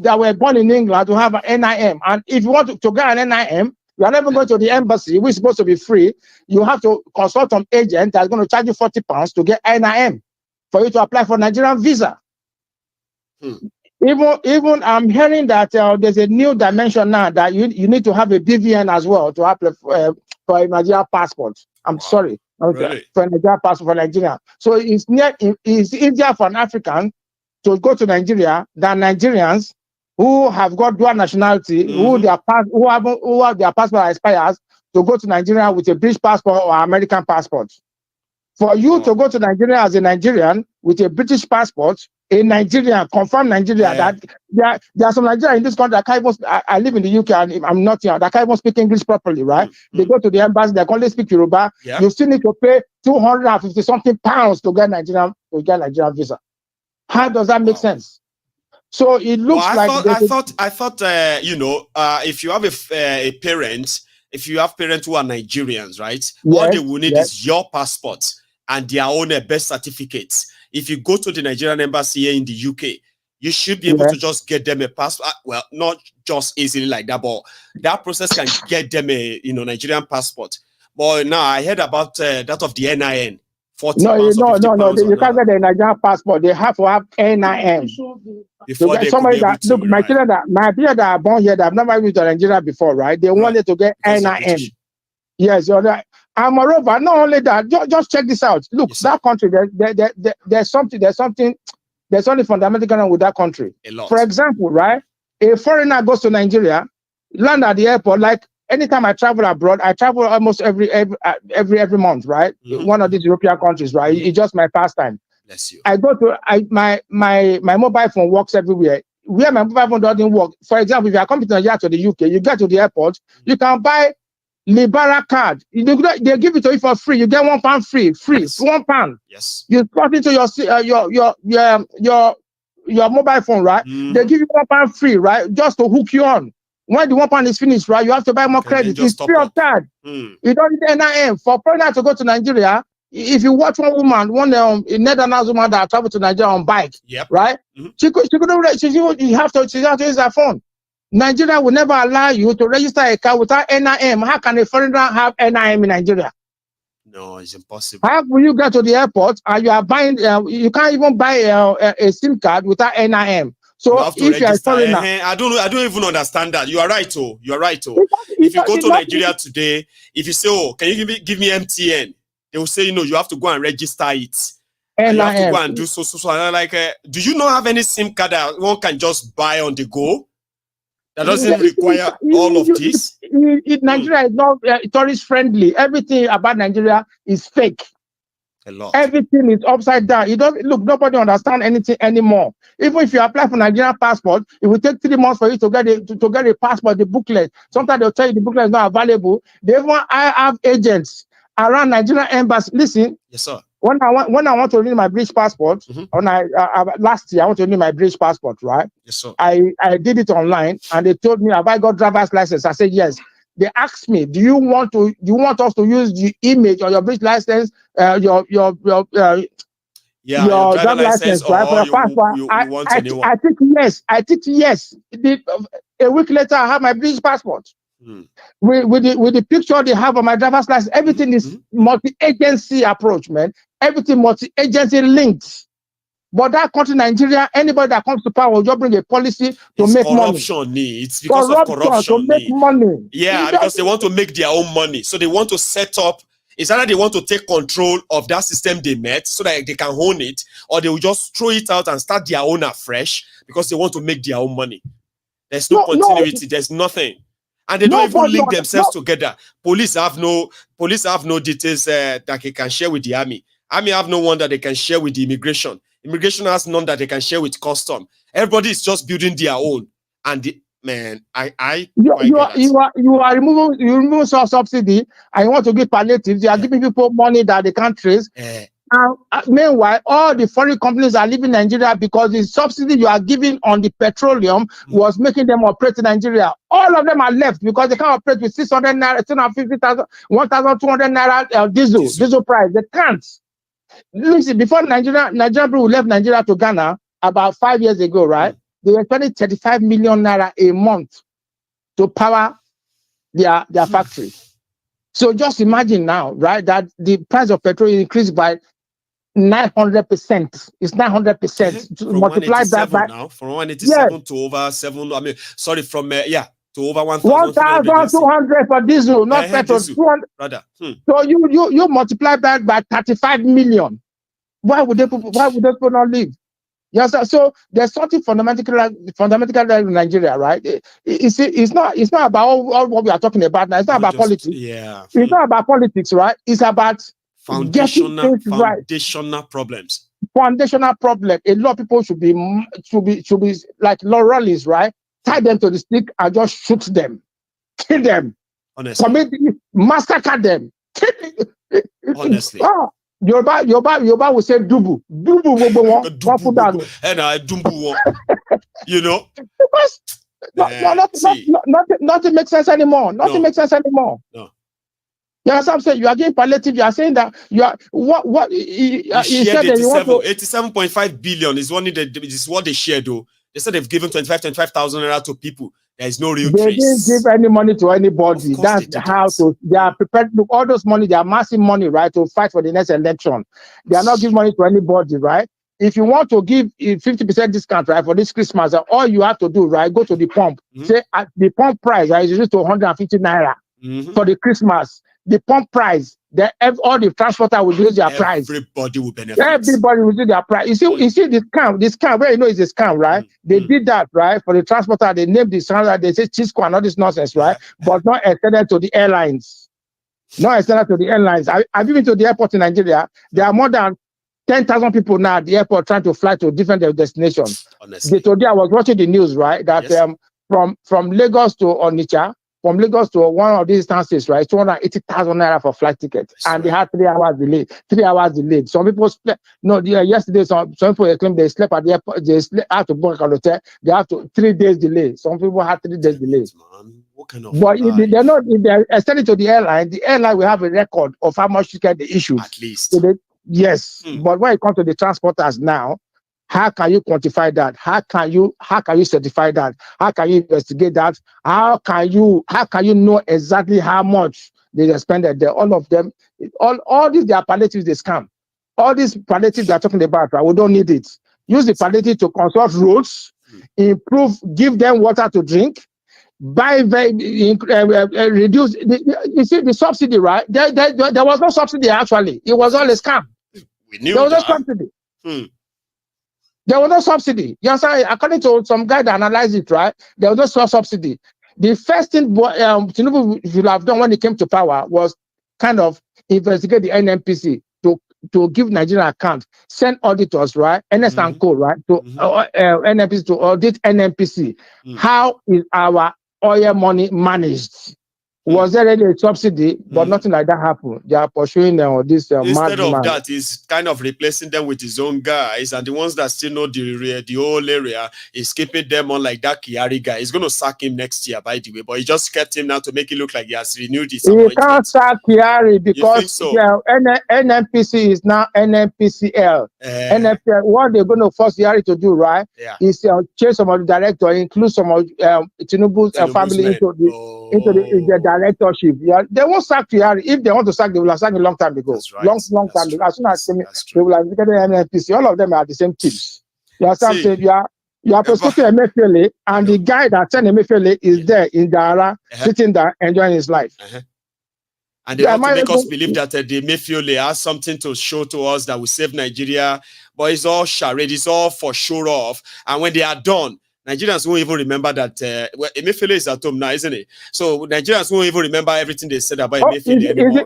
that were born in England to have an NIM? And if you want to get an NIM, you are never going to the embassy, which is supposed to be free. You have to consult an agent that's going to charge you £40 to get NIM for you to apply for Nigerian visa. Even I'm hearing that there's a new dimension now that you need to have a BVN as well to apply for a Nigerian passport. Sorry, really? For a Nigerian passport for Nigeria. So it's easier for an African to go to Nigeria than Nigerians who have got dual nationality, who have their passport expires, to go to Nigeria with a British passport or American passport. For you to go to Nigeria as a Nigerian with a British passport, a Nigerian, confirmed Nigeria, that there are some Nigerians in this country that can't even, I live in the UK and I'm not here, that can't even speak English properly, right? They go to the embassy, they can only speak Yoruba. You still need to pay 250 something pounds to get Nigerian visa. How does that make sense? So it looks I thought if you have a parent, if you have parents who are Nigerians, right, all they will need is your passport and their own birth certificates. If you go to the Nigerian embassy here in the UK, you should be able to just get them a passport. Well, not just easily like that, but that process can get them a Nigerian passport. But now I heard about that of the NIN. No, you can't get the Nigerian passport. They have to have NIN. Before they somebody that look, my children that are born here that have never been to Nigeria before, right? They wanted to get NIN. Yes, you're right. And moreover, not only that, just check this out. Look, that country, there's something fundamental going on with that country. For example, right? A foreigner goes to Nigeria, land at the airport. Like anytime I travel abroad, I travel almost every month, right? One of these European countries, right? It's just my pastime. Bless you. I go to my mobile phone works everywhere. Where my mobile phone doesn't work, for example, if you are coming to Nigeria to the UK, you get to the airport, you can buy Libera card. They give it to you for free. You get £1 free. Yes. £1. Yes. You plug into your mobile phone, right? They give you £1 free, right? Just to hook you on. When the £1 is finished, right, you have to buy more credit. It's free of charge. You don't need NIM. For foreigners to go to Nigeria, if you watch one Netherlands woman that traveled to Nigeria on bike, right? She have to use her phone. Nigeria will never allow you to register a car without NIM. How can a foreigner have NIM in Nigeria? No, it's impossible. How will you get to the airport and you are buying? You can't even buy a SIM card without NIM. So if you are foreigner, I don't even understand that. You are right, oh. You are right, oh. If you go to Nigeria today, if you say, oh, can you give me MTN? They will say, you have to go and register it. And you have to go and do so. And I'm like, do you not have any SIM card that one can just buy on the go? That doesn't require all of this. Nigeria is not tourist friendly. Everything about Nigeria is fake. A lot. Everything is upside down. Nobody understands anything anymore. Even if you apply for Nigerian passport, it will take 3 months for you to get a passport, the booklet. Sometimes they'll tell you the booklet is not available. I have agents around Nigerian embassy. Listen. Yes, sir. When I want to renew my British passport, last year I want to renew my British passport, right? Yes, sir. I did it online, and they told me, have I got driver's license? I said yes. They asked me, do you want us to use the image or your British license, your driver's license, right, for your passport? I think yes. A week later, I have my British passport. With the picture they have on my driver's license. Everything is multi-agency approach, man. Everything multi-agency linked. But that country, Nigeria, anybody that comes to power will just bring a policy to make money. It's because of corruption. To make money. Yeah, because they want to make their own money. So they want to set up, it's either they want to take control of that system they met so that they can own it, or they will just throw it out and start their own afresh because they want to make their own money. There's no continuity. There's nothing. And they don't even link themselves together. Police have no details that they can share with the army. Army have no one that they can share with the immigration. Immigration has none that they can share with custom. Everybody is just building their own. And you are removing some subsidy, and you want to give palliative. You are giving people money that they can't trace. Meanwhile, all the foreign companies are leaving Nigeria because the subsidy you are giving on the petroleum was making them operate in Nigeria. All of them are left because they can't operate with 600 naira, 250,000, 1,200 naira diesel price. They can't. Listen, before Nigeria people left Nigeria to Ghana about 5 years ago, right? They were spending 35 million naira a month to power their factory. So just imagine now, right, that the price of petrol increased by 900%. It's 900%. Multiply that by now from 187 to over 7. I mean, sorry, from to over 1,200 for diesel, not petrol. 200. Rather. So you multiply that by 35 million. Why would they not leave? Yes, so there's something fundamental in Nigeria, right? It's not about all what we are talking about now. It's not about politics. Yeah. It's not about politics, right? It's about foundational problems. Foundational problem. A lot of people should be like Lorellis, right? Tie them to the stick and just shoot them, kill them, massacre them. Honestly. Yoruba will say dubu. Dubu. You know? Because nothing makes sense anymore. Nothing makes sense anymore. No. You know what I'm saying? You are getting palliative. You are saying that you are what he said that you want to 87.5 billion is what they shared though. They said they've given 25,000 naira to people. There is no real trace. They didn't give any money to anybody. That's how they are prepared. Look, all those money, they are massive money, right, to fight for the next election. They are not giving money to anybody, right? If you want to give 50% discount, right, for this Christmas, all you have to do, right, go to the pump. Say the pump price, right, is reduced to 150 naira for the Christmas. The pump price, all the transporter will use their price. Everybody will benefit. Everybody will use their price. You see this scam, where you know it's a scam, right? They did that, right? For the transporter, they named the standard, they say Chisco and all this nonsense, right? But not extended to the airlines. Not extended to the airlines. I've been to the airport in Nigeria. There are more than 10,000 people now at the airport trying to fly to different destinations. Honestly. Today I was watching the news, right? That from Lagos to Onitsha, from Lagos to one of these instances, right? 280,000 naira for flight tickets, and they had 3 hours delayed. 3 hours delayed. Some people slept. No, yesterday some people claim they slept at the airport. They had to book a hotel. They have to 3 days delay. Some people had 3 days delay. Man, what kind of? But they're not. If they're extending to the airline will have a record of how much ticket they issued. At least. So but when it comes to the transporters now, how can you quantify that? How can you certify that? How can you investigate that? How can you know exactly how much they expended there? All of them, all these, they are palliatives, they scam. All these palliatives they're talking about, right? We don't need it. Use the palliative to construct roads, improve, give them water to drink, reduce. You see the subsidy, right? There was no subsidy actually. It was all a scam. We knew there was that. no subsidy. There was no subsidy. You understand? According to some guy that analyzed it, right? There was no subsidy. The first thing Tinubu should have done when he came to power was kind of investigate the nmpc to give Nigerian account, send auditors, right? NS and Co, right? To NMPC to audit NMPC. How is our oil money managed? Was there really a subsidy? But nothing like that happened. They are pursuing this Instead of man. that, he's kind of replacing them with his own guys, and the ones that still know the whole area is keeping them on like that Kiari guy. He's going to sack him next year, by the way, but he just kept him now to make it look like he has renewed his appointment. He can't sack Kiari because NMPC is now NMPCL. NMPCL, what they're going to force Kiari to do, right? Is change some of the director, include some of Tinubu's family into the directorship. They won't sack Kiari. If they want to sack, they will have sacked a long time ago. Right. Long time ago. As soon as they will have taken the NMPC. All of them are the same teams. You understand? So you are prosecuting Emefiole, and the guy that sent Emefiole is there in Dara, sitting there enjoying his life. And they want to make us believe that the Emefiole has something to show to us that will save Nigeria, but it's all charade, it's all for show off. And when they are done, Nigerians won't even remember that Emefiole is at home now, isn't it? So Nigerians won't even remember everything they said about Emefiole anymore.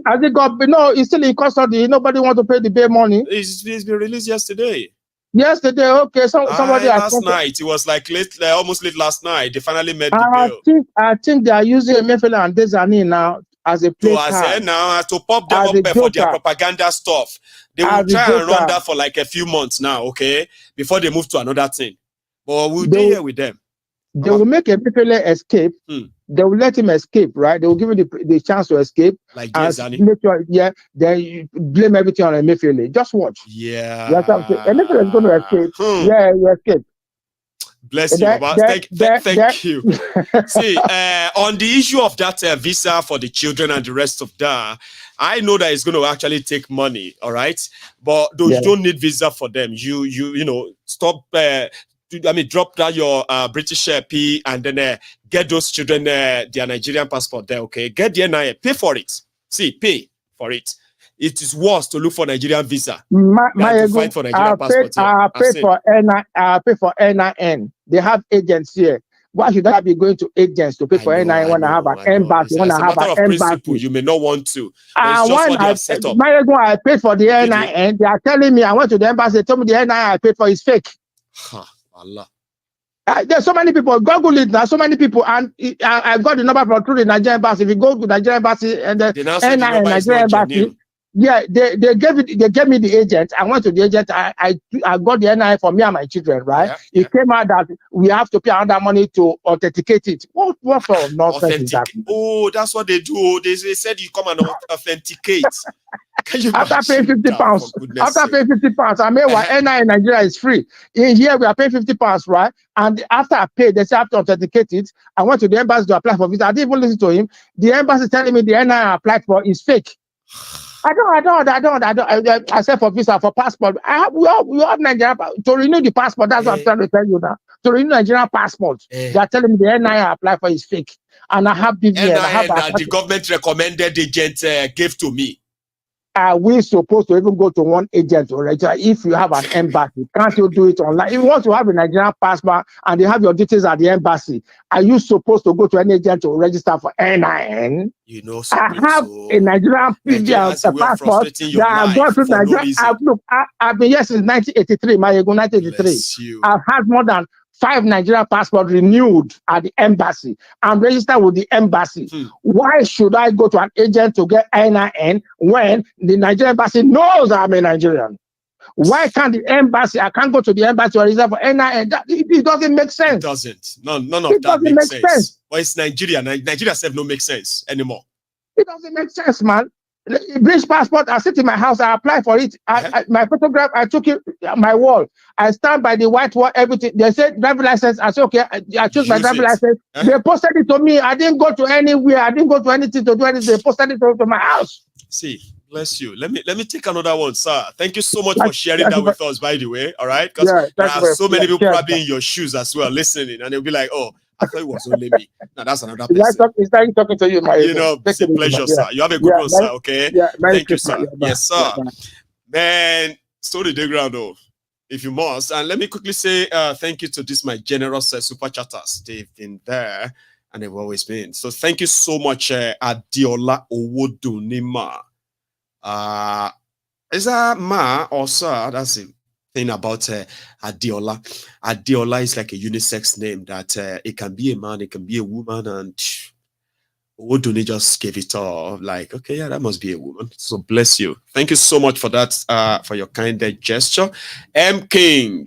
Has it got? No, it's still in custody. Nobody wants to pay the bail money. It's been released yesterday. Yesterday, okay. Somebody last night. It was like almost late last night. They finally made the bail. I think they are using Emefiole and Diezanni now as a play card. To pop them up for their propaganda stuff. They will try and run that for like a few months now, okay, before they move to another thing. But we'll be here with them. They will make Emefiole escape. They will let him escape, right? They will give him the chance to escape. Like Diezani. Make sure, then you blame everything on Emefiole. Just watch. Yeah. Emefiole is going to escape. Yeah, you escape. Bless you, Baba. Thank you. See, on the issue of that visa for the children and the rest of that, I know that it's going to actually take money, all right? But you don't need visa for them. You know, stop. Drop down your British P and then get those children their Nigerian passport there, okay? Get the NIN, pay for it. See, pay for it. It is worse to look for Nigerian visa than to fight for Nigerian passport. I'll pay for NIN. They have agents here. Why should I be going to agents to pay for NIN when I have an embassy? When I have an embassy, you may not want to. It's just what they have set up. Maiyegun, I paid for the NIN. They are telling me I went to the embassy. They told me the NIN I paid for is fake. Allah. There's so many people. Google it now. So many people, and I got the number from through the Nigerian embassy. If you go to the Nigerian embassy and the NIN Nigerian embassy, they gave me the agent. I went to the agent. I got the NIN for me and my children. Right? It came out that we have to pay another money to authenticate it. What sort of nonsense is that? Oh, that's what they do. They said you come and authenticate. After paying 50 pounds, I mean, NIN in Nigeria is free. In here, we are paying 50 pounds, right? And after I paid, they say I have to authenticate it. I went to the embassy to apply for visa. I didn't even listen to him. The embassy telling me the NIN I applied for is fake. I said for visa, for passport. We have Nigerian to renew the passport. That's what I'm trying to tell you now. To renew Nigerian passport, they are telling me the NIN I applied for is fake, and I have BVN. NIN that the government recommended agent gave to me. Are we supposed to even go to one agent or register if you have an embassy? Can't you do it online? If you want to have a Nigerian passport and they have your details at the embassy, are you supposed to go to an agent to register for NIN? You know, I have a Nigerian passport that I've gone to Nigeria. I've been here since 1983, Maiyegun 1983. I've had more than 5 Nigerian passports renewed at the embassy and registered with the embassy. Why should I go to an agent to get NIN when the Nigerian embassy knows I'm a Nigerian? Why can't the embassy? I can't go to the embassy to register for NIN. It doesn't make sense. It doesn't. None of that makes sense. Well, it's Nigeria. Nigeria itself don't make sense anymore. It doesn't make sense, man. British passport, I sit in my house, I apply for it. My photograph, I took it my wall. I stand by the white wall, everything. They said driving license. I said, okay, I chose my driving license. They posted it to me. I didn't go to anywhere. I didn't go to anything to do anything. They posted it to my house. See, Bless you. Let me take another one, sir. Thank you so much for sharing that with us, by the way. All right, because there are so many people probably in your shoes as well, listening, and they'll be like, "Oh, I thought it was only me." No, that's another person. It's like talking to you, You know, it's a pleasure, sir. You have a good one, sir. Okay. Thank you, sir. Yes, sir. Man, story the ground though, if you must. And let me quickly say thank you to this my generous super chatters. They've been there and they've always been. So thank you so much, Adiola Owodunima. Is that ma or sir? That's the thing about Adiola. Adiola is like a unisex name that it can be a man, it can be a woman, and Oduni just gave it all like, okay, yeah, that must be a woman. So bless you. Thank you so much for that, for your kind gesture. M King.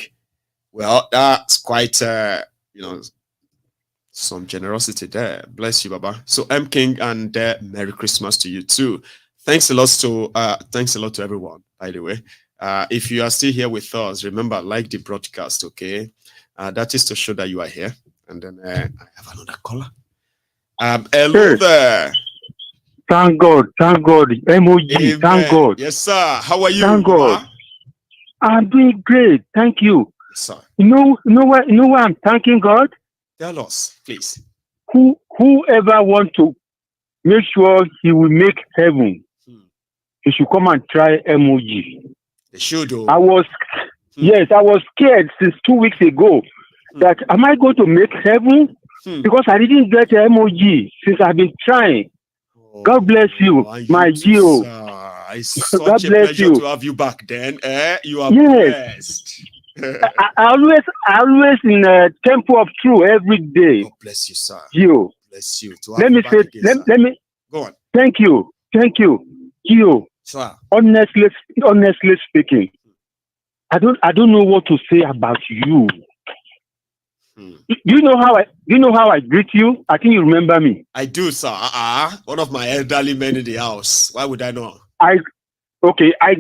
Well, that's quite you know, some generosity there. Bless you, Baba. So M King, and Merry Christmas to you too. Thanks a lot to everyone, by the way. If you are still here with us, remember, like the broadcast, okay? That is to show that you are here. And then I have another caller. Hello there. Thank God, emoji. Amen. Thank God. Yes, sir. How are you? Thank God. I'm doing great. Thank you. Yes, sir. You know why I'm thanking God? Tell us, please. Whoever wants to make sure he will make heaven, he should come and try emoji. They should. I was scared since 2 weeks ago that am I going to make heaven? Because I didn't get an emoji since I've been trying. God bless you, my Gio. It's such a pleasure to have you back then. You are blessed. I always in a tempo of truth every day. God bless you, sir. Gio. Bless you. Let me go on. Thank you, Gio. Sir. Honestly speaking, I don't know what to say about you. You know how I greet you? I think you remember me. I do, sir. One of my elderly men in the house. Why would I know? I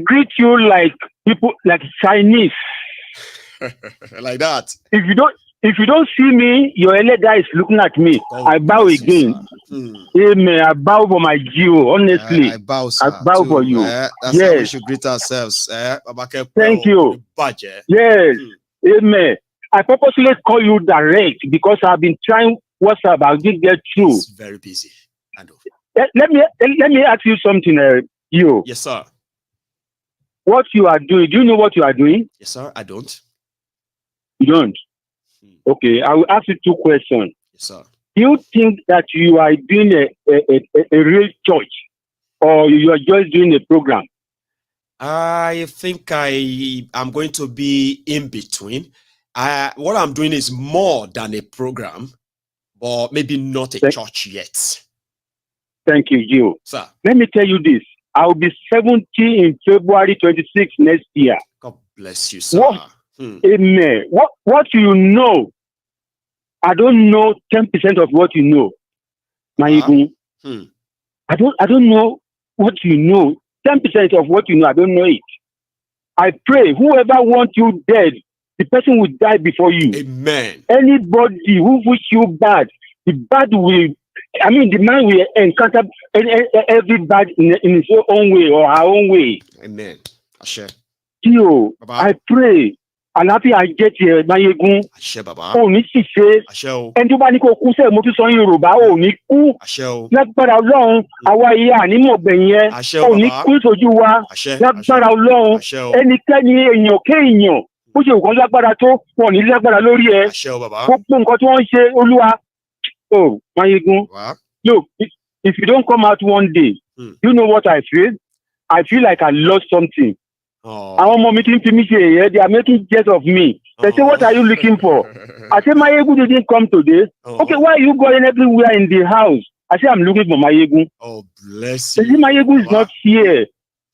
greet you like people, like Chinese. Like that. If you don't see me, your elder guy is looking at me. I bow again. Amen. I bow for my Gio. Honestly, I bow, sir, I bow for you. That's how we should greet ourselves. Thank you. Yes. Amen. I purposely call you direct because I've been trying WhatsApp. I didn't get through. It's very busy. Let me ask you something, Gio. Yes, sir. What you are doing? Do you know what you are doing? Yes, sir. I don't. You don't. Okay, I will ask you two questions. Yes, sir. Do you think that you are doing a real church, or you are just doing a program? I think I'm going to be in between. What I'm doing is more than a program, but maybe not a church yet. Thank you, Gio. Sir. Let me tell you this. I will be 70 in February 26 next year. God bless you, sir. Amen. What you know, I don't know 10% of what you know. Maiyegun. I don't know what you know. 10% of what you know, I don't know it. I pray whoever wants you dead, the person will die before you. Amen. Anybody who wish you bad, the man will encounter every bad in his own way or her own way. Amen. Ashe. Gio, I pray. Àlàáfíà jẹ́ tiẹ̀ Maiyegun. Àṣẹ bàbá. Ò ní ṣìṣe. Àṣẹ o. Ẹni tó bá ní kó kú sẹ́ẹ̀ mo tún sọ Yorùbá ò ní kú. Àṣẹ o. Lágbára Ọlọ́run, àwa ìyá ànímọ̀ gbẹ̀yìn Àṣẹ o bàbá. ò ní kú sójú wa. Àṣẹ. Lágbára Ọlọ́run, ẹnikẹ́ni èèyàn kéèyàn bó ṣe nǹkan lágbára tó wọn ní lágbára lórí ẹ. Àṣẹ o bàbá. Gbogbo nǹkan tí wọ́n ń ṣe Olúwa. Oh, Maiyegun. Look, if you don't come out one day, you know what I feel? I feel like I lost something. Àwọn ọmọ mi ti ń fi mí ṣe èyẹ, they are making jest of me. They say, what are you looking for? I say, Maiyegun didn't come today. Okay, why are you going everywhere in the house? I say, I'm looking for Maiyegun. Oh, bless you. They say, Maiyegun is not here.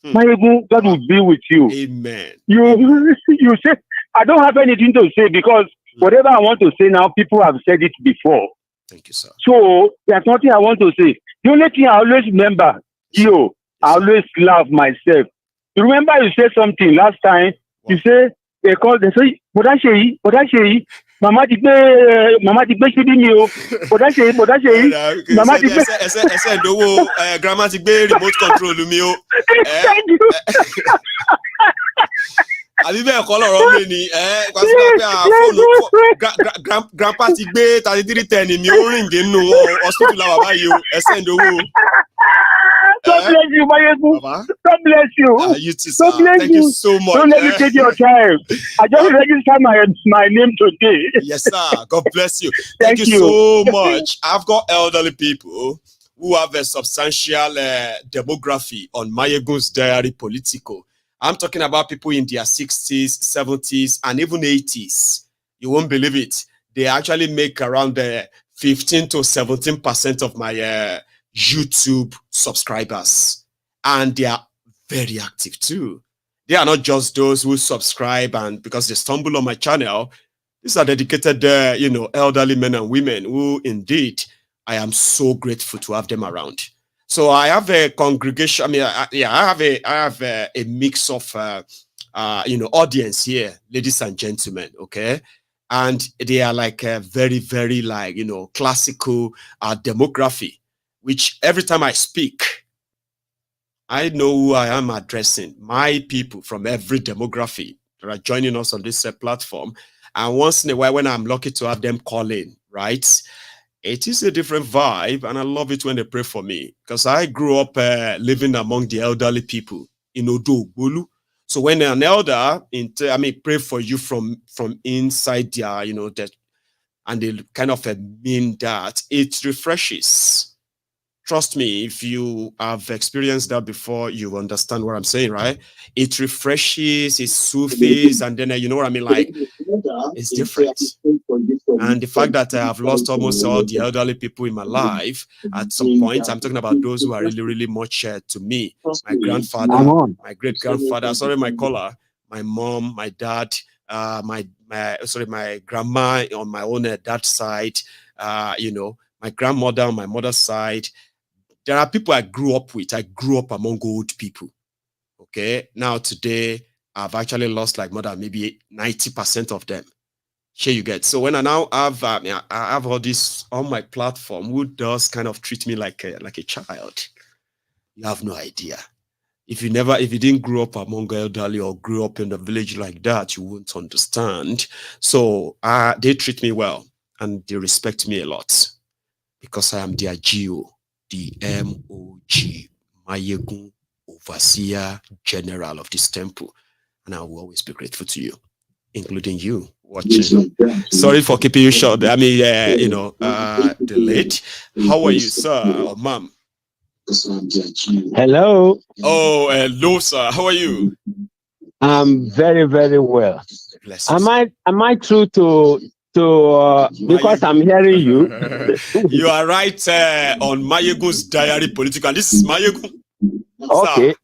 Maiyegun, God will be with you. Amen. You say, I don't have anything to say because whatever I want to say now, people have said it before. Thank you, sir. So, there's nothing I want to say. The only thing I always remember, Gio, I always laugh myself. You remember you said something last time? You say, they say, Boda Sheyi, Mama ti gbé síbí mi o. Bọ̀dá ṣe Mama ti gbé. Ẹsẹ̀ ìdówó grandma ti gbé remote control mi o. Thank you. Àbí bẹ́ẹ̀ kọ́ lọ́rọ̀ mi ni fóònù grandpa ti gbé 3310 mi ó rìn nínú hospital làwà báyìí o. Ẹsẹ̀ ìdówó. God bless you, Maiyegun. God bless you. You too, sir. Thank you so much. Don't let me take your time. I just registered my name today. Yes, sir. God bless you. Thank you so much. I've got elderly people who have a substantial demography on MaiyegunsDiary Politico. I'm talking about people in their 60s, 70s, and even 80s. You won't believe it. They actually make around 15 to 17% of my YouTube subscribers, and they are very active too. They are not just those who subscribe and because they stumble on my channel. These are dedicated, elderly men and women who, indeed, I am so grateful to have them around. So I have a congregation. I mean, I have a mix of, audience here, ladies and gentlemen. Okay. And they are like a very, very classical demography, which every time I speak, I know who I am addressing. My people from every demography that are joining us on this platform. And once in a while, when I'm lucky to have them call in, right? It is a different vibe, and I love it when they pray for me because I grew up living among the elderly people in Odogbolu. So when an elder, pray for you from inside their, that, and they kind of mean that it refreshes. Trust me, if you have experienced that before, you understand what I'm saying, right? It refreshes, it soothes, and then, you know what I mean? Like, it's different. And the fact that I have lost almost all the elderly people in my life at some point, I'm talking about those who are really, really much to me. My grandfather, my great-grandfather, sorry, my caller, my mom, my dad, my grandma on my own dad's side, my grandmother on my mother's side. There are people I grew up with. I grew up among old people. Okay. Now today, I've actually lost like more than maybe 90% of them. Here you get. So when I now have, I have all this on my platform who does kind of treat me like a child. You have no idea. If you didn't grow up among elderly or grew up in the village like that, you won't understand. So they treat me well and they respect me a lot because I am their GO. The MOG, Maiyegun, Overseer General of this temple. And I will always be grateful to you, including you watching. Sorry for keeping you short. Delayed. How are you, sir or ma'am? Hello. Oh, hello, sir. How are you? I'm very, very well. Bless you, am I true to because I'm hearing you? You are right on MaiyegunsDiary Politico, and this is Maiyegun. Okay.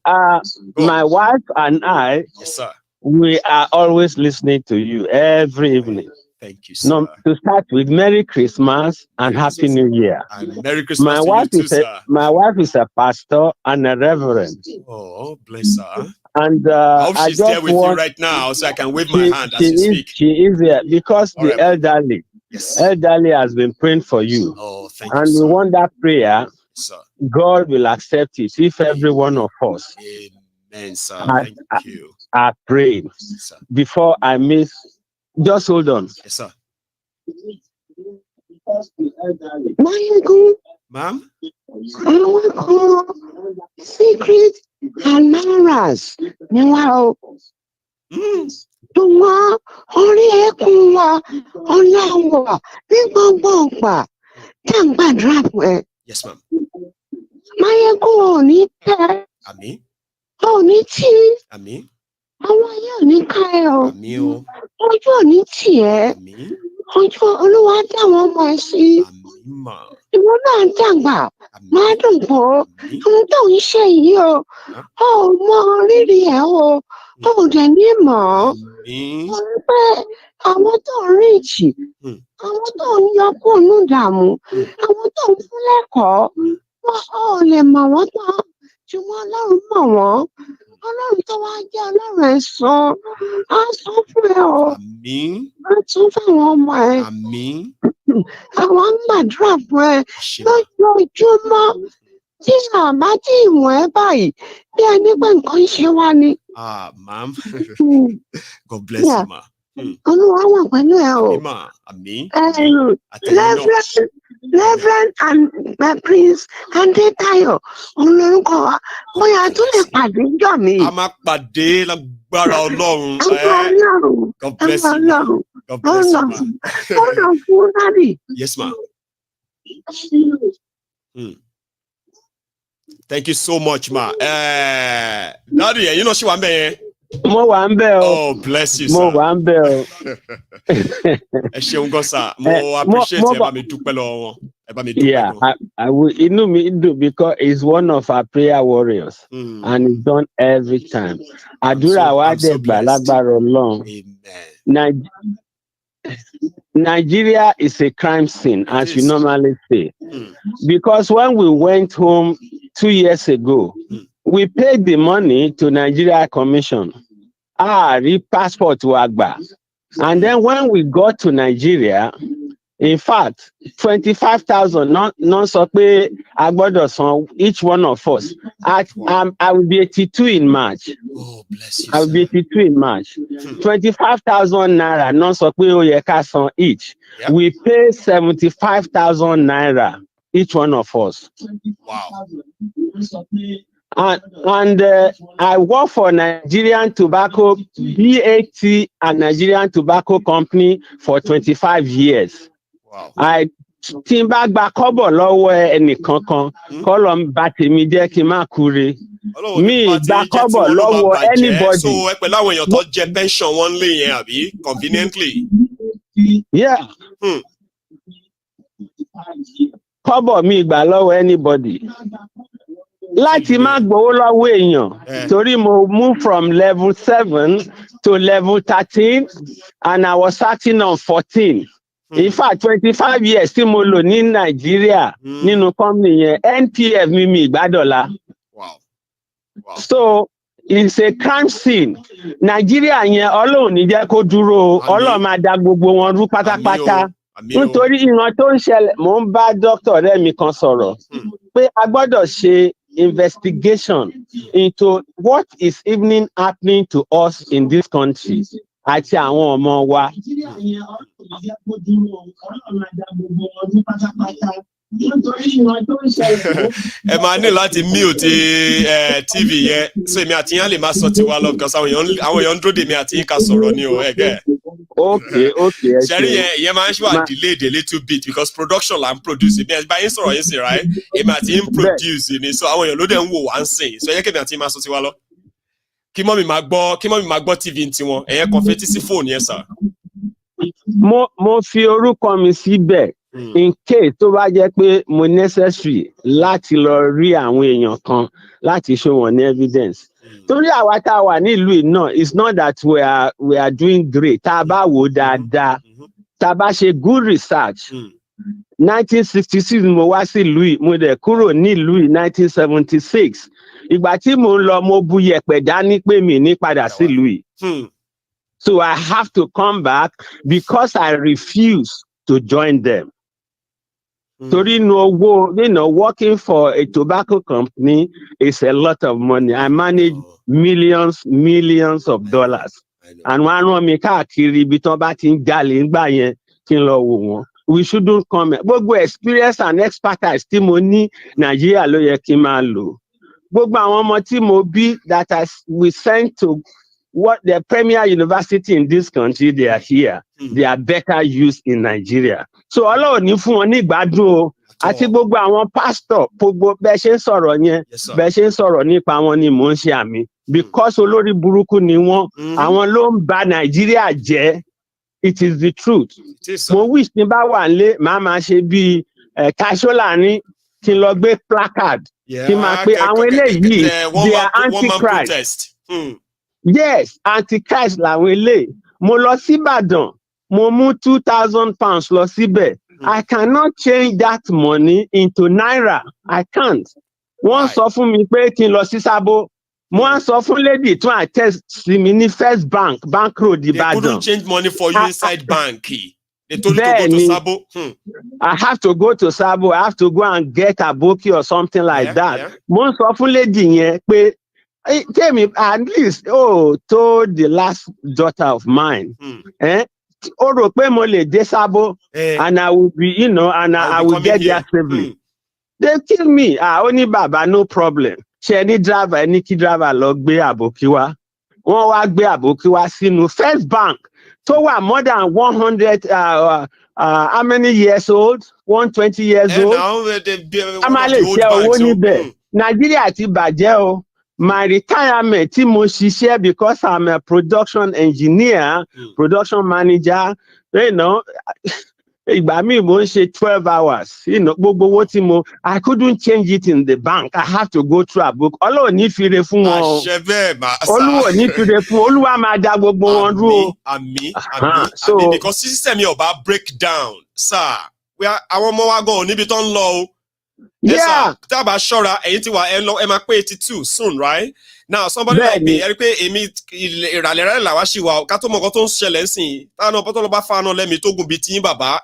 My wife and I, yes, sir, we are always listening to you every evening. Thank you, sir. To start with, Merry Christmas and Happy New Year. And Merry Christmas to you too, sir. My wife is a pastor and a reverend. Oh, bless her. And I hope she's there with you right now, so I can wave my hand as you speak. She is there because all the elderly, yes, elderly has been praying for you. Oh, thank you, and sir. We want that prayer. Sir. God will accept it if every one of us, amen, sir. Thank you. Are praying. Sir. Before I miss, just hold on. Yes, sir. Maiyegun, ma'am, secret admirers ni wá o. Ṣùgbọ́n orí ẹkùn wa ọ̀nà wà ní gbogbo ọ̀gbà tá ń gbàdúrà fún ẹ. Yes, ma'am. Maiyegun ò ní tẹ́. Àmín. Ò ní tí. Àmín. Àwọn ayé ò ní ká ẹ o. Àmín o. Ojú ò ní tì ẹ́. Àmín. Ojú Olúwa dá wọn ọmọ ẹ sí. Àmín mà. Ìwọ náà ń dàgbà. Máa dùn pọ̀. Ohun tó ń ṣe yìí o. Ó mọ rírì ẹ̀ o. Ó dẹ̀ ní mọ̀. Àmín. Ó rí pé àwọn tó ń rí ìjì, àwọn tó ń yọ kúrò ní ìdààmú, àwọn tó ń fún lẹ́kọ̀ọ́, wọn ò lè mọ̀ wọ́n tán. Ṣùgbọ́n Ọlọ́run mọ̀ wọ́n. Ọlọ́run tó wá jẹ́ Ọlọ́run ẹ̀san, á san fún ẹ o. Àmín. Á tún fáwọn ọmọ ẹ. Àmín. Àwọn ń gbàdúrà fún ẹ lójoojúmọ́ tí àbá tí ìwọ̀n ẹ báyìí bí ẹni pé nǹkan ń ṣe wá ni. Ma'am. God bless you, ma. Olúwa wà pẹ̀lú ẹ o. Àmín. Reverend and Prince Adétayọ̀ olórúkọ wa bóyá tún lè pàdé jọ mi. A máa pàdé lágbára Ọlọ́run. God bless you. God bless you, ma. Yes, ma. Thank you so much, ma. Daddy, you know she want me. Mo wà ń bẹ̀ o. Oh, bless you, sir. Mo wà ń bẹ̀ o. Ẹ ṣeun gan sir. Mo appreciate ẹ bá mi dúpẹ́ lọ́wọ́ wọn. Ẹ bá mi dúpẹ́ Yeah, inú mi dùn because he's one of our prayer warriors and he's done every time. Àdúrà wa dẹ̀ gbà lágbára Ọlọ́run. Nigeria is a crime scene, as you normally say. Because when we went home 2 years ago, we paid the money to Nigeria Commission. Passport wagba. And then when we got to Nigeria, in fact, 25,000 non so pé agbodo san each one of us. I will be 82 in March. Oh, bless you. I will be 82 in March. 25,000 naira non so pé ó yẹ ká san each. Yep. We pay 75,000 naira each one of us. Wow. And I work for Nigerian Tobacco, BAT and Nigerian Tobacco Company for 25 years. Wow. I timba gba kobo lọ́wọ́ ẹnìkankan kọ́lọ̀ ń bá tèmi jẹ́ kí n má kúre. Mi gba kobo lọ́wọ́ anybody. So ẹ pẹ̀lú àwọn èèyàn tó jẹ pension wọn lé yẹn àbí conveniently. Yeah. Kobo mi gba lọ́wọ́ anybody. Láti má gbowó lọ́wọ́ èèyàn torí mo move from level 7 to level 13 and I was starting on 14. In fact, 25 years tí mo lò ní Nigeria nínú company yẹn NPF mi ìgbádọ́lá. Wow. So it's a crime scene. Nigeria yẹn Ọlọ́run ní jẹ́ kó dúró, Ọlọ́run máa da gbogbo wọn rú pátápátá. Nítorí ìran tó ń ṣẹlẹ̀, mò ń bá dókítà rẹ̀ mi kan sọ̀rọ̀ pé a gbọ́dọ̀ ṣe investigation into what is even happening to us in this country àti àwọn ọmọ wa. Ẹ máa ní láti mute TV yẹn so èmi àti yín lè máa sọ tiwa lọ because àwọn èèyàn ń dúró dè mí àti yín ká sọ̀rọ̀ ní o ẹ̀gẹ́. Okay. Ṣẹ́rí yẹn máa ń ṣe wà delayed a little bit because production là ń produce. Bí ẹ bá yín sọ̀rọ̀ yín sí right èmi àti yín produce ni so àwọn èèyàn ló dẹ̀ ń wò wá ń sìn so ẹ jẹ́ kí èmi àti yín máa sọ tiwa lọ. Kí mọ́mì máa gbọ́ TV tiwọn ẹ̀yẹn kan fetí sí fóònù yẹn sà. Mo fi orúkọ mi síbẹ̀ in case tó bá jẹ́ pé mo necessary láti lọ rí àwọn èèyàn kan láti show wọn ní evidence. Torí àwa tá a wà nílùú náà it's not that we are doing great. Tá a bá wò dáadáa, tá a bá ṣe good research. 1966 mo wá sí ìlú mo dẹ̀ kúrò nílùú 1976. Ìgbà tí mo ń lọ mo bu yẹ̀pẹ̀ dání pé mi ní padà sí ìlú. So I have to come back because I refuse to join them. Torí working for a tobacco company is a lot of money. I manage millions of dollars. And wọ́n rán mi káàkiri ibi tí wọ́n bá ti ń jalè ńgbà yẹn kí n lọ wò wọ́n. We shouldn't come. Gbogbo experience and expertise tí mo ní Nigeria ló yẹ kí n máa lò. Gbogbo àwọn ọmọ tí mo bí that we sent to what the premier university in this country, they are here. They are better used in Nigeria. So Ọlọ́run ní fún wọn ní ìgbádùn o. Àti gbogbo àwọn pastor gbogbo bẹ́ẹ̀ ṣe ń sọ̀rọ̀ yẹn bẹ́ẹ̀ ṣe ń sọ̀rọ̀ nípa wọn ni mò ń ṣe àmì. Because olórí burúkú ni wọ́n. Àwọn ló ń ba Nigeria jẹ́. It is the truth. Mo wish ní bá wà nílé màá máa ṣe bí Kashola ní kí n lọ gbé placard. Kí n máa pe àwọn eléyìí they are antichrist. Yes, antichrist làwọn eléyìí. Mo lọ sí Ìbàdàn, mo mú 2,000 pounds lọ síbẹ̀. I cannot change that money into naira. I can't. Wọ́n sọ fún mi pé kí n lọ sí Sábó. Mo sọ fún lady to attest me First Bank road They couldn't change money for you inside bank. They told you to go to Sabo. I have to go to Sabo. I have to go and get a bookie or something like that. Mo sọ fún lady yẹn pé tell me at least told the last daughter of mine. Ó rò pé mo lè dé Sabo and I will be, and I will get there safely. They kill me. Only Baba, no problem. Ṣé ní driver, ní kí driver lọ gbé àbòkí wá. Wọ́n wá gbé àbòkí wá sínú First Bank tó wà more than 100 how many years old? 120 years old. A máa lè ṣe owó níbẹ̀. Nigeria ti bàjẹ́ o. My retirement tí mo ṣiṣẹ́ because I'm a production engineer, production manager, ìgbà míì mo ń ṣe 12 hours, gbogbo owó tí mo, I couldn't change it in the bank. I have to go through a book. Ọlọ́run ní fire fún wọn. Olúwo ní fire fún Olúwa máa dá gbogbo wọn dúró. Àmín, because system yẹn ò bá break down, sir. Àwọn ọmọ wa gan níbi tó ń lọ o. Yeah. Tá bá ṣọ́ra ẹ̀yin tí wà ẹ máa pé 82 soon, right? Now somebody like me, ẹ rí pé èmi ìrànlẹ́rẹ́ làwa ṣì wà ká tó mọ̀ nǹkan tó ń ṣẹlẹ̀ ńsìn. Táwọn ọ̀pọ̀ tó lọ bá fáánà lẹ́mìí tó gùn bíi tí yín bàbá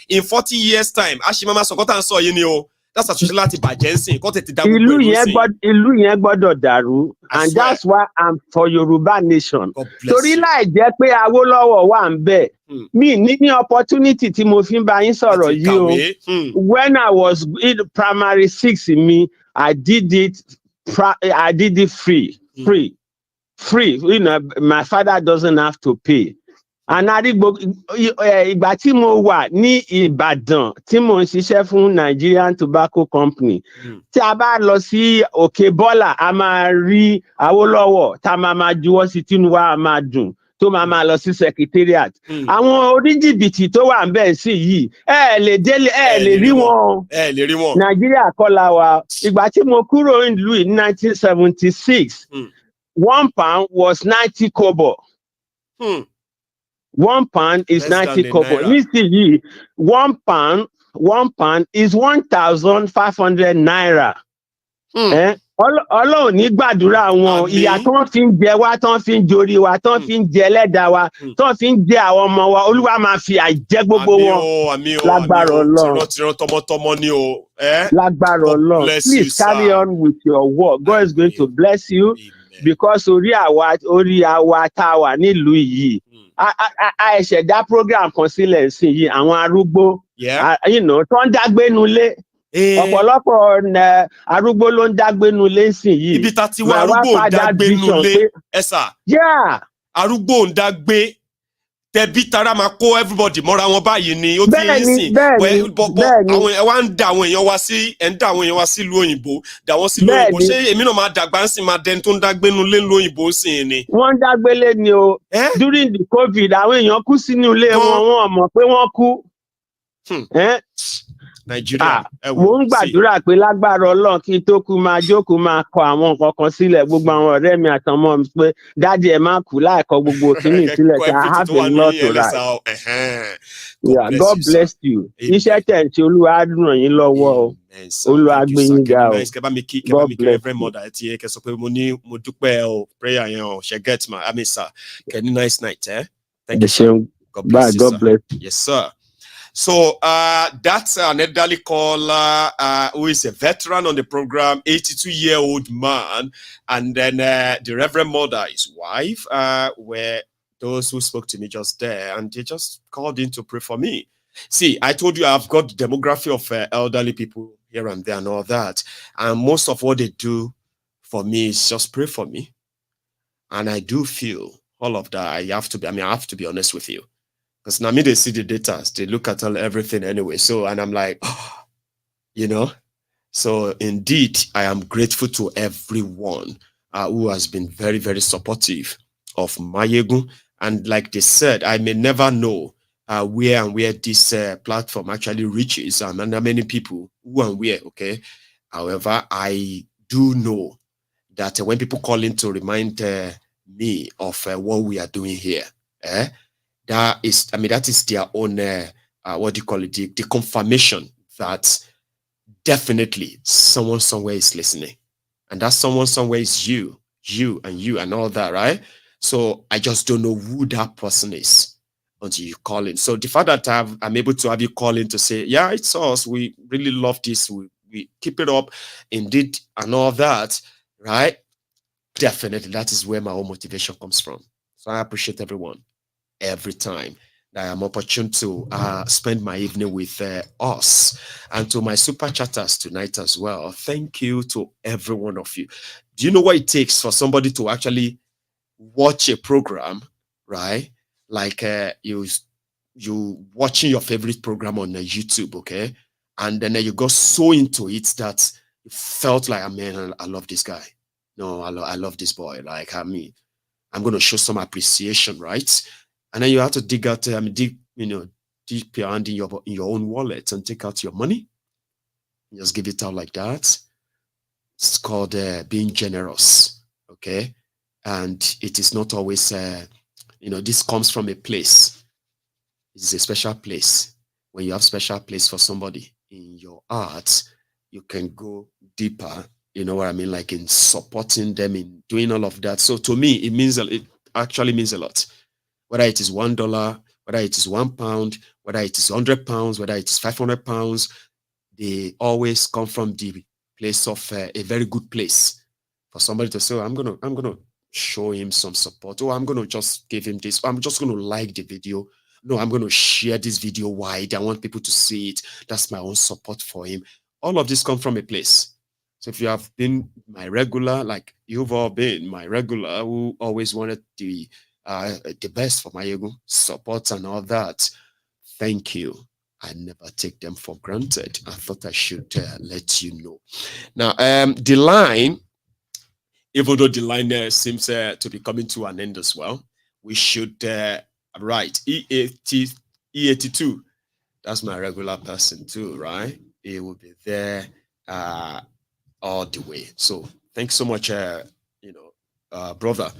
in 40 years time a ṣì máa sọ nǹkan tá à ń sọ yìí ni o. That's àtúnṣe láti bàjẹ́ ńsìn kó tètè dá gbogbo ìlú sí. Ìlú yẹn gbọ́dọ̀ dàrú, and that's why I'm for Yoruba nation. Torí láì jẹ́ pé Awólọ́wọ̀ wà ń bẹ̀. Mi ní opportunity tí mo fi ń bá yín sọ̀rọ̀ yìí o. When I was in primary 6 I did it free. My father doesn't have to pay. And ìgbà tí mo wà ní Ìbàdàn tí mo ń ṣiṣẹ́ fún Nigerian Tobacco Company, tí a bá lọ sí Òkè Bọ́là a máa rí Awólọ́wọ̀ tá máa juwọ́ sí Tinubu a máa dùn tó máa lọ sí secretariat. Àwọn oníjìbìtì tó wà ń bẹ̀ sí yìí ẹ lè rí wọn. Nàìjíríà kọ́ la wà. Ìgbà tí mo kúrò nílùú in 1976, £1 was 90 kobo. £1 is 90 kobo. Nísìnyí, £1 is 1,500 naira. Ọlọ́run ní gbàdúrà wọn, ìyà tó ń fi ń jẹ wá, tó ń fi ń jorí wa, tó ń fi ń jẹ ẹlẹ́dàá wa, tó ń fi ń jẹ àwọn ọmọ wa, Olúwa máa fi àìjẹ́ gbogbo wọn. Lágbára Ọlọ́run. Tọmọtọmọ ni o. Lágbára Ọlọ́run. Please carry on with your work. God is going to bless you because orí àwa tá a wà nílùú yìí. A ṣẹ̀dá program kan sílẹ̀ sí yìí, àwọn arúgbó, tó ń dágbénulé. Ọ̀pọ̀lọpọ̀ arúgbó ló ń dágbénulé sí yìí. Ibi tá ti wá arúgbó ń dágbénulé, ẹ̀sà. Arúgbó ń dágbé. Tẹ̀bí tara máa kó everybody mọ́ra wọn báyìí ni ó ti yín sìn. Àwọn ẹ̀ wá ń da àwọn èèyàn wá sí ìlú òyìnbó, dà wọ́n sí ìlú òyìnbó. Ṣé èmi náà máa dàgbà ń sìn máa dẹni tó ń dágbénulé ìlú òyìnbó sìn ni? Wọ́n ń dágbélé ni o. During the COVID, àwọn èèyàn kú sínú ilé wọn mọ̀ pé wọ́n kú. Nigeria. Mo ń gbàdúrà pé lágbára Ọlọ́run kí tó kú máa jókòó máa kọ àwọn nǹkan kan sílẹ̀ gbogbo àwọn ọ̀rẹ́ mi àtọmọ mi pé dáàdi ẹ má kú láìkọ gbogbo kíní sílẹ̀ ṣe I have a lot to write. God bless you. Iṣẹ́ tẹ̀ ń ṣe Olúwa á ràn yín lọ́wọ́ o. Olúwa gbé yín ga o. God bless you. Kẹ́ sọ pé mo dúpẹ́ o prayer yẹn o ṣe get my sir. Kẹ́ ní nice night. Thank you. God bless you. Yes sir. So that's an elderly caller who is a veteran on the program, 82-year-old man, and then the Reverend Mother, his wife, were those who spoke to me just there, and they just called in to pray for me. See, I told you I've got the demography of elderly people here and there and all that, and most of what they do for me is just pray for me, and I do feel all of that. I have to be honest with you. Because now they see the data, they look at everything anyway. So, and I'm like, So indeed, I am grateful to everyone who has been very, very supportive of Maiyegun. And like they said, I may never know where this platform actually reaches and how many people who and where, okay? However, I do know that when people call in to remind me of what we are doing here, that is their own, the confirmation that definitely someone somewhere is listening. And that someone somewhere is you. you and all that, right? So I just don't know who that person is until you call in. So the fact that I'm able to have you call in to say, yeah, it's us, we really love this, we keep it up, indeed, and all that, right? Definitely, that is where my own motivation comes from. So I appreciate everyone every time that I'm opportune to spend my evening with us, and to my super chatters tonight as well. Thank you to every one of you. Do you know what it takes for somebody to actually watch a program, right? Like you watching your favorite program on YouTube, okay? And then you got so into it that you felt like, man, I love this guy. No, I love this boy. Like, I mean, I'm going to show some appreciation, right? And then you have to dig out, deep your hand in your own wallet and take out your money. Just give it out like that. It's called being generous, okay? And it is not always, this comes from a place. It's a special place. When you have special place for somebody in your art, you can go deeper. You know what I mean? Like in supporting them, in doing all of that. So to me, it actually means a lot. Whether it is $1, whether it is £1, whether it is £100, whether it is £500, they always come from the place of a very good place for somebody to say, I'm gonna show him some support, or I'm gonna just give him this, or I'm just gonna like the video. No, I'm gonna share this video wide. I want people to see it. That's my own support for him. All of this comes from a place. So if you have been my regular, like you've all been my regular, who always wanted the best for Maiyegun, support and all that, thank you. I never take them for granted. I thought I should let you know. Now, the line, even though the line seems to be coming to an end as well, we should write E82. That's my regular person too, right? He will be there all the way. So thanks so much, brother.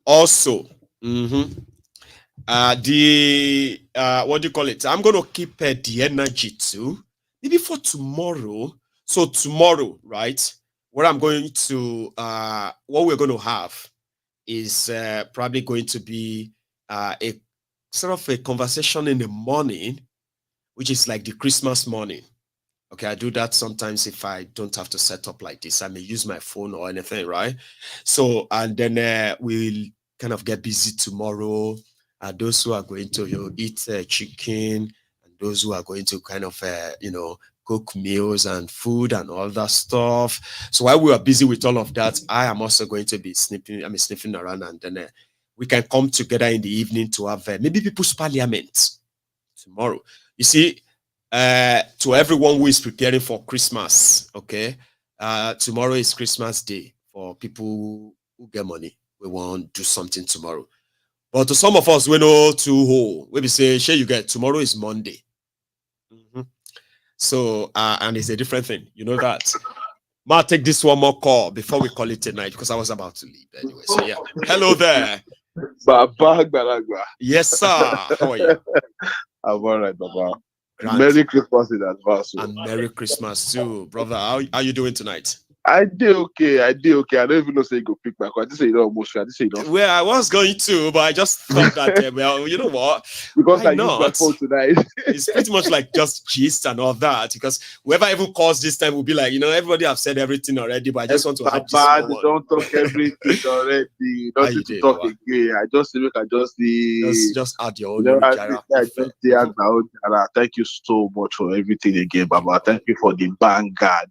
Also, what do you call it? I'm gonna keep the energy too, maybe for tomorrow. So tomorrow, right? What I'm going to what we're going to have is probably going to be a sort of a conversation in the morning, which is like the Christmas morning. Okay, I do that sometimes if I don't have to set up like this. I may use my phone or anything, right? So, and then we'll kind of get busy tomorrow. Those who are going to eat chicken, and those who are going to kind of, cook meals and food and all that stuff. So while we are busy with all of that, I am also going to be sniffing around, and then we can come together in the evening to have maybe People's Parliament tomorrow. You see, to everyone who is preparing for Christmas, okay, tomorrow is Christmas Day. For people who get money, we want to do something tomorrow. But to some of us, we know too whole. We be say, sure, you get tomorrow is Monday. So, and it's a different thing. You know that. I'll take this one more call before we call it a night, because I was about to leave anyway. So, yeah. Hello there. Yes, sir. How are you? I'm all right, Baba. Merry Christmas in advance. And Merry Christmas too, brother. How are you doing tonight? I did okay. I don't even know say you go pick my call. I just say you don't almost. I just say you don't. Well, I was going to, but I just thought that well, you know what? Because I use my phone tonight. It's pretty much like just gist and all that. Because whoever even calls this time will be like, everybody have said everything already, but I just want to add this one. Don't talk everything already. Don't to talk again. I just add your own. Thank you so much for everything again, Baba. Thank you for the banger.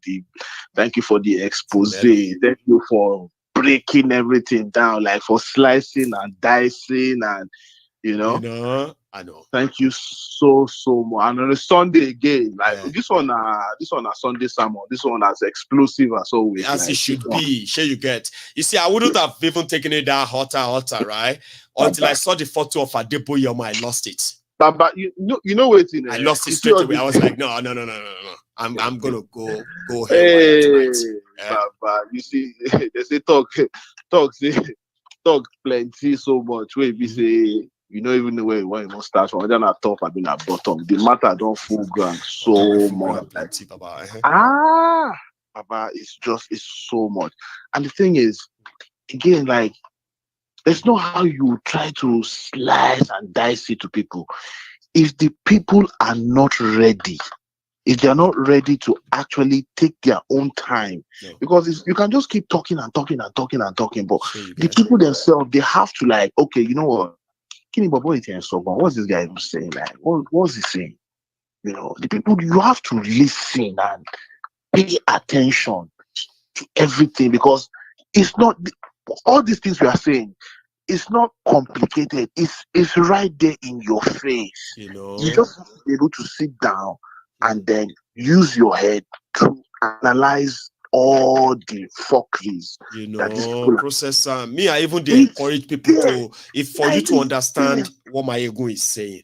Thank you for the expose. Thank you for breaking everything down, like for slicing and dicing, and I know. Thank you so much. And on a Sunday again, like this one a Sunday sermon. This one as explosive as always. As it should be. Sure, you get. You see, I wouldn't have even taken it that hotter, right? Until I saw the photo of Adeboyoma, I lost it. But you know waiting. I lost it straight away. I was like, no. I'm gonna go tonight. But you see, they say talk plenty so much. Where we say you don't even know where you want to start from. Then at top, I've been at bottom. The matter don't full ground so much. Plenty, Baba. Baba, it's so much. And the thing is, again, like, there's no how you try to slice and dice it to people. If the people are not ready, if they are not ready to actually take their own time, because you can just keep talking and talking and talking and talking, but the people themselves, they have to, like, okay, you know what? What's this guy saying? Like, what's he saying? You know, the people, you have to listen and pay attention to everything, because it's not all these things we are saying. It's not complicated. It's right there in your face. You know, you just have to be able to sit down and then use your head to analyze all the fuckeries. You know, process. Me, I even encourage people to, for you to understand what Maiyegun is saying,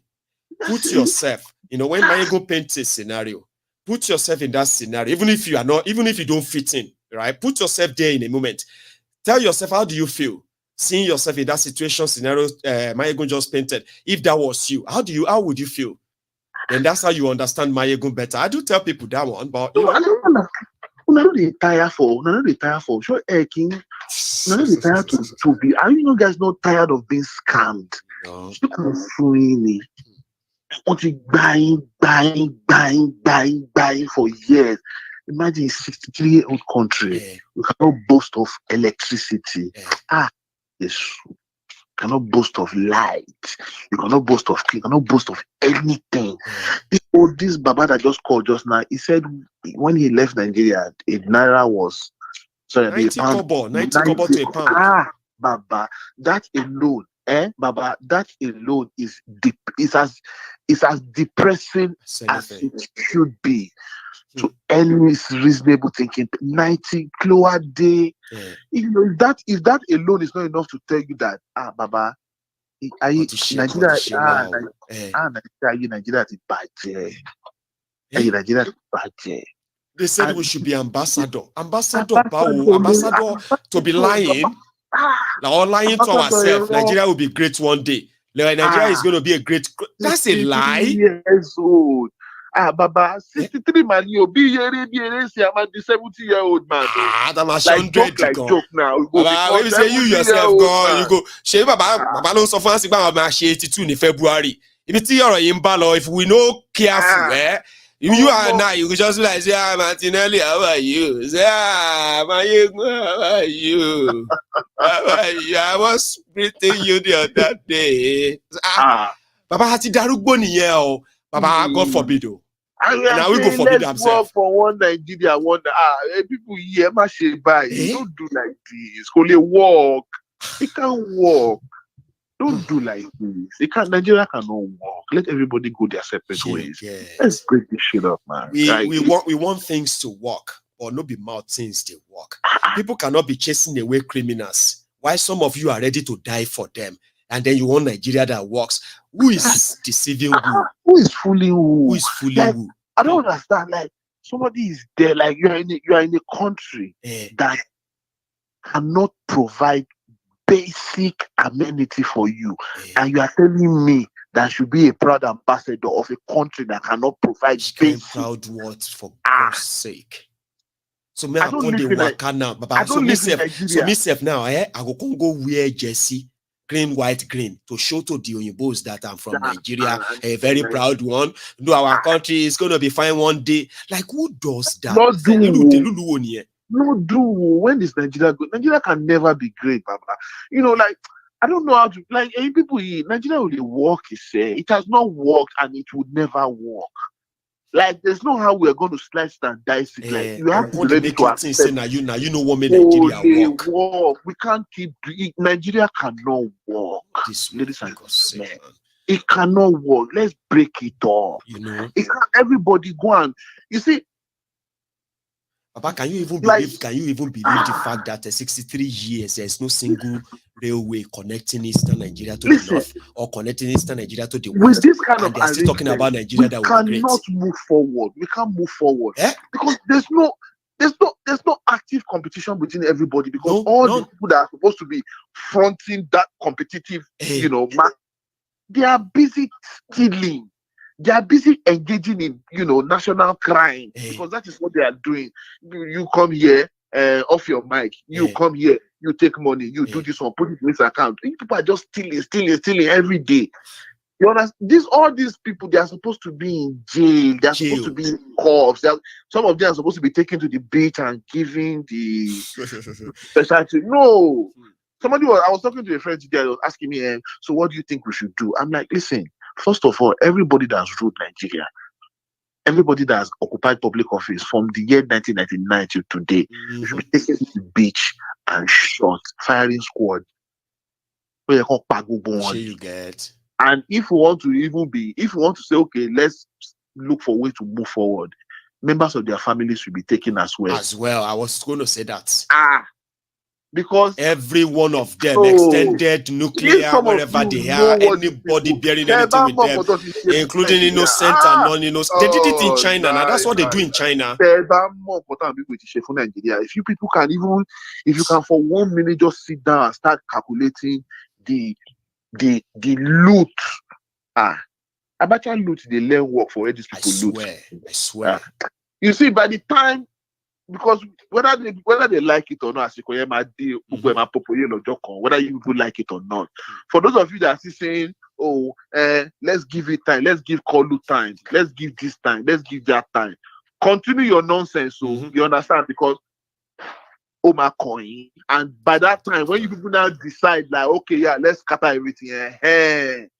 put yourself. You know, when Maiyegun paints a scenario, put yourself in that scenario. Even if you don't fit in, right? Put yourself there in a moment. Tell yourself, how do you feel seeing yourself in that situation scenario Maiyegun just painted? If that was you, how would you feel? Then that's how you understand Maiyegun better. I do tell people that one, but you know. Are you guys not tired of being scammed? No. People fooling buying for years. Imagine a 63-year-old country. You cannot boast of electricity. Yes. You cannot boast of light. You cannot boast of anything. This Baba that just called just now, he said when he left Nigeria, a naira was 90 kobo to a pound. Baba, that alone, Baba, that alone is as depressing as it should be. To any reasonable thinking, 90 kilo a day. You know, if that alone is not enough to tell you that, Baba, Nigeria is bad. They said we should be ambassador to be lying. Now, lying to ourselves. Nigeria will be great one day. Nigeria is going to be a great. That's a lie. Years old. Baba, 63 man, you'll be here, I'm a 70-year-old man. I'm a joke now. Baba, you say you yourself go, you go. She Baba don't suffer as about my 82 in February. If we no careful, you are now, you just like say, Martinelli, how are you? Say, Maiyegun, how are you? How are you? I was greeting you the other day. Baba hati darugbo niyen o. Baba, God forbid. Now we go forbid themselves. For one Nigeria, people here must buy. Don't do like this. Only walk. It can't walk. Don't do like this. Nigeria cannot walk. Let everybody go their separate ways. Let's break this shit up, man. We want things to work, or not be mouth things they work. People cannot be chasing away criminals. Why some of you are ready to die for them? And then you want Nigeria that works. Who is deceiving who? Who is fooling who? Who is fooling who? I don't understand. Like, somebody is there, like you are in a country that cannot provide basic amenity for you. And you are telling me that I should be a proud ambassador of a country that cannot provide basic proud words, for God's sake. So me I don't live in now, Baba. So myself now, I go wear jersey. Green, white, green, to show to the Oyinbos that I'm from Nigeria, a very proud one. No, our country is going to be fine one day. Like, who does that? No do. When is Nigeria good? Nigeria can never be great, Baba. You know, like, I don't know how to, like, people here, Nigeria will work, it has not worked and it would never work. Like, there's no how we're going to slice and dice it. Like, you have to be ready to accept. Now you know what made Nigeria work. We can't keep doing. Nigeria cannot work. Ladies and gentlemen, it cannot work. Let's break it off. You know, everybody go and you see. Papa, can you even believe? Can you even believe the fact that 63 years there's no single railway connecting Eastern Nigeria to the north or connecting Eastern Nigeria to the west? With this kind of they're still talking about Nigeria that will be great. We cannot move forward. We can't move forward because there's no active competition between everybody. Because the people that are supposed to be fronting that competitive, they are busy stealing. They are busy engaging in, national crime because that is what they are doing. You come here, off your mic. You come here, you take money, you do this one, put it in this account. People are just stealing every day. You understand? All these people, they are supposed to be in jail. They are supposed to be in cops. Some of them are supposed to be taken to the beach and given the specialty. No. I was talking to a friend today, was asking me, so what do you think we should do? I'm like, listen, first of all, everybody that's ruled Nigeria, everybody that has occupied public office from the year 1999 to today, should be taken to the beach and shot, firing squad. Where you get. And if we want to say, okay, let's look for a way to move forward, members of their families should be taken as well. As well, I was going to say that. Because every one of them, extended, nuclear, wherever they are, anybody bearing anything with them, including innocent and non-innocent. They did it in China. Now that's what they do in China. If you people can if you can for 1 minute just sit down and start calculating the loot. Abacha loot, they learn work for where these people loot. I swear. You see, by the time, because whether they like it or not, whether you do like it or not, for those of you that are still saying, let's give it time, let's give Kolu time, let's give this time, let's give that time, continue your nonsense. So you understand, because my coin, and by that time, when you people now decide, like, okay, yeah, let's scatter everything,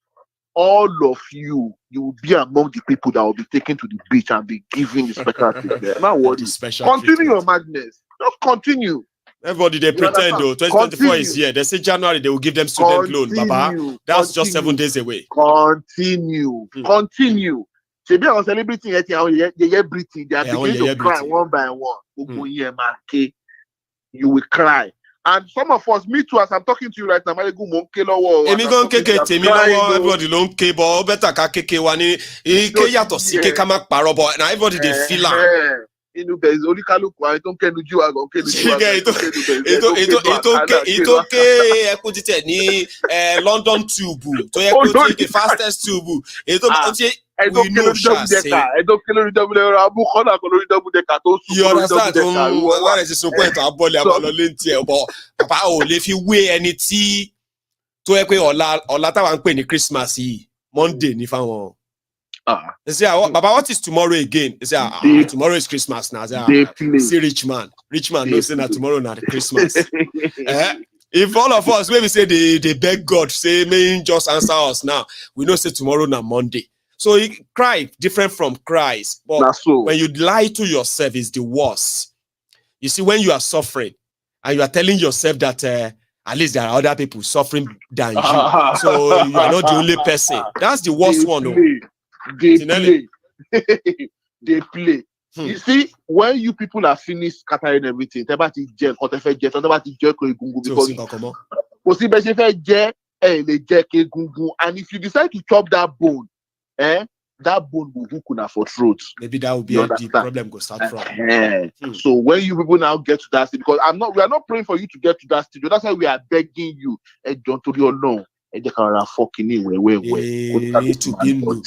all of you will be among the people that will be taken to the beach and be given the special treatment. Not worry. Continue your madness. Just continue. Everybody, they pretend though. 2024 is here. They say January they will give them student loan, Baba. That's just 7 days away. Continue. They are celebrating it. They are beginning to cry one by one. You will cry. And some of us, me too, as I'm talking to you right now, everybody don't care, but better keke wani. Ike yato si ke kama parobo. Now everybody they feel am. There's only kalu kwa. Don't care nuju ago. It's okay. Put it ni London tube. To the fastest tube. We know shall say. You understand? What is the point of about Papa, if you weigh any tea to a or later one penny Christmas Monday, if I want. They say, Papa, what is tomorrow again? They say, tomorrow is Christmas now. See, rich man no say that tomorrow not Christmas. If all of us, when we say they beg God, say, may just answer us now, we know say tomorrow not Monday. So you cry different from cries, but when you lie to yourself is the worst. You see, when you are suffering and you are telling yourself that at least there are other people suffering than you, so you are not the only person. That's the worst one. They play. You see, when you people are finished scattering everything, because and if you decide to chop that bone, that bone will hook on for throat. Maybe that will be the problem go start from. So when you people now get to that stage, because we are not praying for you to get to that stage. That's why we are begging you. Don't to your no. They can fucking to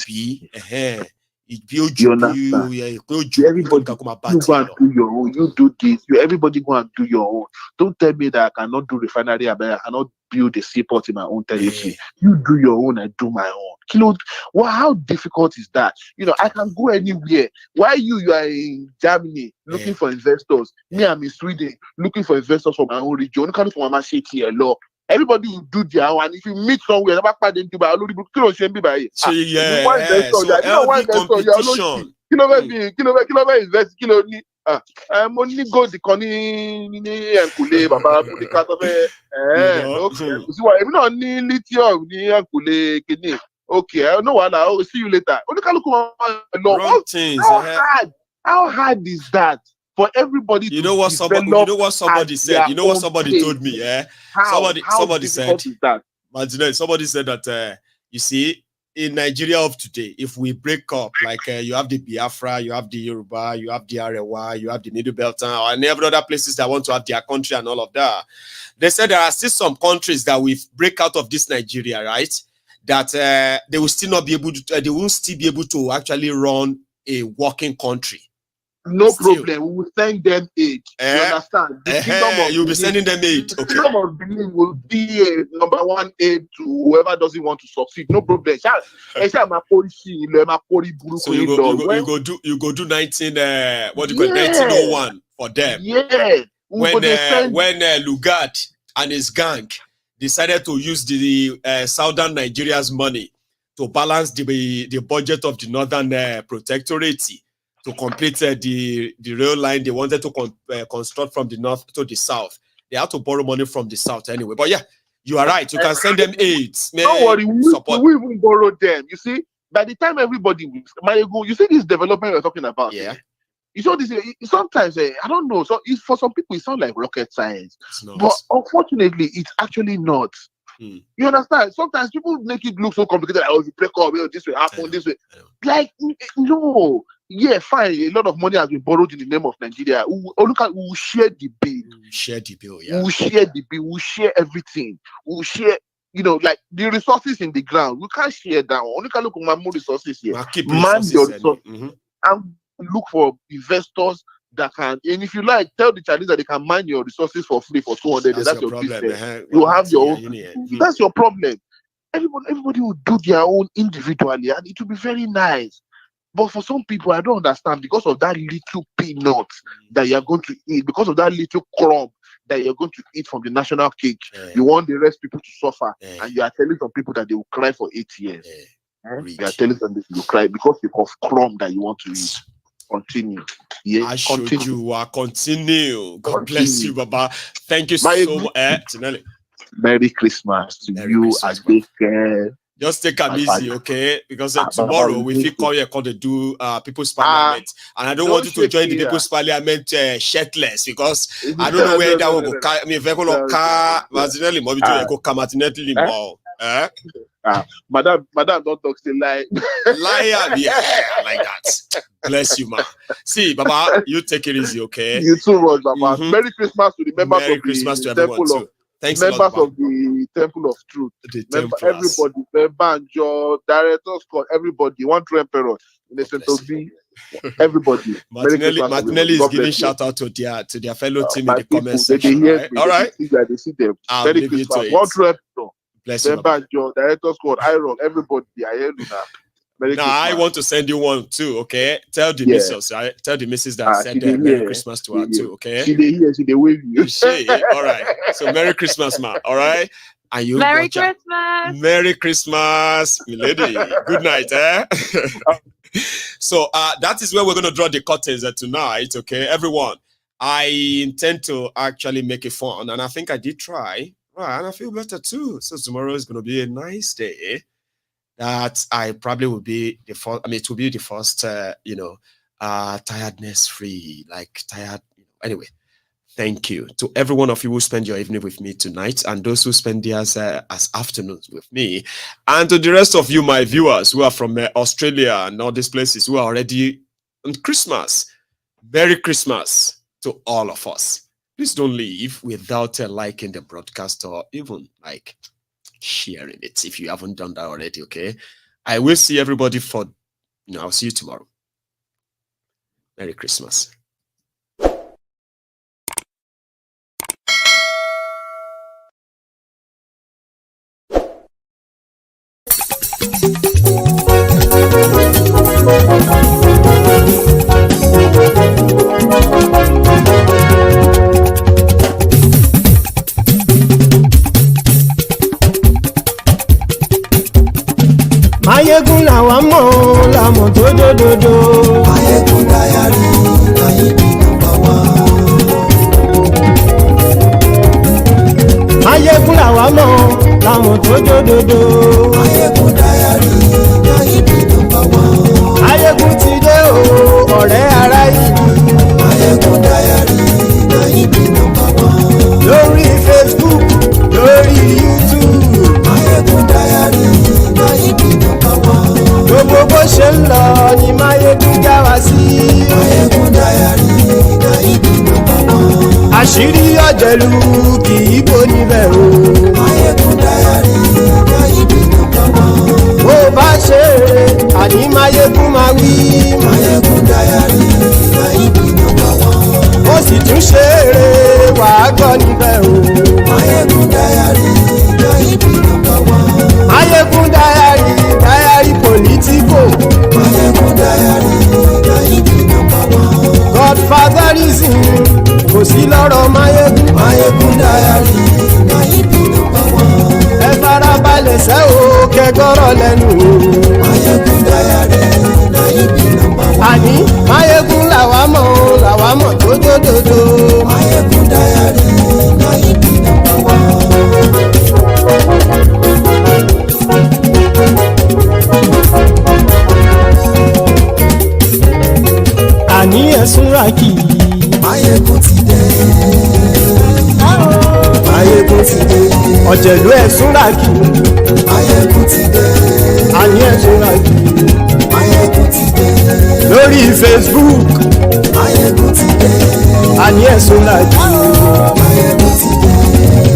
be everybody go and do your own. You do this. Everybody go and do your own. Don't tell me that I cannot do refinery. I cannot build a seaport in my own territory. You do your own. I do my own. How difficult is that? I can go anywhere. Why you are in Germany looking for investors? Me, I'm in Sweden looking for investors from my own region. You can't come and say here, law. Everybody will do their own. And if you meet somewhere, so competition. I'm only go the Connie and Kule, Baba, the Catave. Okay, we don't need lithium, Kule, Kidney. Okay, I know what I'll see you later. How hard is that? For everybody, you know what somebody said. You know what somebody told me. Somebody said that. You see, in Nigeria of today, if we break up, like you have the Biafra, you have the Yoruba, you have the Arewa, you have the Middle Belt, and every other places that want to have their country and all of that. They said there are still some countries that we break out of this Nigeria, right? That they will still not be able to. They won't still be able to actually run a working country. No problem. We will send them aid. You understand? You'll be sending them aid. Okay. The kingdom of Benin will be a number one aid to whoever doesn't want to succeed. No problem. So you go do 1901 for them. Yeah. When Lugard and his gang decided to use the southern Nigeria's money to balance the budget of the northern protectorate to complete the rail line they wanted to construct from the north to the south. They had to borrow money from the south anyway. But yeah, you are right. You can send them aids. Don't worry, we even borrow them. You see, by the time everybody will, you see this development we're talking about. Yeah. You saw this sometimes I don't know. So for some people it sounds like rocket science, but unfortunately it's actually not. You understand? Sometimes people make it look so complicated. Like, oh, if you break up, this will happen, this way. Like no, yeah, fine. A lot of money has been borrowed in the name of Nigeria. We will share the bill. Yeah. We'll share the bill. We'll share everything. We'll share. Like the resources in the ground. We can't share that. Only can look at my more resources here. Man your resources. And look for investors that can, and if you like, tell the Chinese that they can mine your resources for free for 200 days. That's your business. You have your own. That's your problem. Everybody will do their own individually, and it will be very nice. But for some people, I don't understand, because of that little peanut that you are going to eat, because of that little crumb that you're going to eat from the national cake, you want the rest people to suffer, and you are telling some people that they will cry for 8 years. You are telling them that you will cry because of crumb that you want to eat. Continue. Yeah, I showed you. Continue. God bless you, Baba. Thank you so much. Merry Christmas to you. I take care. Just take it easy, okay? Because tomorrow we feel call to do People's Parliament, and I don't want you to join the People's Parliament shirtless, because I don't know where that will go. I mean, very good car. Madam, don't talk to lie. Liar, yeah, like that. Bless you, man. See, Baba, you take it easy, okay? You too much, Baba. Merry Christmas to the members Merry of Christmas the to everyone Temple too. of Thanks members a lot, of the Temple of Truth. Everybody, Banjo, directors, everybody, one true emperor in the center of the everybody. Martinelli is giving shout out to their fellow team in the comment section. All right. They see them. Merry Christmas. One true emperor. Bless you. Banjo, directors, Iron, everybody. I hear you now. Now I want to send you one too, okay? Tell the missus, right? Tell the missus that I sent Merry Christmas to her too, okay? She they wave you. All right. So Merry Christmas, ma. All right. And you Merry Christmas. Merry Christmas, milady. Good night, eh? So that is where we're gonna draw the curtains tonight, okay? Everyone. I intend to actually make it fun, and I think I did try. Right, and I feel better too. So tomorrow is gonna be a nice day. That I probably will be the first. I mean, it will be the first. Tiredness free, like tired. Anyway, thank you to every one of you who spend your evening with me tonight, and those who spend theirs as afternoons with me, and to the rest of you, my viewers who are from Australia and all these places who are already on Christmas. Merry Christmas to all of us. Please don't leave without liking the broadcast or even sharing it if you haven't done that already, okay? I will see everybody I'll see you tomorrow. Merry Christmas. Maiyegun làwa mọ̀ làmọ̀ tó dòdòdò. Maiyegun Diary, Maiyegun number one. Maiyegun làwa mọ̀ làmọ̀ tó dòdòdò. Maiyegun Diary, Maiyegun number one. Maiyegun ti dé o, ọ̀rẹ́ ará ìlú. Maiyegun Diary, Maiyegun number one. Lórí Facebook, lórí YouTube. Maiyegun Diary, Maiyegun number one. Gbogbo bó ṣe ń lọ ni Maiyegun já wa sí. Maiyegun Diary, Maiyegun number one. Àṣírí ọ̀jẹ̀lú kì í bò níbẹ̀ o. Maiyegun Diary, Maiyegun number one. Bó bá ṣe àní Maiyegun máa wí. Maiyegun Diary, Maiyegun. sì tún ṣeré wàá gbọ́ níbẹ̀ o. Maiyegun Diary Naibi number one. Maiyegun Diary Politico. Maiyegun Diary Naibi number one. Godfatherism kò sí lọ́rọ̀ Maiyegun. Maiyegun Diary Naibi number one. Ẹ farabalẹ̀ sẹ́ o kẹgọ́rọ̀ lẹ́nu o. Maiyegun Diary Naibi number one. Àní Maiyegun làwa mọ̀ dódódódó. Maiyegun Diary Naibi number one. Àní ẹ̀sùn ràkì. Maiyegun ti dé. Maiyegun ti dé. Ọ̀jẹ̀lú ẹ̀sùn ràkì. Maiyegun ti dé. Àní ẹ̀sùn ràkì. Maiyegun ti dé. Lórí Facebook. Maiyegun ti dé. Àní ẹ̀sùn ràkì. Maiyegun ti dé.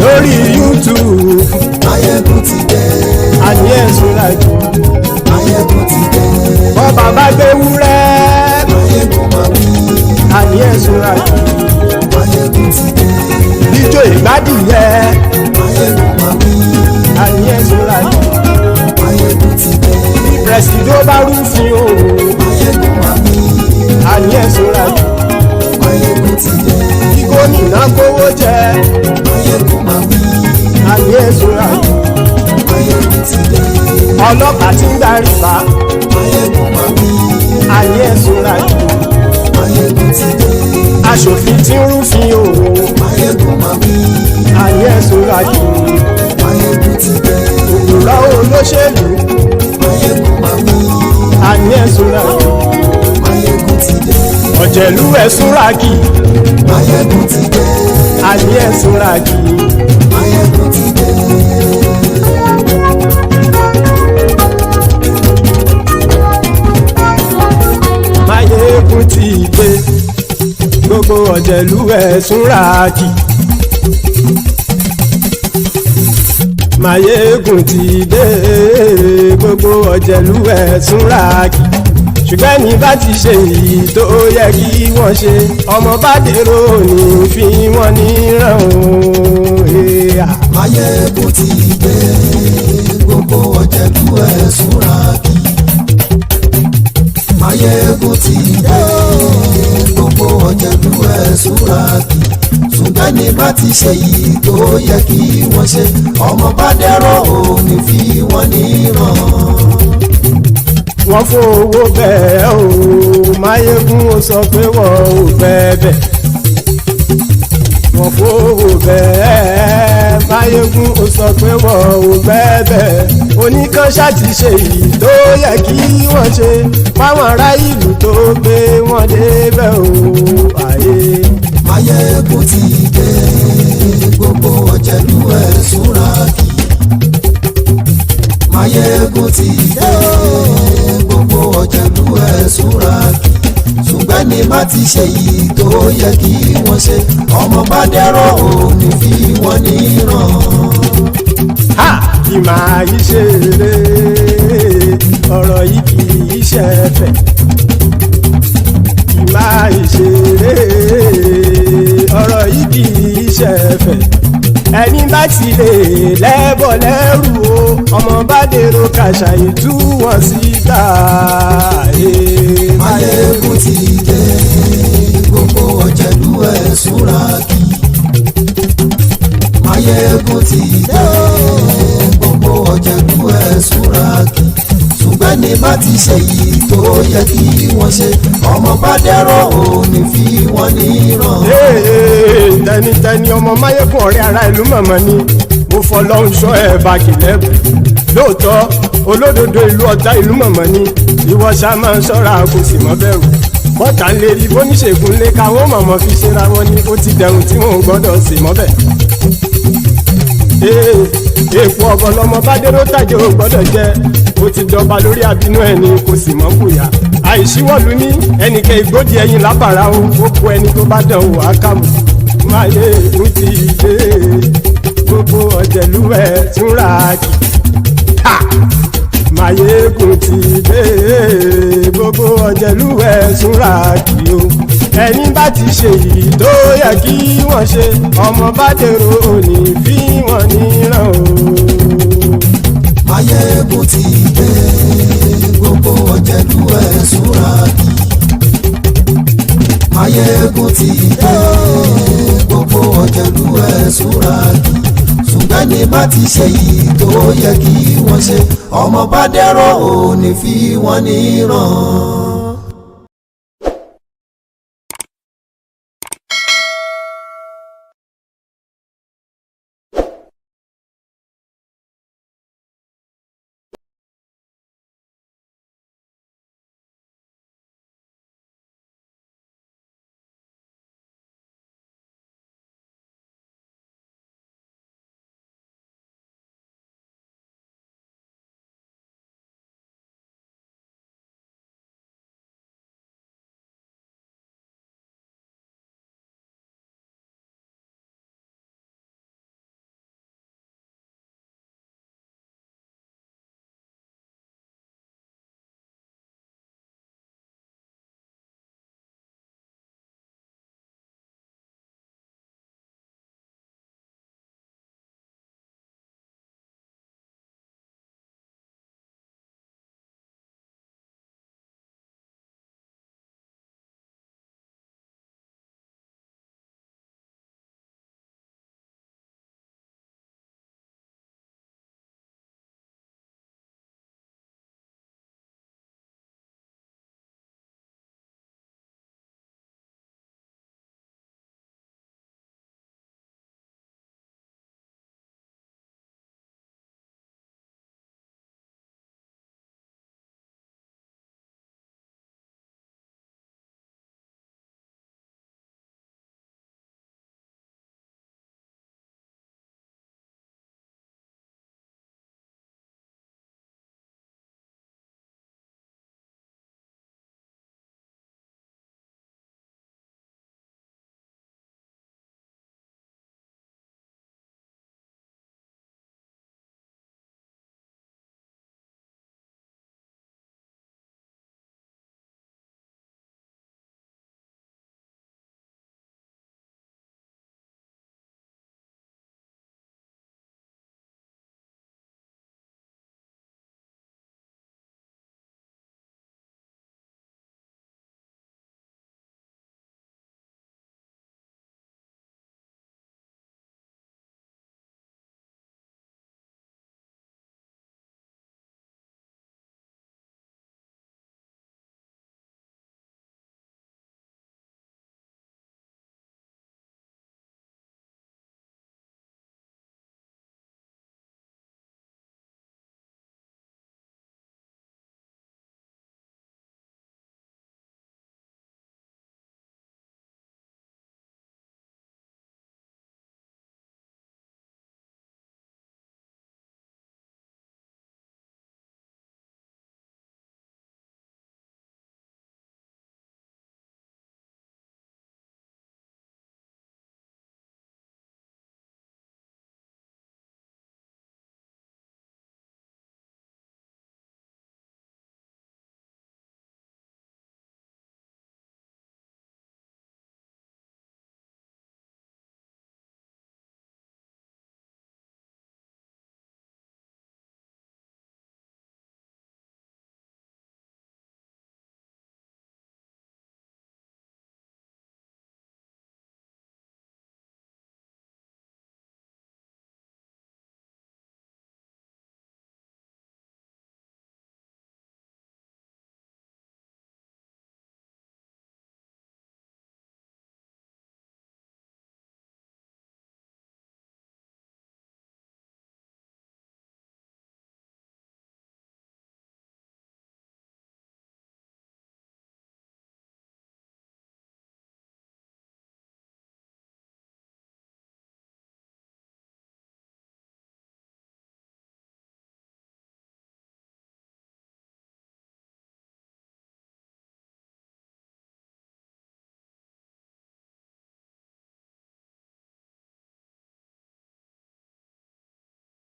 Lórí YouTube. Maiyegun ti dé. Àní ẹ̀sùn ràkì. Maiyegun ti dé. Bọ́ bàbá gbé wúrẹ́. Maiyegun máa wí. Àní ẹ̀sùn ràkì. Maiyegun ti dé. Ijó ìgbádìyẹ. Maiyegun máa wí. Àní ẹ̀sùn ràkì. Maiyegun ti dé. Presido bá rúfin o. Maiyegun máa wí. Àní ẹ̀sùn ràkì. Maiyegun ti dé. Kí gómìnà kówó jẹ. Maiyegun máa wí. Àní ẹ̀sùn ràkì. Maiyegun ti dé. Ọlọ́pàá tí ń darí bá. Maiyegun máa wí. Àní ẹ̀sùn ràkì. Maiyegun ti dé. Aṣòfin tí ń rúfin o. Maiyegun máa wí. Àní ẹ̀sùn ràkì. Maiyegun ti dé. Òpùrọ́ olóṣèlú. Maiyegun máa wí. Àní ẹ̀sùn ràkì. Maiyegun ti dé. Ọ̀jẹ̀lú ẹ̀sùn ràkì. Maiyegun ti dé. Àní ẹ̀sùn ràkì. Maiyegun ti dé. Maiyegun ti dé. Gbogbo ọ̀jẹ̀lú ẹ̀sùn ràkì. Maiyegun ti dé. Gbogbo ọ̀jẹ̀lú ẹ̀sùn ràkì. Ṣùgbọ́n ní bá ti ṣe èyí tó yẹ kí wọ́n ṣe, ọmọ bá dèrò ní fi wọ́n níran o. Maiyegun ti dé. Gbogbo ọ̀jẹ̀lú ẹ̀sùn ràkì. Maiyegun ti dé. Gbogbo ọ̀jẹ̀lú ẹ̀sùn ràkì. Ṣùgbọ́n ní bá ti ṣe èyí tó yẹ kí wọ́n ṣe, ọmọ bá dẹ̀rọ̀ ò ní fi wọ́n níran. Wọ́n fowó bẹ́ẹ̀ o. Maiyegun ó sọ pé wọ́n ò fẹ́ bẹ̀. Wọ́n fowó bẹ́ẹ̀. Maiyegun ó sọ pé wọ́n ò fẹ́ bẹ̀. Oníkan ṣáàtì ṣe èyí tó yẹ kí wọ́n ṣe fáwọn ará ìlú tó gbé wọn débẹ̀ o. Àyè. Maiyegun ti dé. Gbogbo ọ̀jẹ̀lú ẹ̀sùn ràkì. Maiyegun ti dé. Gbogbo ọ̀jẹ̀lú ẹ̀sùn ràkì. Ṣùgbọ́n ní bá ti ṣe yìí tó yẹ kí wọ́n ṣe, ọmọ bá dẹ̀rọ̀ ò ní fi wọ́n níran. Kì máa yí ṣe eré, ọ̀rọ̀ yìí kì í ṣe ẹ̀fẹ̀. Kì máa yí ṣe eré, ọ̀rọ̀ yìí kì í ṣe ẹ̀fẹ̀. Ẹni bá ti lè lẹ́bọ̀ lẹ́rù o, ọmọ bá dèrò kàṣà ìtú wọn síta. Maiyegun ti dé. Gbogbo ọ̀jẹ̀lú ẹ̀sùn ràkì. Maiyegun ti dé. Gbogbo ọ̀jẹ̀lú ẹ̀sùn ràkì. Ṣùgbọ́n ní bá ti ṣe yìí tó yẹ kí wọ́n ṣe, ọmọ bá dẹ̀rọ̀ ò ní fi wọ́n níran. Tẹnitẹni ọmọ Maiyegun ọ̀rẹ́ ara ìlú mọ̀mọ́ ni mo fọlọ́run ṣọ́ ẹ̀ bá kìlẹ́bù. Lóòótọ́ olódodo ìlú ọ̀tá ìlú mọ̀mọ́ ni ìwọ ṣá máa ń ṣọ́ra kò sì mọ́ bẹ̀rù. Bọ́tà ń lè rí bóníṣègùn lé káwọn mọ̀mọ́ fi ṣera wọn ni ó ti dẹrùn tí wọn ò gbọ́dọ̀ sì mọ́ bẹ̀. Èèpo ọ̀bọ lọmọ bá dérò tàjẹ́ ò gbọ́dọ̀ jẹ́, ó ti jọba lórí àbínú ẹni kò sì mọ́ bùyà. Àìsíwọ́lu ní ẹnìkẹ́ ìgbódì ẹyin lábàrá o, ó kó ẹni tó bá dán o àkàmù. Maiyegun ti dé. Gbogbo ọ̀jẹ̀lú ẹ̀sùn ràkì. Maiyegun ti dé. Gbogbo ọ̀jẹ̀lú ẹ̀sùn ràkì o. ẹni bá ti ṣe èyí tó yẹ kí wọ́n ṣe ọmọ bá dèrò òní fi wọ́n níran o. Maiyegun ti dé gbogbo ọ̀jẹ̀lú ẹ̀ súnra kí. Maiyegun ti dé gbogbo ọ̀jẹ̀lú ẹ̀ súnra kí. ṣùgbọ́n ní bá ti ṣe yìí tó yẹ kí wọ́n ṣe ọmọ bá dẹ́rọ̀ òní fi wọ́n níran.